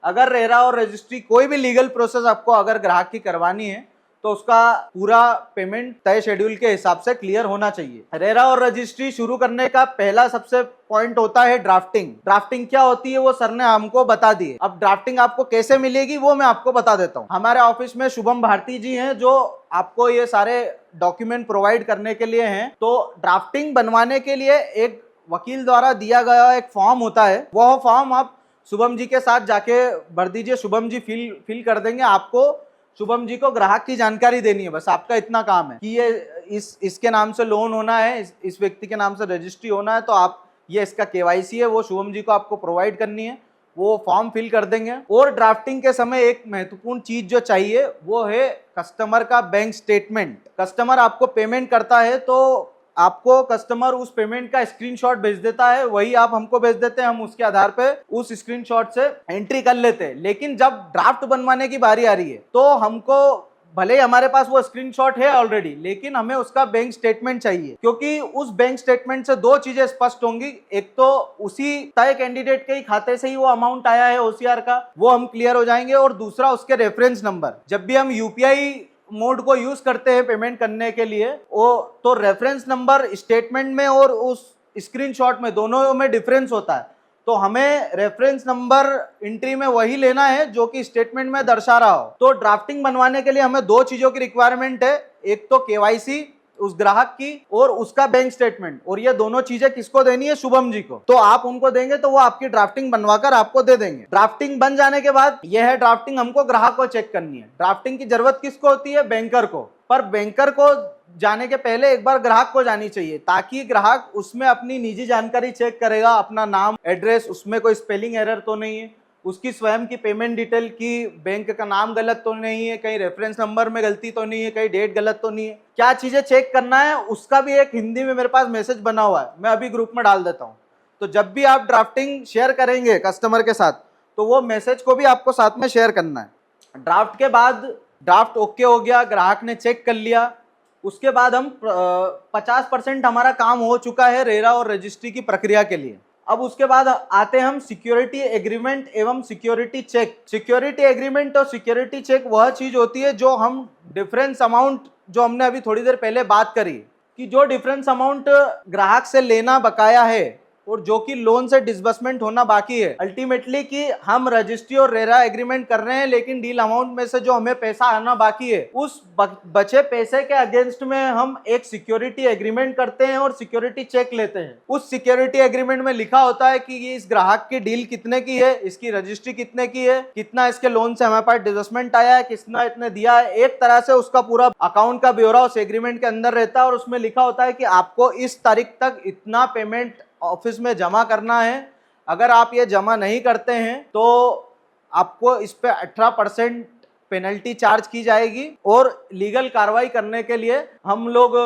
अगर रेरा और रजिस्ट्री कोई भी लीगल प्रोसेस आपको अगर ग्राहक की करवानी है तो उसका पूरा पेमेंट तय शेड्यूल के हिसाब से क्लियर होना चाहिए। रेरा और रजिस्ट्री शुरू करने का पहला सबसे पॉइंट होता है ड्राफ्टिंग। ड्राफ्टिंग क्या होती है वो सर ने हमको बता दी है। अब ड्राफ्टिंग आपको कैसे मिलेगी वो मैं आपको बता देता हूँ। हमारे ऑफिस में शुभम भारती जी हैं जो आपको ये सारे डॉक्यूमेंट प्रोवाइड करने के लिए हैं। तो ड्राफ्टिंग बनवाने के लिए एक वकील द्वारा दिया गया एक फॉर्म होता है, वह फॉर्म आप शुभम जी के साथ जाके भर दीजिए। शुभम जी फिल कर देंगे। आपको शुभम जी को ग्राहक की जानकारी देनी है, बस आपका इतना काम है कि ये इसके नाम से लोन होना है, इस व्यक्ति के नाम से रजिस्ट्री होना है, तो आप ये इसका KYC है वो शुभम जी को आपको प्रोवाइड करनी है। वो फॉर्म फिल कर देंगे। और ड्राफ्टिंग के समय एक महत्वपूर्ण चीज जो चाहिए वो है कस्टमर का बैंक स्टेटमेंट। कस्टमर आपको पेमेंट करता है तो आपको कस्टमर उस पेमेंट का स्क्रीनशॉट भेज देता है, वही आप हमको भेज देते हैं, हम उसके आधार पे उस स्क्रीनशॉट से एंट्री कर लेते हैं। लेकिन जब ड्राफ्ट बनवाने की बारी आ रही है तो हमको, भले ही हमारे पास वो स्क्रीनशॉट है ऑलरेडी, लेकिन हमें उसका बैंक स्टेटमेंट चाहिए। क्योंकि उस बैंक स्टेटमेंट से 2 चीजें स्पष्ट होंगी। एक तो उसी तय कैंडिडेट के ही खाते से ही वो अमाउंट आया है OCR का, वो हम क्लियर हो जाएंगे। और दूसरा उसके रेफरेंस नंबर। जब भी हम UPI मोड को यूज करते हैं पेमेंट करने के लिए, वो तो रेफरेंस नंबर स्टेटमेंट में और उस स्क्रीनशॉट में दोनों में डिफरेंस होता है। तो हमें रेफरेंस नंबर एंट्री में वही लेना है जो कि स्टेटमेंट में दर्शा रहा हो। तो ड्राफ्टिंग बनवाने के लिए हमें 2 चीजों की रिक्वायरमेंट है, एक तो KYC उस ग्राहक की और उसका बैंक स्टेटमेंट। और ये दोनों चीजें किसको देनी है? शुभम जी को। तो आप उनको देंगे तो वो आपकी ड्राफ्टिंग बनवाकर आपको दे देंगे। ड्राफ्टिंग बन जाने के बाद यह है ड्राफ्टिंग हमको ग्राहक को चेक करनी है। ड्राफ्टिंग की जरूरत किसको होती है? बैंकर को। पर बैंकर को जाने के पहले एक बार ग्राहक को जानी चाहिए, ताकि ग्राहक उसमें अपनी निजी जानकारी चेक करेगा, अपना नाम, एड्रेस, उसमें कोई स्पेलिंग एरर तो नहीं है, उसकी स्वयं की पेमेंट डिटेल की बैंक का नाम गलत तो नहीं है, कहीं रेफरेंस नंबर में गलती तो नहीं है, कहीं डेट गलत तो नहीं है। क्या चीजें चेक करना है उसका भी एक हिंदी में मेरे पास मैसेज बना हुआ है, मैं अभी ग्रुप में डाल देता हूँ। तो जब भी आप ड्राफ्टिंग शेयर करेंगे कस्टमर के साथ तो वो मैसेज को भी आपको साथ में शेयर करना है। ड्राफ्ट के बाद ड्राफ्ट ओके हो गया, ग्राहक ने चेक कर लिया, उसके बाद हम 50% हमारा काम हो चुका है रेरा और रजिस्ट्री की प्रक्रिया के लिए। अब उसके बाद आते हैं हम सिक्योरिटी एग्रीमेंट एवं सिक्योरिटी चेक। सिक्योरिटी एग्रीमेंट और सिक्योरिटी चेक वह चीज होती है जो हम डिफरेंस अमाउंट, जो हमने अभी थोड़ी देर पहले बात करी कि जो डिफरेंस अमाउंट ग्राहक से लेना बकाया है और जो कि लोन से डिसबर्समेंट होना बाकी है। अल्टीमेटली कि हम रजिस्ट्री और रेरा एग्रीमेंट कर रहे हैं, लेकिन डील अमाउंट में से जो हमें पैसा आना बाकी है, उस बचे पैसे के अगेंस्ट में हम एक सिक्योरिटी एग्रीमेंट करते हैं और सिक्योरिटी चेक लेते हैं। उस सिक्योरिटी एग्रीमेंट में लिखा होता है कि ये इस ग्राहक की डील कितने की है, इसकी रजिस्ट्री कितने की है, कितना इसके लोन से हमारे पास डिसबर्समेंट आया है, कितना इतने दिया है। एक तरह से उसका पूरा अकाउंट का ब्यौरा उस एग्रीमेंट के अंदर रहता है और उसमें लिखा होता है कि आपको इस तारीख तक इतना पेमेंट ऑफिस में जमा करना है। अगर आप ये जमा नहीं करते हैं तो आपको इस पे 18% पेनल्टी चार्ज की जाएगी और लीगल कार्रवाई करने के लिए हम लोग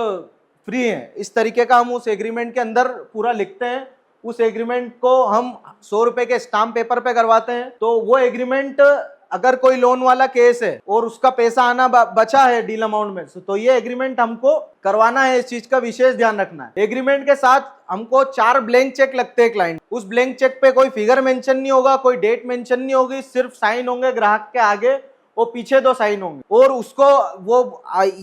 फ्री हैं। इस तरीके का हम उस एग्रीमेंट के अंदर पूरा लिखते हैं। उस एग्रीमेंट को हम 100 रुपए के स्टाम्प पेपर पे करवाते हैं। तो वो एग्रीमेंट, अगर कोई लोन वाला केस है और उसका पैसा आना बचा है डील अमाउंट में, तो ये एग्रीमेंट हमको करवाना है। इस चीज का विशेष ध्यान रखना है। एग्रीमेंट के साथ हमको 4 ब्लैंक चेक लगते हैं क्लाइंट। उस ब्लैंक चेक पे कोई फिगर मेंशन नहीं होगा, कोई डेट मेंशन नहीं होगी, सिर्फ साइन होंगे ग्राहक के आगे, वो पीछे 2 साइन होंगे। और उसको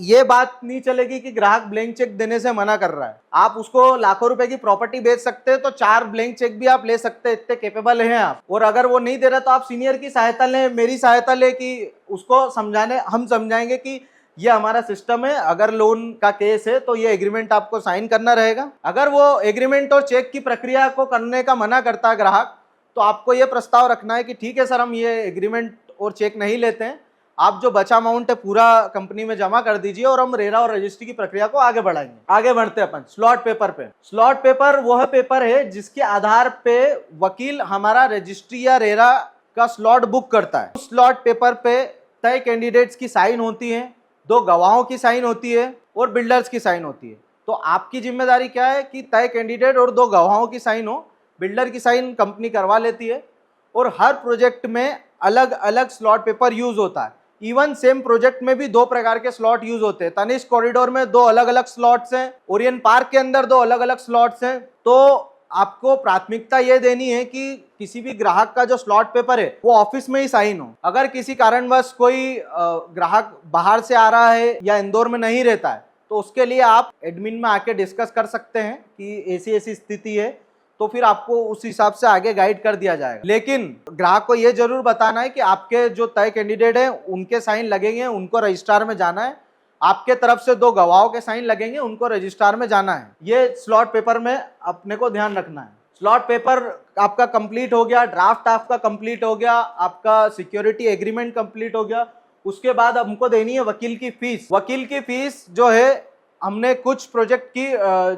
ये बात नहीं चलेगी कि ग्राहक ब्लैंक चेक देने से मना कर रहा है। आप उसको लाखों रुपए की प्रॉपर्टी बेच सकते हैं, तो 4 ब्लैंक चेक भी आप ले सकते हैं, इतने कैपेबल हैं आप। और अगर वो नहीं दे रहा तो आप सीनियर की सहायता लें, मेरी सहायता लें कि उसको समझाने, हम समझाएंगे कि ये हमारा सिस्टम है। अगर लोन का केस है तो ये एग्रीमेंट आपको साइन करना रहेगा। अगर वो एग्रीमेंट और चेक की प्रक्रिया को करने का मना करता है ग्राहक, तो आपको ये प्रस्ताव रखना है कि ठीक है सर, हम ये एग्रीमेंट और चेक नहीं लेते हैं, आप जो बचा अमाउंट है पूरा कंपनी में जमा कर दीजिए और हम रेरा और रजिस्ट्री की प्रक्रिया को आगे बढ़ाएंगे। आगे बढ़ते हैं अपन स्लॉट पेपर पे। स्लॉट पेपर वह पेपर है जिसके आधार पे वकील हमारा रजिस्ट्री या रेरा का स्लॉट बुक करता है। उस स्लॉट पेपर पे तय कैंडिडेट्स की साइन होती है, 2 गवाहों की साइन होती है और बिल्डर्स की साइन होती है। तो आपकी जिम्मेदारी क्या है कि तय कैंडिडेट और 2 गवाहों की साइन हो, बिल्डर की साइन कंपनी करवा लेती है। और हर प्रोजेक्ट में अलग अलग स्लॉट पेपर यूज होता है। इवन सेम प्रोजेक्ट में भी 2 प्रकार के स्लॉट यूज होते हैं। तनिष्क कॉरिडोर में 2 अलग अलग स्लॉट्स हैं, ओरियन पार्क के अंदर 2 अलग अलग स्लॉट्स हैं। तो आपको प्राथमिकता ये देनी है कि किसी भी ग्राहक का जो स्लॉट पेपर है वो ऑफिस में ही साइन हो। अगर किसी कारणवश कोई ग्राहक बाहर से आ रहा है या इंदौर में नहीं रहता है, तो उसके लिए आप एडमिन में आके डिस्कस कर सकते हैं कि ऐसी स्थिति है, तो फिर आपको उस हिसाब से आगे गाइड कर दिया जाएगा। लेकिन ग्राहक को यह जरूर बताना है कि आपके जो तय कैंडिडेट हैं उनके साइन लगेंगे, उनको रजिस्ट्रार में जाना है। आपके तरफ से 2 गवाहों के साइन लगेंगे, उनको रजिस्ट्रार में जाना है। ये स्लॉट पेपर में अपने को ध्यान रखना है। स्लॉट पेपर आपका कंप्लीट हो गया, ड्राफ्ट आपका कंप्लीट हो गया, आपका सिक्योरिटी एग्रीमेंट कंप्लीट हो गया। उसके बाद हमको देनी है वकील की फीस। वकील की फीस जो है, हमने कुछ प्रोजेक्ट की,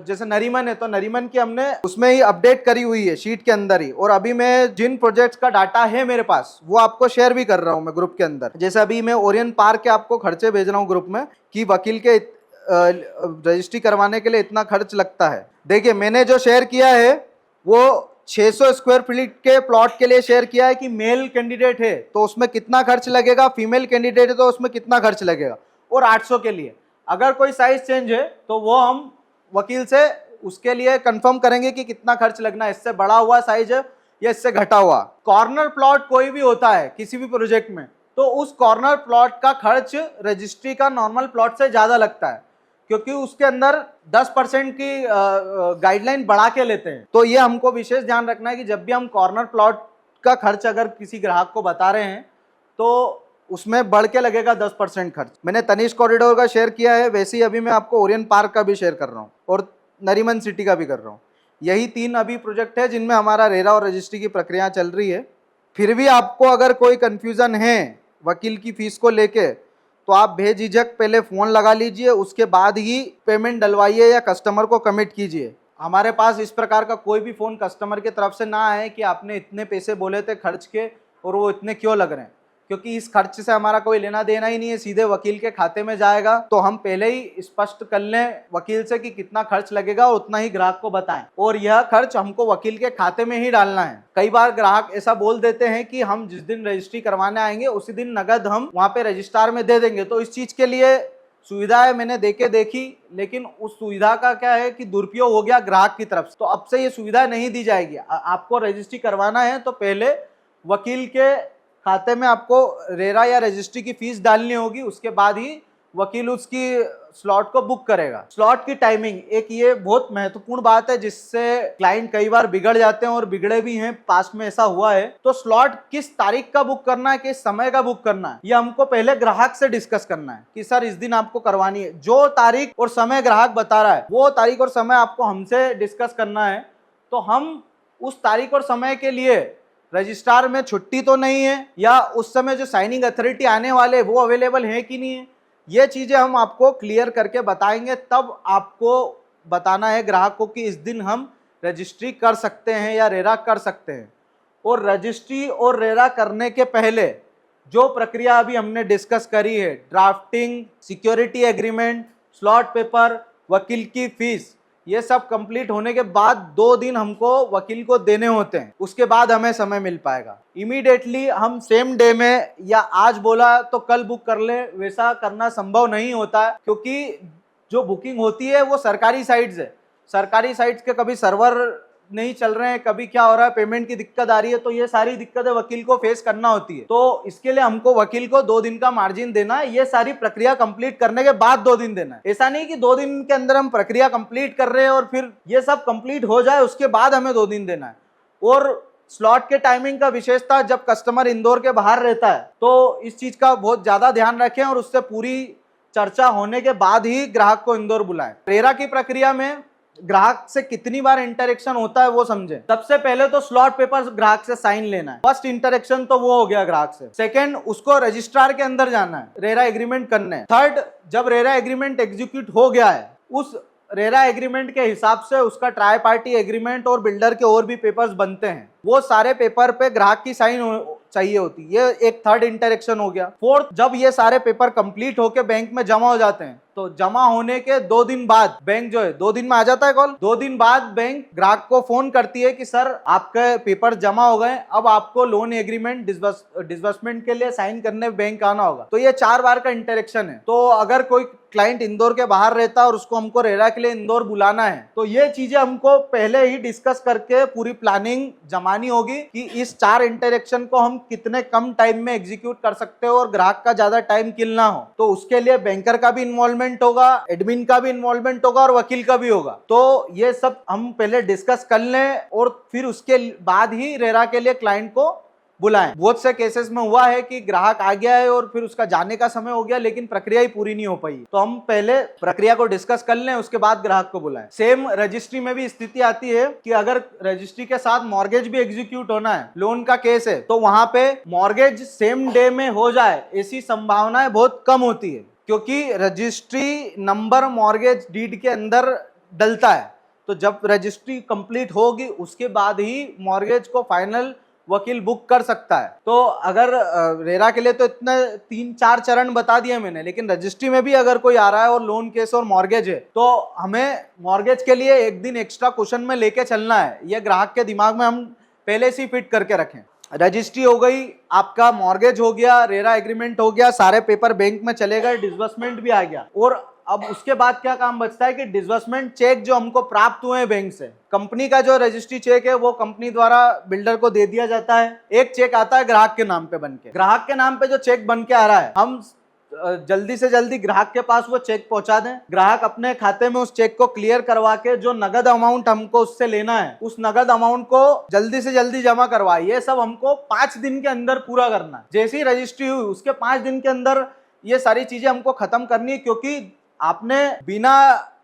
जैसे नरीमन है तो नरीमन की हमने उसमें ही अपडेट करी हुई है शीट के अंदर ही। और अभी मैं जिन प्रोजेक्ट्स का डाटा है मेरे पास वो आपको शेयर भी कर रहा हूं मैं ग्रुप के अंदर। जैसे अभी मैं ओरियन पार्क के आपको खर्चे भेज रहा हूं ग्रुप में कि वकील के रजिस्ट्री करवाने के लिए इतना खर्च लगता है। देखिए, मैंने जो शेयर किया है वो 600 स्क्वायर फीट के प्लॉट के लिए शेयर किया है कि मेल कैंडिडेट है तो उसमें कितना खर्च लगेगा, फीमेल कैंडिडेट है तो उसमें कितना खर्च लगेगा, और 800 के लिए। अगर कोई साइज चेंज है तो वो हम वकील से उसके लिए कंफर्म करेंगे कि कितना खर्च लगना है, इससे बड़ा हुआ साइज है या इससे घटा हुआ। कॉर्नर प्लॉट कोई भी होता है किसी भी प्रोजेक्ट में, तो उस कॉर्नर प्लॉट का खर्च रजिस्ट्री का नॉर्मल प्लॉट से ज्यादा लगता है, क्योंकि उसके अंदर 10% की गाइडलाइन बढ़ा के लेते हैं। तो ये हमको विशेष ध्यान रखना है कि जब भी हम कॉर्नर प्लॉट का खर्च अगर किसी ग्राहक को बता रहे हैं तो उसमें बढ़ के लगेगा 10% खर्च। मैंने तनिष्क कॉरिडोर का शेयर किया है, वैसे ही अभी मैं आपको ओरियन पार्क का भी शेयर कर रहा हूँ और नरीमन सिटी का भी कर रहा हूँ। यही 3 अभी प्रोजेक्ट है जिनमें हमारा रेरा और रजिस्ट्री की प्रक्रिया चल रही है। फिर भी आपको अगर कोई कंफ्यूजन है वकील की फीस को लेके, तो आप बेझिझक पहले फ़ोन लगा लीजिए, उसके बाद ही पेमेंट डलवाइए या कस्टमर को कमिट कीजिए। हमारे पास इस प्रकार का कोई भी फ़ोन कस्टमर की तरफ से ना आए कि आपने इतने पैसे बोले थे खर्च के और वो इतने क्यों लग रहे हैं, क्योंकि इस खर्च से हमारा कोई लेना देना ही नहीं है, सीधे वकील के खाते में जाएगा। तो हम पहले ही स्पष्ट कर लें वकील से कि कितना खर्च लगेगा, उतना ही ग्राहक को बताएं, और यह खर्च हमको वकील के खाते में ही डालना है। कई बार ग्राहक ऐसा बोल देते हैं कि हम जिस दिन रजिस्ट्री करवाने आएंगे उसी दिन नगद हम वहाँ पे रजिस्ट्रार में दे देंगे। तो इस चीज के लिए सुविधा है, मैंने देखी, लेकिन उस सुविधा का क्या है कि दुरुपयोग हो गया ग्राहक की तरफ से। तो अब से ये सुविधा नहीं दी जाएगी। आपको रजिस्ट्री करवाना है तो पहले वकील के खाते में आपको रेरा या रजिस्ट्री की फीस डालनी होगी, उसके बाद ही वकील उसकी स्लॉट को बुक करेगा। स्लॉट की टाइमिंग एक ये बहुत महत्वपूर्ण बात है जिससे क्लाइंट कई बार बिगड़ जाते हैं और बिगड़े भी हैं, पास्ट में ऐसा हुआ है। तो स्लॉट किस तारीख का बुक करना है, किस समय का बुक करना है, ये हमको पहले ग्राहक से डिस्कस करना है कि सर इस दिन आपको करवानी है। जो तारीख और समय ग्राहक बता रहा है वो तारीख और समय आपको हमसे डिस्कस करना है। तो हम उस तारीख और समय के लिए रजिस्ट्रार में छुट्टी तो नहीं है, या उस समय जो साइनिंग अथॉरिटी आने वाले वो अवेलेबल है कि नहीं है, ये चीजें हम आपको क्लियर करके बताएंगे। तब आपको बताना है ग्राहक को कि इस दिन हम रजिस्ट्री कर सकते हैं या रेरा कर सकते हैं। और रजिस्ट्री और रेरा करने के पहले जो प्रक्रिया अभी हमने डिस्कस करी है, drafting, security agreement, slot paper, वकील की फीस, ये सब कंप्लीट होने के बाद 2 दिन हमको वकील को देने होते हैं, उसके बाद हमें समय मिल पाएगा। इमीडिएटली हम सेम डे में या आज बोला तो कल बुक कर ले, वैसा करना संभव नहीं होता है, क्योंकि जो बुकिंग होती है वो सरकारी साइट्स है। सरकारी साइट्स के कभी सर्वर नहीं चल रहे हैं, कभी क्या हो रहा है, पेमेंट की दिक्कत आ रही है, तो ये सारी दिक्कतें वकील को फेस करना होती है। तो इसके लिए हमको वकील को 2 दिन का मार्जिन देना है। ये सारी प्रक्रिया कंप्लीट करने के बाद 2 दिन देना है। ऐसा नहीं कि 2 दिन के अंदर हम प्रक्रिया कंप्लीट कर रहे हैं और फिर ये सब कंप्लीट हो जाए उसके बाद हमें 2 दिन देना है। और स्लॉट के टाइमिंग का विशेषता, जब कस्टमर इंदौर के बाहर रहता है तो इस चीज का बहुत ज्यादा ध्यान रखें और उससे पूरी चर्चा होने के बाद ही ग्राहक को इंदौर बुलाएं। रेरा की प्रक्रिया में ग्राहक से कितनी बार इंटरेक्शन होता है वो समझे। सबसे पहले तो स्लॉट पेपर ग्राहक से साइन लेना है, फर्स्ट इंटरेक्शन तो वो हो गया ग्राहक से। सेकंड, उसको रजिस्ट्रार के अंदर जाना है, रेरा एग्रीमेंट करने है। थर्ड, जब रेरा एग्रीमेंट एग्जीक्यूट हो गया है, उस रेरा एग्रीमेंट के हिसाब से उसका ट्राई पार्टी एग्रीमेंट और बिल्डर के और भी पेपर्स बनते हैं, वो सारे पेपर पे ग्राहक की साइन चाहिए होती है। ये एक थर्ड इंटरेक्शन हो गया। फोर्थ, जब ये सारे पेपर कंप्लीट होके बैंक में जमा हो जाते हैं तो जमा होने के 2 दिन बाद बैंक जो है 2 दिन में आ जाता है कॉल। 2 दिन बाद बैंक ग्राहक को फोन करती है कि सर आपके पेपर जमा हो गए, अब आपको लोन एग्रीमेंट डिसबर्समेंट के लिए साइन करने बैंक आना होगा। तो ये 4 बार का इंटरेक्शन है। तो अगर कोई क्लाइंट इंदौर के बाहर रहता है और उसको हमको रेरा के लिए इंदौर बुलाना है तो ये चीजें हमको पहले ही डिस्कस करके पूरी प्लानिंग जमानी होगी कि इस 4 इंटरेक्शन को हम कितने कम टाइम में एग्जीक्यूट कर सकते हो और ग्राहक का ज्यादा टाइम किल ना हो। तो उसके लिए बैंकर का भी इन्वॉल्वमेंट होगा, एडमिन का भी इन्वॉल्वमेंट होगा और वकील का भी होगा। तो ये सब हम पहले डिस्कस कर लें और फिर उसके बाद ही रेरा के लिए क्लाइंट को बुलाएं। बहुत से केसेस में हुआ है कि ग्राहक आ गया है और फिर उसका जाने का समय हो गया लेकिन प्रक्रिया ही पूरी नहीं हो पाई। तो हम पहले प्रक्रिया को डिस्कस कर लें, उसके बाद ग्राहक को बुलाएं। सेम रजिस्ट्री में भी स्थिति आती है कि अगर रजिस्ट्री के साथ मॉर्गेज भी एग्जीक्यूट होना है, लोन का केस है, तो वहां पे मॉर्गेज सेम डे में हो जाए ऐसी संभावनाएं बहुत कम होती है, क्योंकि रजिस्ट्री नंबर मॉर्गेज डीड के अंदर डलता है। तो जब रजिस्ट्री कंप्लीट होगी उसके बाद ही मॉर्गेज को फाइनल वकील बुक कर सकता है। तो अगर रेरा के लिए तो इतने 3-4 चरण बता दिए मैंने, लेकिन रजिस्ट्री में भी अगर कोई आ रहा है और लोन केस और मॉर्गेज है तो हमें मॉर्गेज के लिए एक दिन एक्स्ट्रा क्वेश्चन में लेके चलना है। ये ग्राहक के दिमाग में हम पहले से ही फिट करके रखें। रजिस्ट्री हो गई, आपका मॉर्गेज हो गया, रेरा एग्रीमेंट हो गया, सारे पेपर बैंक में चले गए, डिसबर्समेंट भी आ गया। और अब उसके बाद क्या काम बचता है कि डिसबर्समेंट चेक जो हमको प्राप्त हुए हैं बैंक से, कंपनी का जो रजिस्ट्री चेक है वो कंपनी द्वारा बिल्डर को दे दिया जाता है। एक चेक आता है ग्राहक के नाम पे बनके। ग्राहक के नाम पे जो चेक बन के आ रहा है, हम जल्दी से जल्दी ग्राहक के पास वो चेक पहुंचा दें। ग्राहक अपने खाते में उस चेक को क्लियर करवा के जो नगद अमाउंट हमको उससे लेना है, उस नगद अमाउंट को जल्दी से जल्दी जमा करवाए। ये सब हमको 5 दिन के अंदर पूरा करना है। जैसी ही रजिस्ट्री हुई उसके 5 दिन के अंदर ये सारी चीजें हमको खत्म करनी है, क्योंकि आपने बिना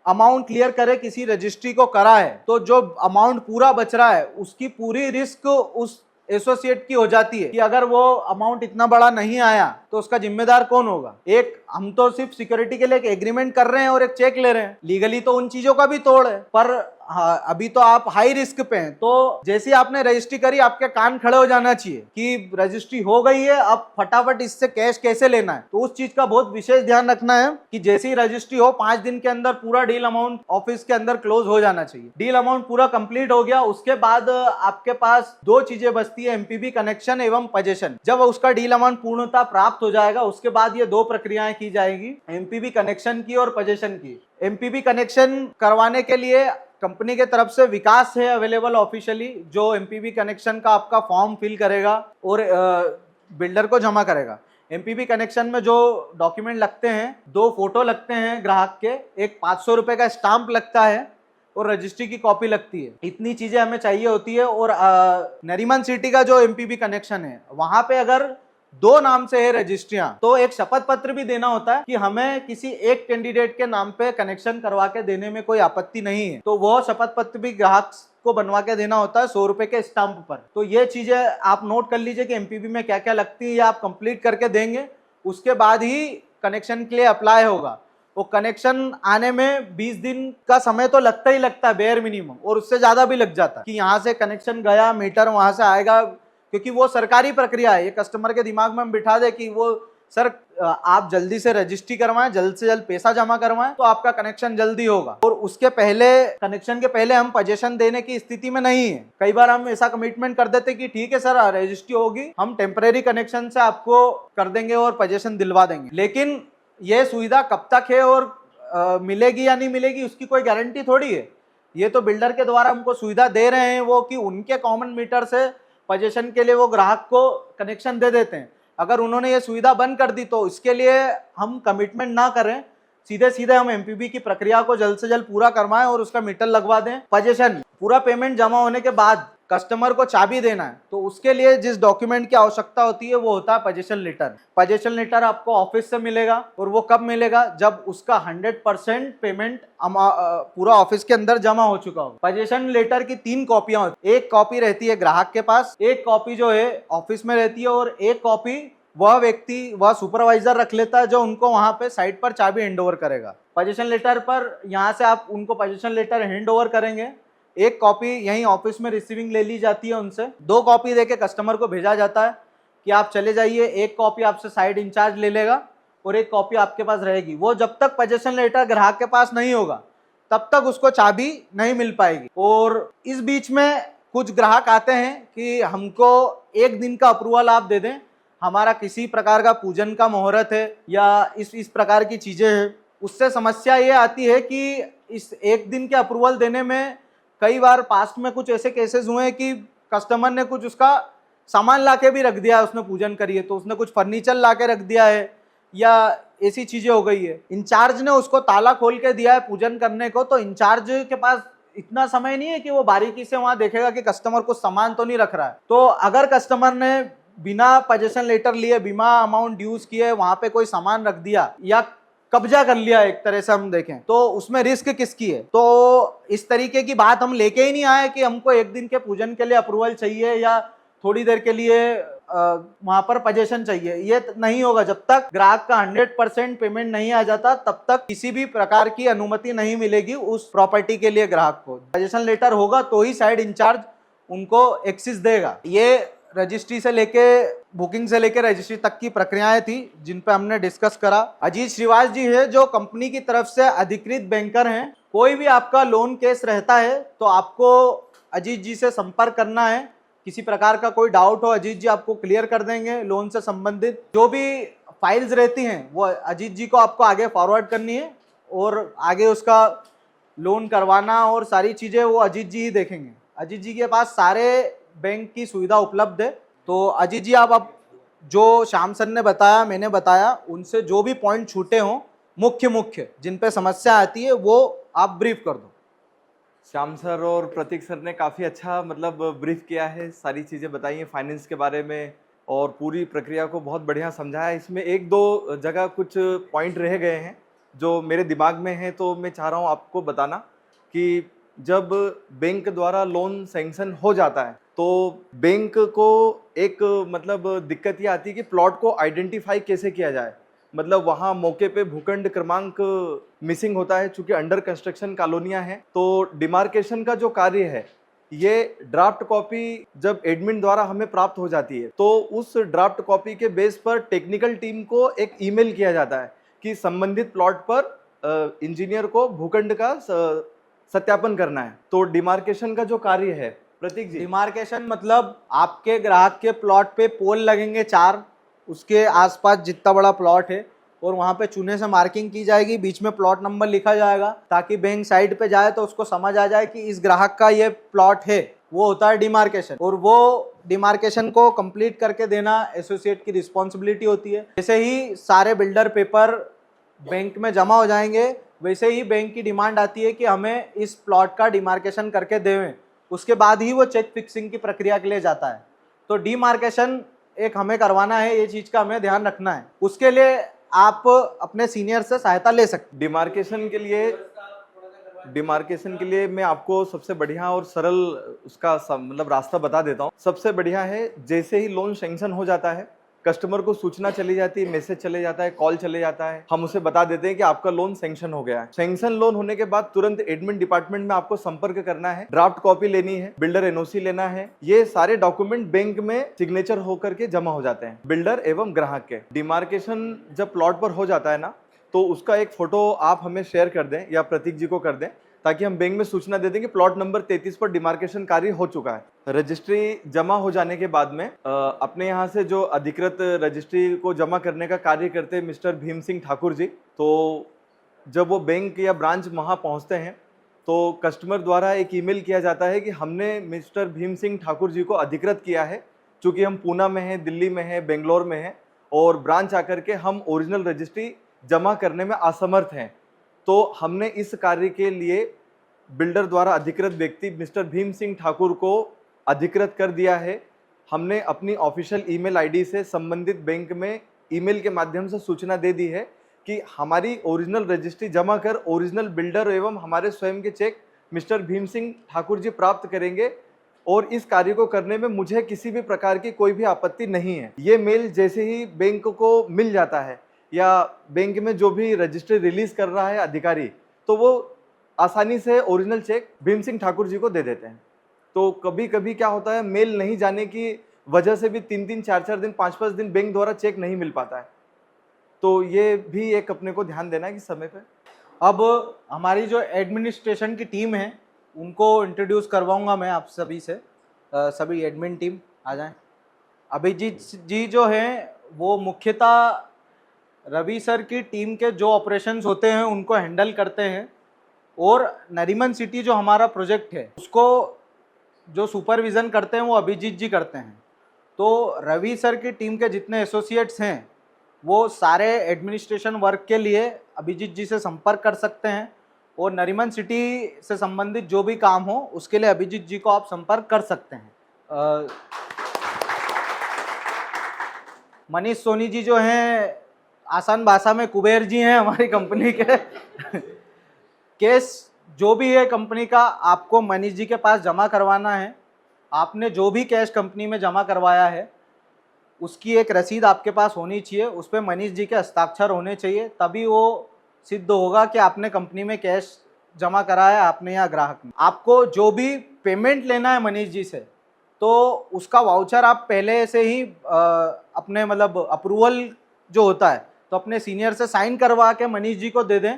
अमाउंट क्लियर करे किसी रजिस्ट्री को करा है तो जो अमाउंट पूरा बच रहा है उसकी पूरी रिस्क उस एसोसिएट की हो जाती है कि अगर वो अमाउंट इतना बड़ा नहीं आया तो उसका जिम्मेदार कौन होगा। एक हम तो सिर्फ सिक्योरिटी के लिए एक एग्रीमेंट कर रहे हैं और एक चेक ले रहे हैं, लीगली तो उन चीजों का भी तोड़ है, पर हाँ, अभी तो आप हाई रिस्क पे हैं। तो जैसे आपने रजिस्ट्री करी आपके कान खड़े हो जाना चाहिए कि रजिस्ट्री हो गई है, अब फटाफट इससे कैश कैसे लेना है। तो उस चीज का बहुत विशेष ध्यान रखना है कि जैसी रजिस्ट्री हो 5 दिन के अंदर पूरा डील अमाउंट ऑफिस के अंदर क्लोज हो जाना चाहिए। डील अमाउंट पूरा कंप्लीट हो गया, उसके बाद आपके पास 2 चीजें बचती है, एमपीबी कनेक्शन एवं पजेशन। जब उसका डील अमाउंट पूर्णता प्राप्त हो जाएगा उसके बाद ये 2 प्रक्रियाएं की जाएगी, एमपीबी कनेक्शन की और पजेशन की। एमपीबी कनेक्शन करवाने के लिए कंपनी के तरफ से विकास है अवेलेबल ऑफिशियली, जो एमपीबी कनेक्शन का आपका फॉर्म फिल करेगा और बिल्डर को जमा करेगा। एमपीबी कनेक्शन में जो डॉक्यूमेंट लगते हैं, 2 फोटो लगते हैं ग्राहक के, एक 500 रुपए का स्टाम्प लगता है और रजिस्ट्री की कॉपी लगती है। इतनी चीजें हमें चाहिए होती है। और नरीमन सिटी का जो एमपीबी कनेक्शन है, वहां पे अगर 2 नाम से है रजिस्ट्रियां, तो एक शपथ पत्र भी देना होता है कि हमें किसी एक कैंडिडेट के नाम पे कनेक्शन करवा के देने में कोई आपत्ति नहीं है। तो वो शपथ पत्र भी ग्राहक को बनवा के देना होता है 100 रुपए के स्टाम्प पर। तो ये चीजें आप नोट कर लीजिए कि एमपीबी में क्या क्या लगती है, या आप कंप्लीट करके देंगे, उसके बाद ही कनेक्शन के लिए अप्लाई होगा। वो कनेक्शन आने में 20 दिन का समय तो लगता ही लगता है बेयर मिनिमम, और उससे ज्यादा भी लग जाता है कि यहाँ से कनेक्शन गया, मीटर वहां से आएगा, क्योंकि वो सरकारी प्रक्रिया है। ये कस्टमर के दिमाग में हम बिठा दे कि वो सर आप जल्दी से रजिस्ट्री करवाएं, जल्द से जल्द पैसा जमा करवाएं, तो आपका कनेक्शन जल्दी होगा। और उसके पहले, कनेक्शन के पहले हम पोजीशन देने की स्थिति में नहीं है। कई बार हम ऐसा कमिटमेंट कर देते कि ठीक है सर रजिस्ट्री होगी, हम टेम्परेरी कनेक्शन से आपको कर देंगे और पोजीशन दिलवा देंगे, लेकिन ये सुविधा कब तक है और मिलेगी या नहीं मिलेगी उसकी कोई गारंटी थोड़ी है। ये तो बिल्डर के द्वारा हमको सुविधा दे रहे हैं वो, कि उनके कॉमन मीटर से पोजीशन के लिए वो ग्राहक को कनेक्शन दे देते हैं। अगर उन्होंने ये सुविधा बंद कर दी तो इसके लिए हम कमिटमेंट ना करें, सीधे सीधे हम एमपीबी की प्रक्रिया को जल्द से जल्द पूरा करवाएं और उसका मीटर लगवा दें। पोजीशन पूरा पेमेंट जमा होने के बाद कस्टमर को चाबी देना है, तो उसके लिए जिस डॉक्यूमेंट की आवश्यकता होती है वो होता है पोजीशन लेटर। पोजीशन लेटर आपको ऑफिस से मिलेगा, और वो कब मिलेगा, जब उसका 100% पेमेंट पूरा ऑफिस के अंदर जमा हो चुका हो। पोजीशन लेटर की 3 कॉपियां होती है, एक कॉपी रहती है ग्राहक के पास, एक कॉपी जो है ऑफिस में रहती है, और एक कॉपी वह व्यक्ति, वह सुपरवाइजर रख लेता है जो उनको वहां पे साइट पर चाबी हैंड ओवर करेगा। पोजीशन लेटर पर यहाँ से आप उनको पोजीशन लेटर हैंड ओवर करेंगे, एक कॉपी यहीं ऑफिस में रिसीविंग ले ली जाती है उनसे, 2 कॉपी देके कस्टमर को भेजा जाता है कि आप चले जाइए, एक कॉपी आपसे साइड इंचार्ज ले लेगा और एक कॉपी आपके पास रहेगी। वो जब तक पोजीशन लेटर ग्राहक के पास नहीं होगा तब तक उसको चाबी नहीं मिल पाएगी। और इस बीच में कुछ ग्राहक आते हैं कि हमको 1 दिन का अप्रूवल आप दे दें, हमारा किसी प्रकार का पूजन का मुहूर्त है या इस प्रकार की चीजें हैं। उससे समस्या ये आती है कि इस 1 दिन के अप्रूवल देने में कई बार पास्ट में कुछ ऐसे केसेस हुए हैं कि कस्टमर ने कुछ उसका सामान लाके भी रख दिया है, उसने पूजन करी है तो उसने कुछ फर्नीचर लाके रख दिया है, या ऐसी चीजें हो गई है। इंचार्ज ने उसको ताला खोल के दिया है पूजन करने को, तो इंचार्ज के पास इतना समय नहीं है कि वो बारीकी से वहां देखेगा कि कस्टमर कुछ सामान तो नहीं रख रहा है। तो अगर कस्टमर ने बिना पोजीशन लेटर लिए, बिना अमाउंट ड्यूज किए वहां पे कोई सामान रख दिया या कब्जा कर लिया, एक तरह से हम देखें, तो उसमें रिस्क किसकी है। तो इस तरीके की बात हम लेके ही नहीं आए कि हमको 1 दिन के पूजन के लिए अप्रूवल चाहिए या थोड़ी देर के लिए वहां पर पोजीशन चाहिए। ये नहीं होगा, जब तक ग्राहक का 100% पेमेंट नहीं आ जाता तब तक किसी भी प्रकार की अनुमति नहीं मिलेगी उस प्रॉपर्टी के लिए ग्राहक को। पोजीशन लेटर होगा तो ही साइड इंचार्ज उनको एक्सेस देगा। ये रजिस्ट्री से लेके, बुकिंग से लेके रजिस्ट्री तक की प्रक्रियाएं थी जिन पे हमने डिस्कस करा। अजीत श्रीवास जी है जो कंपनी की तरफ से अधिकृत बैंकर हैं। कोई भी आपका लोन केस रहता है तो आपको अजीत जी से संपर्क करना है। किसी प्रकार का कोई डाउट हो अजीत जी आपको क्लियर कर देंगे। लोन से संबंधित जो भी फाइल्स रहती हैं वो अजीत जी को आपको आगे फॉरवर्ड करनी है, और आगे उसका लोन करवाना और सारी चीज़ें वो अजीत जी ही देखेंगे। अजीत जी के पास सारे बैंक की सुविधा उपलब्ध है। तो अजीत जी आप जो श्याम सर ने बताया, मैंने बताया, उनसे जो भी पॉइंट छूटे हों मुख्य जिन पे समस्या आती है वो आप ब्रीफ कर दो। श्याम सर और प्रतीक सर ने काफ़ी अच्छा मतलब ब्रीफ किया है, सारी चीज़ें बताई हैं फाइनेंस के बारे में और पूरी प्रक्रिया को बहुत बढ़िया समझाया। इसमें 1-2 जगह कुछ पॉइंट रह गए हैं जो मेरे दिमाग में हैं, तो मैं चाह रहा हूँ आपको बताना कि जब बैंक द्वारा लोन सैंक्शन हो जाता है तो बैंक को एक मतलब दिक्कत ये आती है कि प्लॉट को आइडेंटिफाई कैसे किया जाए। मतलब वहाँ मौके पे भूखंड क्रमांक मिसिंग होता है, चूंकि अंडर कंस्ट्रक्शन कॉलोनियाँ हैं, तो डिमार्केशन का जो कार्य है ये ड्राफ्ट कॉपी जब एडमिन द्वारा हमें प्राप्त हो जाती है तो उस ड्राफ्ट कॉपी के बेस पर टेक्निकल टीम को एक ईमेल किया जाता है कि संबंधित प्लॉट पर इंजीनियर को भूखंड का सत्यापन करना है। तो डिमार्केशन का जो कार्य है, प्रतीक जी, डिमार्केशन मतलब आपके ग्राहक के प्लॉट पे पोल लगेंगे 4, उसके आसपास जितना बड़ा प्लॉट है, और वहाँ पे चूने से मार्किंग की जाएगी, बीच में प्लॉट नंबर लिखा जाएगा ताकि बैंक साइड पे जाए तो उसको समझ आ जाए कि इस ग्राहक का ये प्लॉट है। वो होता है डिमार्केशन, और वो डिमार्केशन को कंप्लीट करके देना एसोसिएट की रिस्पॉन्सिबिलिटी होती है। जैसे ही सारे बिल्डर पेपर बैंक में जमा हो जाएंगे, वैसे ही बैंक की डिमांड आती है कि हमें इस प्लॉट का डिमार्केशन करके देवें, उसके बाद ही वो चेक फिक्सिंग की प्रक्रिया के लिए जाता है। तो डिमार्केशन एक हमें करवाना है, ये चीज़ का हमें ध्यान रखना है। उसके लिए आप अपने सीनियर से सहायता ले सकते हैं। डिमार्केशन के लिए मैं आपको सबसे बढ़िया और सरल उसका मतलब रास्ता बता देता हूँ। सबसे बढ़िया है, जैसे ही लोन सैंक्शन हो जाता है, कस्टमर को सूचना चली जाती है, मैसेज चले जाता है, कॉल चले जाता है, हम उसे बता देते हैं कि आपका लोन सैंक्शन हो गया है। सैंक्शन लोन होने के बाद तुरंत एडमिन डिपार्टमेंट में आपको संपर्क करना है, ड्राफ्ट कॉपी लेनी है, बिल्डर एनओसी लेना है। ये सारे डॉक्यूमेंट बैंक में सिग्नेचर होकर के जमा हो जाते हैं बिल्डर एवं ग्राहक के। डिमार्केशन जब प्लॉट पर हो जाता है ना, तो उसका एक फोटो आप हमें शेयर कर दें या प्रतीक जी को कर दें, ताकि हम बैंक में सूचना दे दें कि प्लॉट नंबर 33 पर डिमार्केशन कार्य हो चुका है। रजिस्ट्री जमा हो जाने के बाद में अपने यहाँ से जो अधिकृत रजिस्ट्री को जमा करने का कार्य करते हैं मिस्टर भीम सिंह ठाकुर जी, तो जब वो बैंक या ब्रांच वहाँ पहुँचते हैं तो कस्टमर द्वारा एक ईमेल किया जाता है कि हमने मिस्टर भीम सिंह ठाकुर जी को अधिकृत किया है, चूँकि हम पूना में हैं, दिल्ली में हैं, बेंगलोर में हैं, और ब्रांच आकर के हम ओरिजिनल रजिस्ट्री जमा करने में असमर्थ हैं। तो हमने इस कार्य के लिए बिल्डर द्वारा अधिकृत व्यक्ति मिस्टर भीम सिंह ठाकुर को अधिकृत कर दिया है। हमने अपनी ऑफिशियल ईमेल आईडी से संबंधित बैंक में ईमेल के माध्यम से सूचना दे दी है कि हमारी ओरिजिनल रजिस्ट्री जमा कर ओरिजिनल बिल्डर एवं हमारे स्वयं के चेक मिस्टर भीम सिंह ठाकुर जी प्राप्त करेंगे, और इस कार्य को करने में मुझे किसी भी प्रकार की कोई भी आपत्ति नहीं है। ये मेल जैसे ही बैंक को मिल जाता है या बैंक में जो भी रजिस्ट्री रिलीज कर रहा है अधिकारी, तो वो आसानी से ओरिजिनल चेक भीम सिंह ठाकुर जी को दे देते हैं। तो कभी कभी क्या होता है, मेल नहीं जाने की वजह से भी 3-3, 4-4 दिन, 5-5 दिन बैंक द्वारा चेक नहीं मिल पाता है। तो ये भी एक अपने को ध्यान देना है कि समय पे। अब हमारी जो एडमिनिस्ट्रेशन की टीम है उनको इंट्रोड्यूस करवाऊंगा मैं आप सभी से। सभी एडमिन टीम आ जाएं। अभिजीत जी जो हैं वो मुख्यतः रवि सर की टीम के जो ऑपरेशंस होते हैं उनको हैंडल करते हैं, और नरीमन सिटी जो हमारा प्रोजेक्ट है उसको जो सुपरविज़न करते हैं वो अभिजीत जी करते हैं। तो रवि सर की टीम के जितने एसोसिएट्स हैं वो सारे एडमिनिस्ट्रेशन वर्क के लिए अभिजीत जी से संपर्क कर सकते हैं, और नरीमन सिटी से संबंधित जो भी काम हो उसके लिए अभिजीत जी को आप संपर्क कर सकते हैं। मनीष सोनी जी जो हैं आसान भाषा में कुबेर जी हैं हमारी कंपनी के। केस जो भी है कंपनी का आपको मनीष जी के पास जमा करवाना है। आपने जो भी कैश कंपनी में जमा करवाया है उसकी एक रसीद आपके पास होनी चाहिए, उस पर मनीष जी के हस्ताक्षर होने चाहिए, तभी वो सिद्ध होगा कि आपने कंपनी में कैश जमा कराया आपने या ग्राहक ने। आपको जो भी पेमेंट लेना है मनीष जी से, तो उसका वाउचर आप पहले से ही अपने मतलब अप्रूवल जो होता है तो अपने सीनियर से साइन करवा के मनीष जी को दे दें,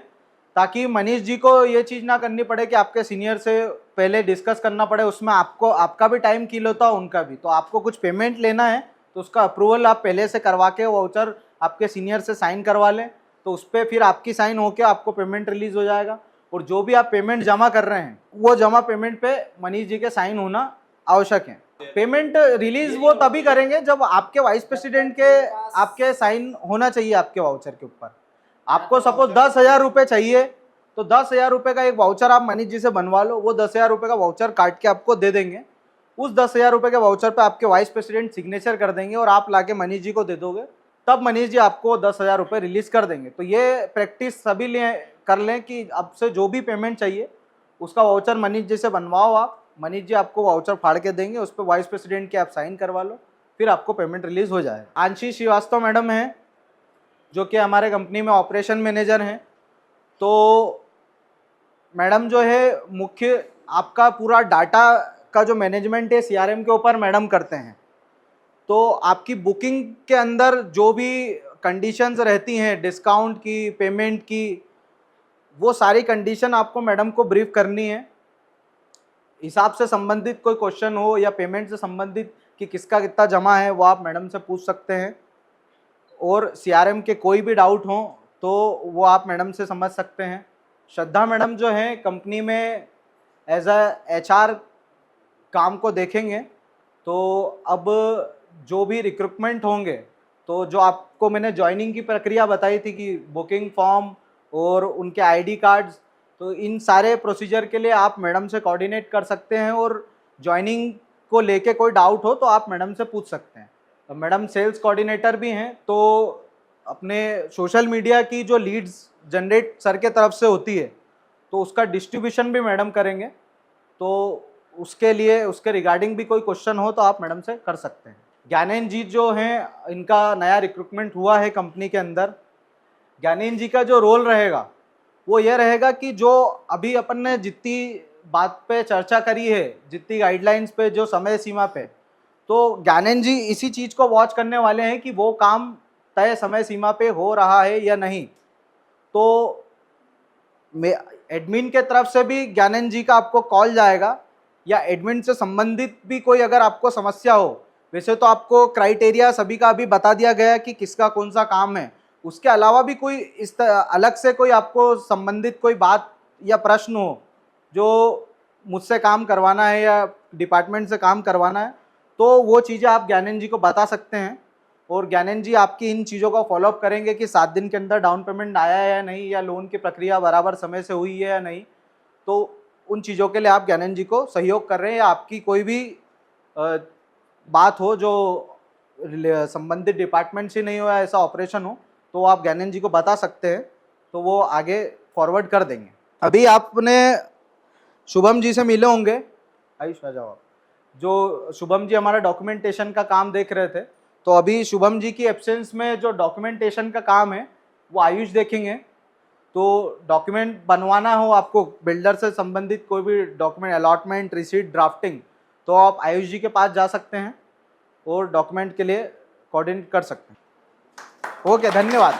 ताकि मनीष जी को ये चीज़ ना करनी पड़े कि आपके सीनियर से पहले डिस्कस करना पड़े, उसमें आपका भी टाइम किल होता है उनका भी। तो आपको कुछ पेमेंट लेना है तो उसका अप्रूवल आप पहले से करवा के वाउचर आपके सीनियर से साइन करवा लें, तो उस पर फिर आपकी साइन होकर आपको पेमेंट रिलीज हो जाएगा। और जो भी आप पेमेंट जमा कर रहे हैं वो जमा पेमेंट पे मनीष जी के साइन होना आवश्यक है। पेमेंट रिलीज वो तभी करेंगे जब आपके वाइस प्रेसिडेंट के आपके साइन होना चाहिए आपके वाउचर के ऊपर। आपको सपोज 10,000 रुपये चाहिए तो 10,000 रुपये का एक वाउचर आप मनीष जी से बनवा लो, वो 10,000 रुपये का वाउचर काट के आपको दे देंगे। उस 10,000 रुपये के वाउचर पे आपके वाइस प्रेसिडेंट सिग्नेचर कर देंगे और आप लाके मनीष जी को दे दोगे, तब मनीष जी आपको 10,000 रुपये रिलीज कर देंगे। तो ये प्रैक्टिस सभी लिए कर लें कि अब से जो भी पेमेंट चाहिए उसका वाउचर मनीष जी से बनवाओ आप, मनीष जी आपको वाउचर फाड़ के देंगे, उस पर वाइस प्रेसिडेंट के आप साइन करवा लो, फिर आपको पेमेंट रिलीज हो जाए। आंशी श्रीवास्तव मैडम हैं जो कि हमारे कंपनी में ऑपरेशन मैनेजर हैं। तो मैडम जो है मुख्य आपका पूरा डाटा का जो मैनेजमेंट है CRM के ऊपर मैडम करते हैं। तो आपकी बुकिंग के अंदर जो भी कंडीशंस रहती हैं डिस्काउंट की, पेमेंट की, वो सारी कंडीशन आपको मैडम को ब्रीफ करनी है। हिसाब से संबंधित कोई क्वेश्चन हो या पेमेंट से संबंधित कि किसका कितना जमा है वो आप मैडम से पूछ सकते हैं, और CRM के कोई भी डाउट हो तो वो आप मैडम से समझ सकते हैं। श्रद्धा मैडम जो हैं कंपनी में एज अ HR काम को देखेंगे तो अब जो भी रिक्रूटमेंट होंगे, तो जो आपको मैंने ज्वाइनिंग की प्रक्रिया बताई थी कि बुकिंग फॉर्म और उनके आईडी कार्ड्स, तो इन सारे प्रोसीजर के लिए आप मैडम से कोऑर्डिनेट कर सकते हैं और ज्वाइनिंग को लेके कोई डाउट हो तो आप मैडम से पूछ सकते हैं। तो मैडम सेल्स कोऑर्डिनेटर भी हैं, तो अपने सोशल मीडिया की जो लीड्स जनरेट सर के तरफ से होती है तो उसका डिस्ट्रीब्यूशन भी मैडम करेंगे। तो उसके लिए उसके रिगार्डिंग भी कोई क्वेश्चन हो तो आप मैडम से कर सकते हैं। ज्ञानेन जी जो हैं, इनका नया रिक्रूटमेंट हुआ है कंपनी के अंदर। ज्ञानेन जी का जो रोल रहेगा वो ये रहेगा कि जो अभी अपन ने जितनी बात पे चर्चा करी है, जितनी गाइडलाइंस पे, जो समय सीमा पे, तो ज्ञानेन जी इसी चीज़ को वॉच करने वाले हैं कि वो काम तय समय सीमा पे हो रहा है या नहीं। तो एडमिन के तरफ से भी ज्ञानेन जी का आपको कॉल जाएगा, या एडमिन से संबंधित भी कोई अगर आपको समस्या हो, वैसे तो आपको क्राइटेरिया सभी का अभी बता दिया गया है कि किसका कौन सा काम है, उसके अलावा भी कोई अलग से कोई आपको संबंधित कोई बात या प्रश्न हो जो मुझसे काम करवाना है या डिपार्टमेंट से काम करवाना है, तो वो चीज़ें आप ज्ञानेन जी को बता सकते हैं। और ज्ञानेन जी आपकी इन चीज़ों का फॉलोअप करेंगे कि 7 दिन के अंदर डाउन पेमेंट आया है या नहीं, या लोन की प्रक्रिया बराबर समय से हुई है या नहीं। तो उन चीज़ों के लिए आप ज्ञानेन जी को सहयोग कर रहे हैं, या आपकी कोई भी बात हो जो संबंधित डिपार्टमेंट से नहीं हो या ऐसा ऑपरेशन हो, तो आप ज्ञानेन जी को बता सकते हैं, तो वो आगे फॉरवर्ड कर देंगे। अभी आपने शुभम जी से मिले होंगे, आयुष आ जाओ आप। जो शुभम जी हमारा डॉक्यूमेंटेशन का काम देख रहे थे, तो अभी शुभम जी की एब्सेंस में जो डॉक्यूमेंटेशन का काम है वो आयुष देखेंगे। तो डॉक्यूमेंट बनवाना हो आपको, बिल्डर से संबंधित कोई भी डॉक्यूमेंट, अलॉटमेंट, रिसीट, ड्राफ्टिंग, तो आप आयुष जी के पास जा सकते हैं और डॉक्यूमेंट के लिए कोऑर्डिनेट कर सकते हैं। ओके, धन्यवाद।